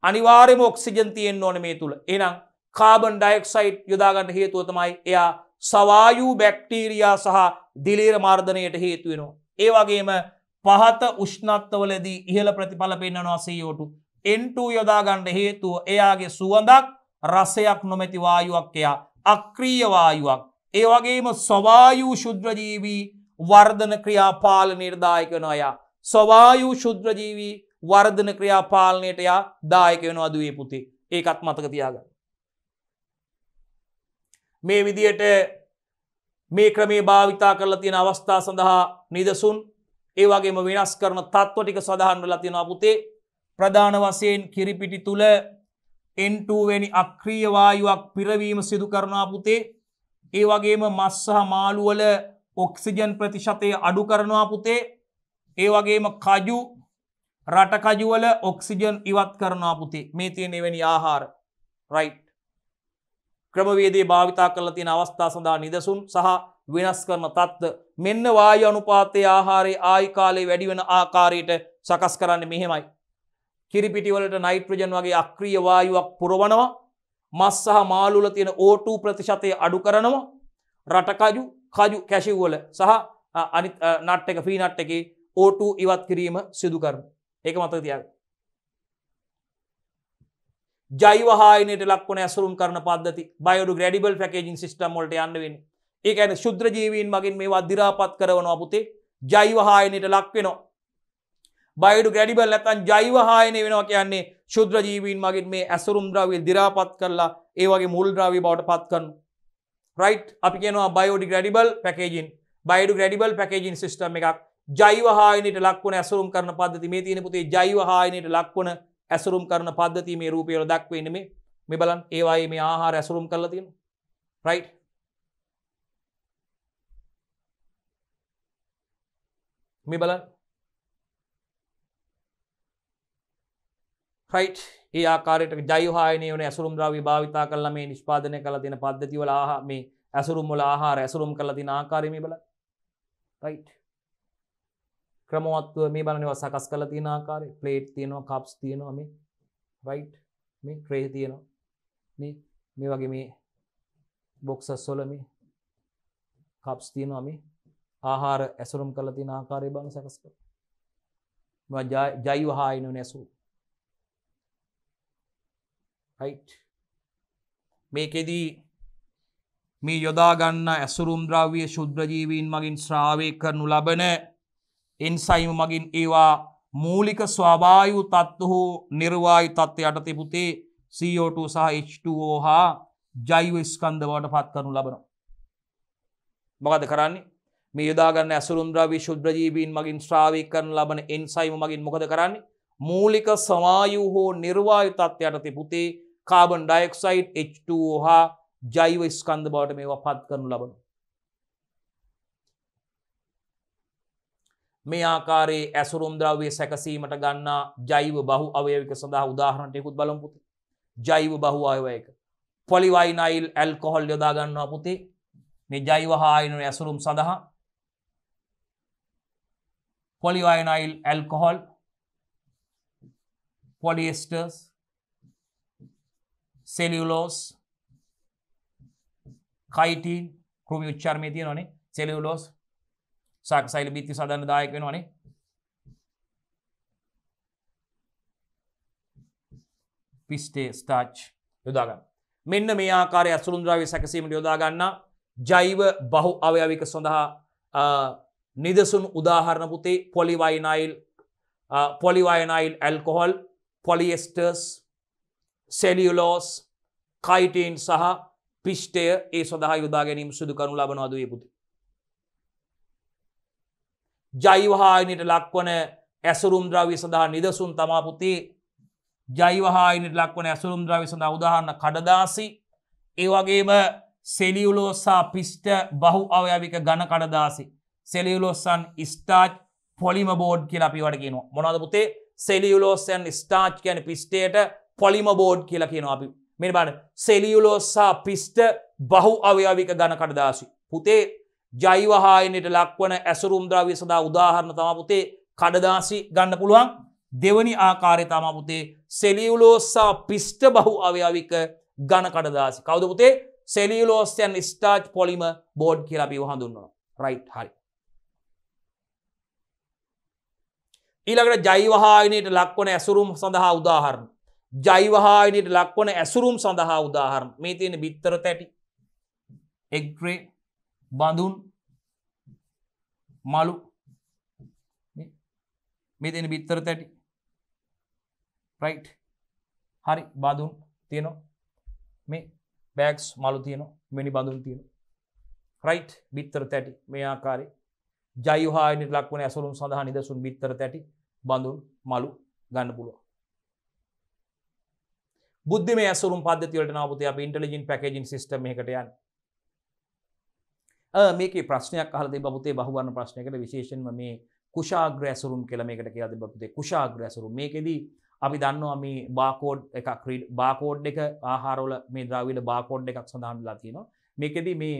අනිවාර්යයෙන්ම ඔක්සිජන් තියෙන්න ඕනේ මේ තුල. එහෙනම් කාබන් ඩයොක්සයිඩ් යොදා ගන්න හේතුව තමයි එයා ස්වවායු බැක්ටීරියා සහ දිලීර මර්ධනයට හේතු වෙනවා. ඒ වගේම පහත උෂ්ණත්වවලදී ඉහළ ප්‍රතිඵල පෙන්වනවා CO2. N2 යොදා ගන්න හේතුව එයාගේ සුවඳක් රසයක් නොමැති වායුවක් එයා අක්‍රීය වායුවක්. ඒ වගේම ස්වවායු ශුද්‍රජීවී වර්ධන ක්‍රියා පාලනයට දායක වෙනවා යා. ස්වවායු ශුද්‍රජීවී වර්ධන ක්‍රියා පාලනයට යා දායක වෙනවා දුවේ පුතේ. ඒකත් මතක තියාගන්න. මේ විදියට මේ ක්‍රමයේ භාවිතා කරලා තියෙන අවස්ථා සඳහා නිදසුන් ඒ වගේම වෙනස් කරන තත්ත්ව ටික සඳහන් වෙලා තියෙනවා පුතේ. ප්‍රධාන වශයෙන් කිරිපිටි තුල N2 වැනි අක්‍රීය වායුවක් පිරවීම සිදු කරනවා පුතේ. ඒ වගේම මස් සහ මාළු වල ඔක්සිජන් ප්‍රතිශතය අඩු කරනවා පුතේ. ඒ වගේම කජු රටකජු වල ඔක්සිජන් ඉවත් කරනවා පුතේ. මේ තියෙන එවැනි ආහාර. රයිට්. ක්‍රමවේදයේ භාවිතා කරලා තියෙන අවස්ථා සඳහා නිදසුන් සහ වෙනස් කරන තත්ත්ව මෙන්න වායු අනුපාතයේ ආහාරයේ ආයු කාලය වැඩි වෙන ආකාරයට සකස් කරන්නේ මෙහෙමයි. කිරිපිටි වලට නයිට්‍රජන් වගේ අක්‍රීය වායුවක් පුරවනවා. මස් සහ මාළු වල තියෙන O2 ප්‍රතිශතය අඩු කරනවා. රටකජු කජු කැෂිව් වල සහ අනිත් නට් එක ෆී නට් එකේ O2 ඉවත් කිරීම සිදු කරනවා. ඒක මතක තියාගන්න. ජෛව හායනයට ලක්වන ඇසුරුම් කරන පද්ධති බයෝඩිග්‍රේඩබල් පැකේජින් සිස්ටම් වලට යන්න වෙන්නේ. ඒ කියන්නේ ශුද්‍ර ජීවීන් මගින් මේවා දි รา පත් කරනවා පුතේ. ජෛව හායනයට ලක් වෙනවා. බයෝඩිග්‍රේඩබල් නැත්නම් ජෛව හායනය වෙනවා කියන්නේ ශුද්‍ර ජීවීන් මගින් මේ ඇසුරුම් ද්‍රව්‍ය දි รา පත් කරලා ඒ වගේ මුල් ද්‍රව්‍ය බවට පත් කරනවා. රයිට්. අපි කියනවා බයෝඩිග්‍රේඩබල් පැකේජින්. බයෝඩිග්‍රේඩබල් පැකේජින් සිස්ටම් එකක්. ජෛව හායනයට ලක්වන ඇසුරුම් කරන පද්ධති මේ තියෙන පුතේ ජෛව හායනයට ලක්වන ඇසුරුම් කරන පද්ධතිය මේ රූපය වල දක්වන්නේ මේ බලන්න ඒ වගේ මේ ආහාර ඇසුරුම් කරලා තියෙනවා. රයිට්. මේ බලන්න. රයිට්. ඒ ආකාරයට ජෛව හායනයේ වන ඇසුරුම් ද්‍රව්‍ය භාවිතා කරලා මේ නිෂ්පාදනය කරලා තියෙන පද්ධති වල මේ ඇසුරුම් වල ආහාර ඇසුරුම් කරලා තියෙන ආකාරය මේ බලන්න. රයිට්. ක්‍රමවත්ව මේ බලනවා සකස් කරලා තියෙන ආකාරය ප්ලේට් තියෙනවා කප්ස් තියෙනවා මේ රයිට් මේ ට්‍රේ තියෙනවා මේ වගේ මේ බොක්සස් වල මේ කප්ස් තියෙනවා මේ ආහාර ඇසුරුම් කරලා තියෙන ආකාරය බලන සකස් කරලා ජෛව හායනන ඇසුරු රයිට් මේකෙදී මේ යොදා ගන්න ඇසුරුම් ද්‍රව්‍ය ශුද්ධ ජීවීන් මගින් ස්‍රාවය කරනු ලබන එන්සයිම් මගින් ඒවා මූලික ස්වභායු තත්ත්ව හෝ නිර්වායු තත්ත්වයට යටතේ පුතේ CO2 සහ H2O හා ජෛව ස්කන්ධ බවට පත් කරනු ලබනවා. මොකද කරන්නේ? මේ යොදා ගන්න ඇසුරුම් ද්‍රව්‍ය ශුද්ධ ජීවීන් මගින් ස්‍රාවය කරනු ලබන එන්සයිම් මගින් මොකද කරන්නේ? මූලික ස්වභායු හෝ නිර්වායු තත්ත්වයට යටතේ පුතේ කාබන් ඩයොක්සයිඩ් H2O හා ජෛව ස්කන්ධ බවට මේවා පත් කරනු ලබනවා. මේ ආකාරයේ ඇසුරුම් ද්‍රව්‍ය සැකසීමට ගන්නා ජෛව බහු අවයවික සඳහා උදාහරණ ටිකකුත් බලමු පුතේ. ජෛව බහු අවයවික පොලිවයිනයිල් ඇල්කොහොල් යොදා ගන්නවා පුතේ. මේ ජෛව හායන ඇසුරුම් සඳහා පොලිවයිනයිල් ඇල්කොහොල් පොලිඑස්ටර්ස් සෙලියුලෝස් කයිටින් කෘමි උච්චාරණයේ තියෙනවනේ සෙලියුලෝස් සාකසයිල බිත්ති සදන්න දායක වෙනවනේ. පිස්ටේ ස්ටාච් යොදා ගන්න. මෙන්න මේ ආකාරයේ ඇසුරුම් ද්‍රව්‍ය සැකසීමට යොදා ගන්න ජෛව බහු අවයවික සඳහා නිදසුන් උදාහරණ පුතේ පොලිවයිනයිල් ඇල්කොහොල් පොලිඑස්ටර්ස් සෙලියුලෝස් කයිටින් සහ පිස්ටය ඒ සඳහා යොදා ගැනීම සිදු කරනු ලබනවා දුවේ පුතේ. ජෛව හායනයට ලක්වන ඇසුරුම් ද්‍රව්‍ය සඳහා නිදසුන් තමා පුතේ ජෛව හායනයට ලක්වන ඇසුරුම් ද්‍රව්‍ය සඳහා උදාහරණ කඩදාසි ඒ වගේම සෙලියුලෝස් සහ පිස්ට බහු අවයවික ඝන කඩදාසි සෙලියුලෝස් and ස්ටාච් පොලිමර් බෝඩ් කියලා අපි ඒවට කියනවා. මොනවද පුතේ? සෙලියුලෝස් and ස්ටාච් කියන්නේ පිස්ටයට පොලිමර් බෝඩ් කියලා කියනවා අපි. මෙන්න බලන්න සෙලියුලෝස් සහ පිස්ට බහු අවයවික ඝන කඩදාසි පුතේ ජෛව හායනයට ලක්වන ඇසුරුම් ද්‍රව්‍ය සඳහා උදාහරණ තමයි පුතේ කඩදාසි ගන්න පුළුවන්. දෙවනි ආකාරය තමයි පුතේ සෙලියුලෝස් සහ පිස්ට බහු අවයවික ඝන කඩදාසි. කවුද පුතේ? සෙලියුලෝස් and ස්ටාච් පොලිමර් බෝඩ් කියලා අපි හඳුන්වනවා. රයිට් හරි. ඊළඟට ජෛව හායනයට ලක්වන ඇසුරුම් සඳහා උදාහරණ. ජෛව හායනයට ලක්වන ඇසුරුම් සඳහා උදාහරණ. මේ තියෙන බිත්තර තැටි, එග් ට්‍රේ, බඳුන්, මලු. මේ තියෙන බිත්තර තැටි. රයිට්. හරි බඳුන් තියෙනවා. මේ බෑග්ස් මලු තියෙනවා. මෙනි බඳුන් තියෙනවා. රයිට් බිත්තර තැටි මේ ආකාරයේ ජෛව හායනයට ලක්වන ඇසුරුම් සඳහා නිදසුන් බිත්තර තැටි, බඳුන්, මලු ගන්න පුළුවන්. බුද්ධිමය ඇසුරුම් පද්ධතිය වලට නම පුතේ අපි ඉන්ටෙලිජන්ට් පැකේජින් සිස්ටම් එකකට යන්නේ. මේකේ ප්‍රශ්නයක් අහලා තිබ්බා පුතේ බහුවර්ණ ප්‍රශ්නයකට විශේෂයෙන්ම මේ කුශාග්‍ර ඇසුරුම් කියලා මේකට කියලා තිබ්බා පුතේ. කුශාග්‍ර ඇසුරුම්. මේකෙදි අපි දන්නවා මේ බාකෝඩ් එකක් බාකෝඩ් එක ආහාරවල මේ ද්‍රව්‍යවල බාකෝඩ් එකක් සඳහන් වෙලා තියෙනවා. මේකෙදි මේ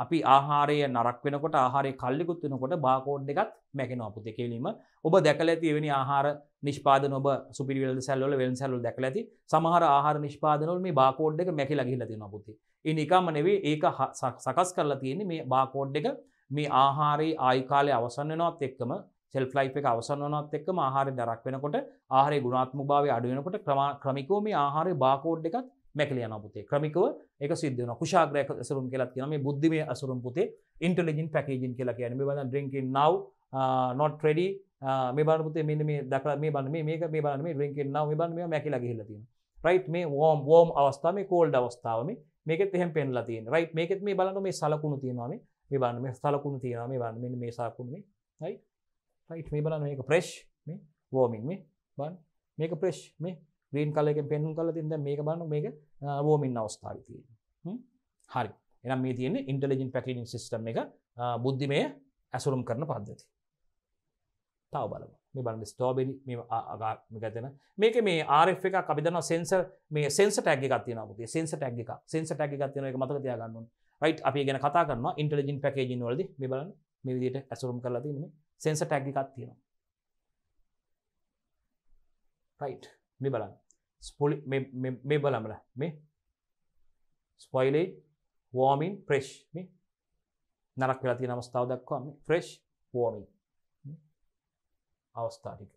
අපි ආහාරය නරක් වෙනකොට ආහාරය කල්ලිකුත් වෙනකොට බාකෝඩ් එකත් මැකෙනවා පුතේ කෙලින්ම. ඔබ දැකලා ඇති එවැනි ආහාර නිෂ්පාදන ඔබ සුපිරි වෙළඳ වල වෙළඳ සැල් වල දැකලා ඇති. සමහර ආහාර නිෂ්පාදන වල මේ බාකෝඩ් එක මැකිලා ගිහිල්ලා තියෙනවා පුතේ. ඒ නිකම්ම නෙවෙයි ඒක සකස් කරලා තියෙන්නේ මේ බාකෝඩ් එක මේ ආහාරයේ ආයු කාලය අවසන් වෙනවත් එක්කම ෂෙල්ෆ් ලයිෆ් එක අවසන් වෙනවත් එක්කම ආහාරය නරක් වෙනකොට ආහාරයේ ගුණාත්මකභාවය අඩු වෙනකොට ක්‍රමිකව මේ ආහාරයේ බාකෝඩ් එකත් මැකිලා යනවා පුතේ. ක්‍රමිකව ඒක සිද්ධ වෙනවා. කුශාග්‍ර ඇසුරුම් කියලා කියනවා. මේ බුද්ධිමය ඇසුරුම් පුතේ. ඉන්ටෙලිජන්ට් පැකේජින් කියලා කියන්නේ. මේ බලන්න drinking now not ready මේ බලන්න පුතේ මෙන්න මේ දැකලා මේ බලන්න මේක මේ බලන්න මේ drinking now මේ බලන්න මේවා මැකිලා ගිහිල්ලා තියෙනවා. right මේ warm අවස්ථාව මේ cold අවස්ථාව මේකෙත් එහෙම පෙන්ලා තියෙනවා. right මේකෙත් මේ බලන්න මේ සලකුණු තියෙනවා මේ බලන්න මේ සලකුණු තියෙනවා මේ බලන්න මෙන්න මේ සලකුණු මේ right right මේ බලන්න මේක fresh මේ warming මේ බලන්න මේක fresh මේ green color එකෙන් පෙන්වුම් කරලා තියෙන දැන් මේක බලන්න මේක warming අවස්ථාවේ තියෙනවා. හරි. එහෙනම් මේ තියෙන්නේ intelligent packaging system එක බුද්ධිමය ඇසුරුම් කරන පද්ධතිය. තව බලමු. මේ බලන්න ස්ට්‍රෝබෙරි මේ ගතන මේකේ මේ RF එකක් අපි දන්නවා sensor මේ sensor tag එකක් තියෙනවා පුතේ. sensor tag එකක් තියෙනවා ඒක මතක තියාගන්න ඕනේ. right අපි ගැන කතා කරනවා intelligent packaging වලදී මේ බලන්න මේ විදිහට ඇසුරුම් කරලා තියෙන මේ sensor tag එකක් තියෙනවා. right මේ බලන්න මේ බලන්න මේ spoilage warming fresh මේ නරක වෙලා තියෙන අවස්ථාව දක්වා මේ fresh warming අවස්ථා ටික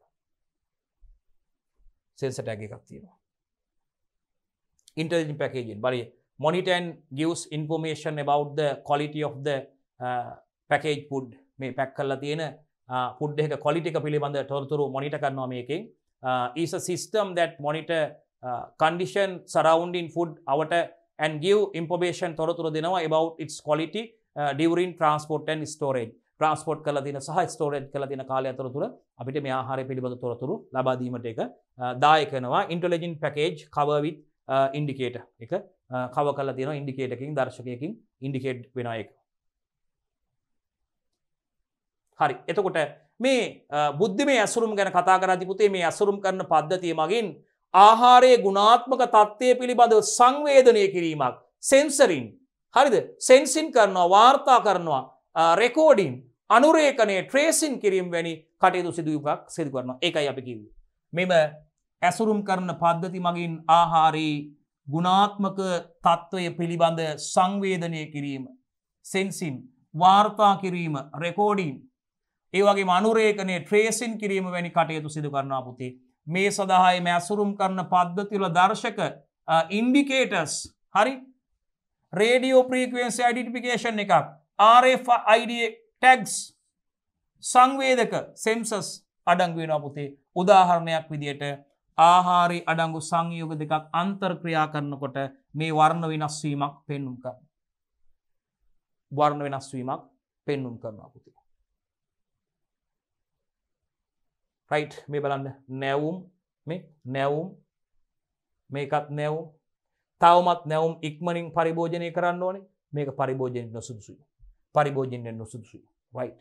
sensor tag එකක් තියෙනවා. intelligent packaging බලන්න monitor and gives information about the quality of the packaged food මේ පැක් කරලා තියෙන food එකක quality එක පිළිබඳ තොරතුරු monitor කරනවා මේකෙන්. Is a system that monitor condition surrounding food outer and give information තොරතුරු දෙනවා about its quality during transport and storage. transport කරලා තියෙන සහ storage කරලා තියෙන කාලය අතරතුර අපිට මේ ආහාරය පිළිබඳ තොරතුරු ලබා දීමට එක දායක වෙනවා. intelligent package cover with indicator එක cover කරලා තියෙනවා indicator එකකින් දර්ශකයකින් indicate වෙනවා ඒක. හරි. එතකොට මේ බුද්ධිමය ඇසුරුම් ගැන කතා කරද්දී පුතේ මේ ඇසුරුම් කරන පද්ධතිය මගින් ආහාරයේ ගුණාත්මක තත්ත්වය පිළිබඳව සංවේදනය කිරීමක් සෙන්සරින් හරිද සෙන්සින් කරනවා වාර්තා කරනවා රෙකෝඩින් අනුරේඛනය ට්‍රේසින් කිරීම වැනි කටයුතු සිදු කරනවා. ඒකයි අපි කිව්වේ. මෙම ඇසුරුම් කරන පද්ධති මගින් ආහාරයේ ගුණාත්මක තත්ත්වය පිළිබඳ සංවේදනය කිරීම සෙන්සින් වාර්තා කිරීම රෙකෝඩින් ඒ වගේම අනුරේඛනය ට්‍රේසින් කිරීම වැනි කටයුතු සිදු කරනවා පුතේ. මේ සඳහා මේ ඇසුරුම් කරන පද්ධති වල දර්ශක ඉන්ඩිකේටර්ස් හරි රේඩියෝ ෆ්‍රීකවෙන්සි අයිඩෙන්ටිෆිකේෂන් එකක් RFID tags සංවේදක sensors අඩංගු වෙනවා පුතේ. උදාහරණයක් විදියට ආහාරයේ අඩංගු සංයෝග දෙකක් අන්තර්ක්‍රියා කරනකොට මේ වර්ණ වෙනස් වීමක් පෙන්වුම් කරනවා. වර්ණ වෙනස් වීමක් පෙන්වුම් කරනවා පුතේ. right මේ බලන්න නැවුම් මේ නැවුම් මේකත් නැවුම් තවමත් නැවුම් ඉක්මනින් පරිභෝජනය කරන්න ඕනේ. මේක පරිභෝජනයේ නොසුදුසුයි. පරිභෝජනයේ නොසුදුසුයි. right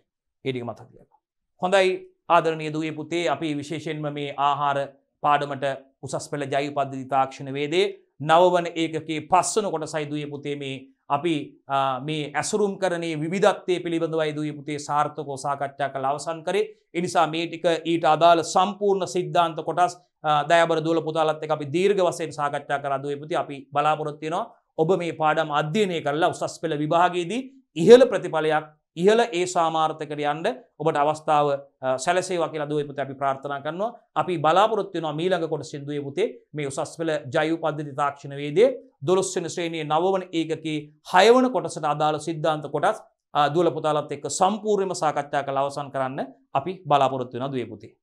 ඒ ටික මතක තියාගන්න. හොඳයි ආදරණීය දුවේ පුතේ අපි විශේෂයෙන්ම මේ ආහාර පාඩමට උසස් පෙළ ජෛව පද්ධති තාක්ෂණ වේදේ නවවන ඒකකයේ 5 වන කොටසයි දුවේ පුතේ මේ අපි මේ ඇසුරුම් කරන්නේ විවිධත්වයේ පිළිබඳවයි දුවේ පුතේ සාර්ථකව සාකච්ඡා කරලා අවසන් කරේ. ඒ නිසා මේ ටික ඊට අදාළ සම්පූර්ණ සිද්ධාන්ත කොටස් දයාබර දුවල පුතාලත් එක්ක අපි දීර්ඝ වශයෙන් සාකච්ඡා කරලා දුවේ පුතේ අපි බලාපොරොත්තු වෙනවා ඔබ මේ පාඩම අධ්‍යයනය කරලා උසස් පෙළ විභාගයේදී ඉහළ ප්‍රතිඵලයක් ඉහළ ඒ සාමාර්ථකට යන්න ඔබට අවස්ථාව සැලසේවා කියලා දුවේ පුතේ අපි ප්‍රාර්ථනා කරනවා. අපි බලාපොරොත්තු වෙනවා මීළඟ කොටසින් දුවේ පුතේ මේ උසස් පෙළ ජෛව පද්ධති තාක්ෂණ වේදයේ 12 වෙනි ශ්‍රේණියේ 9 වන ඒකකයේ 6 වන කොටසට අදාළ සිද්ධාන්ත කොටස් දුවල පුතාලත් එක්ක සම්පූර්ණයෙන්ම සාකච්ඡා කරලා අවසන් කරන්න අපි බලාපොරොත්තු වෙනවා දුවේ පුතේ.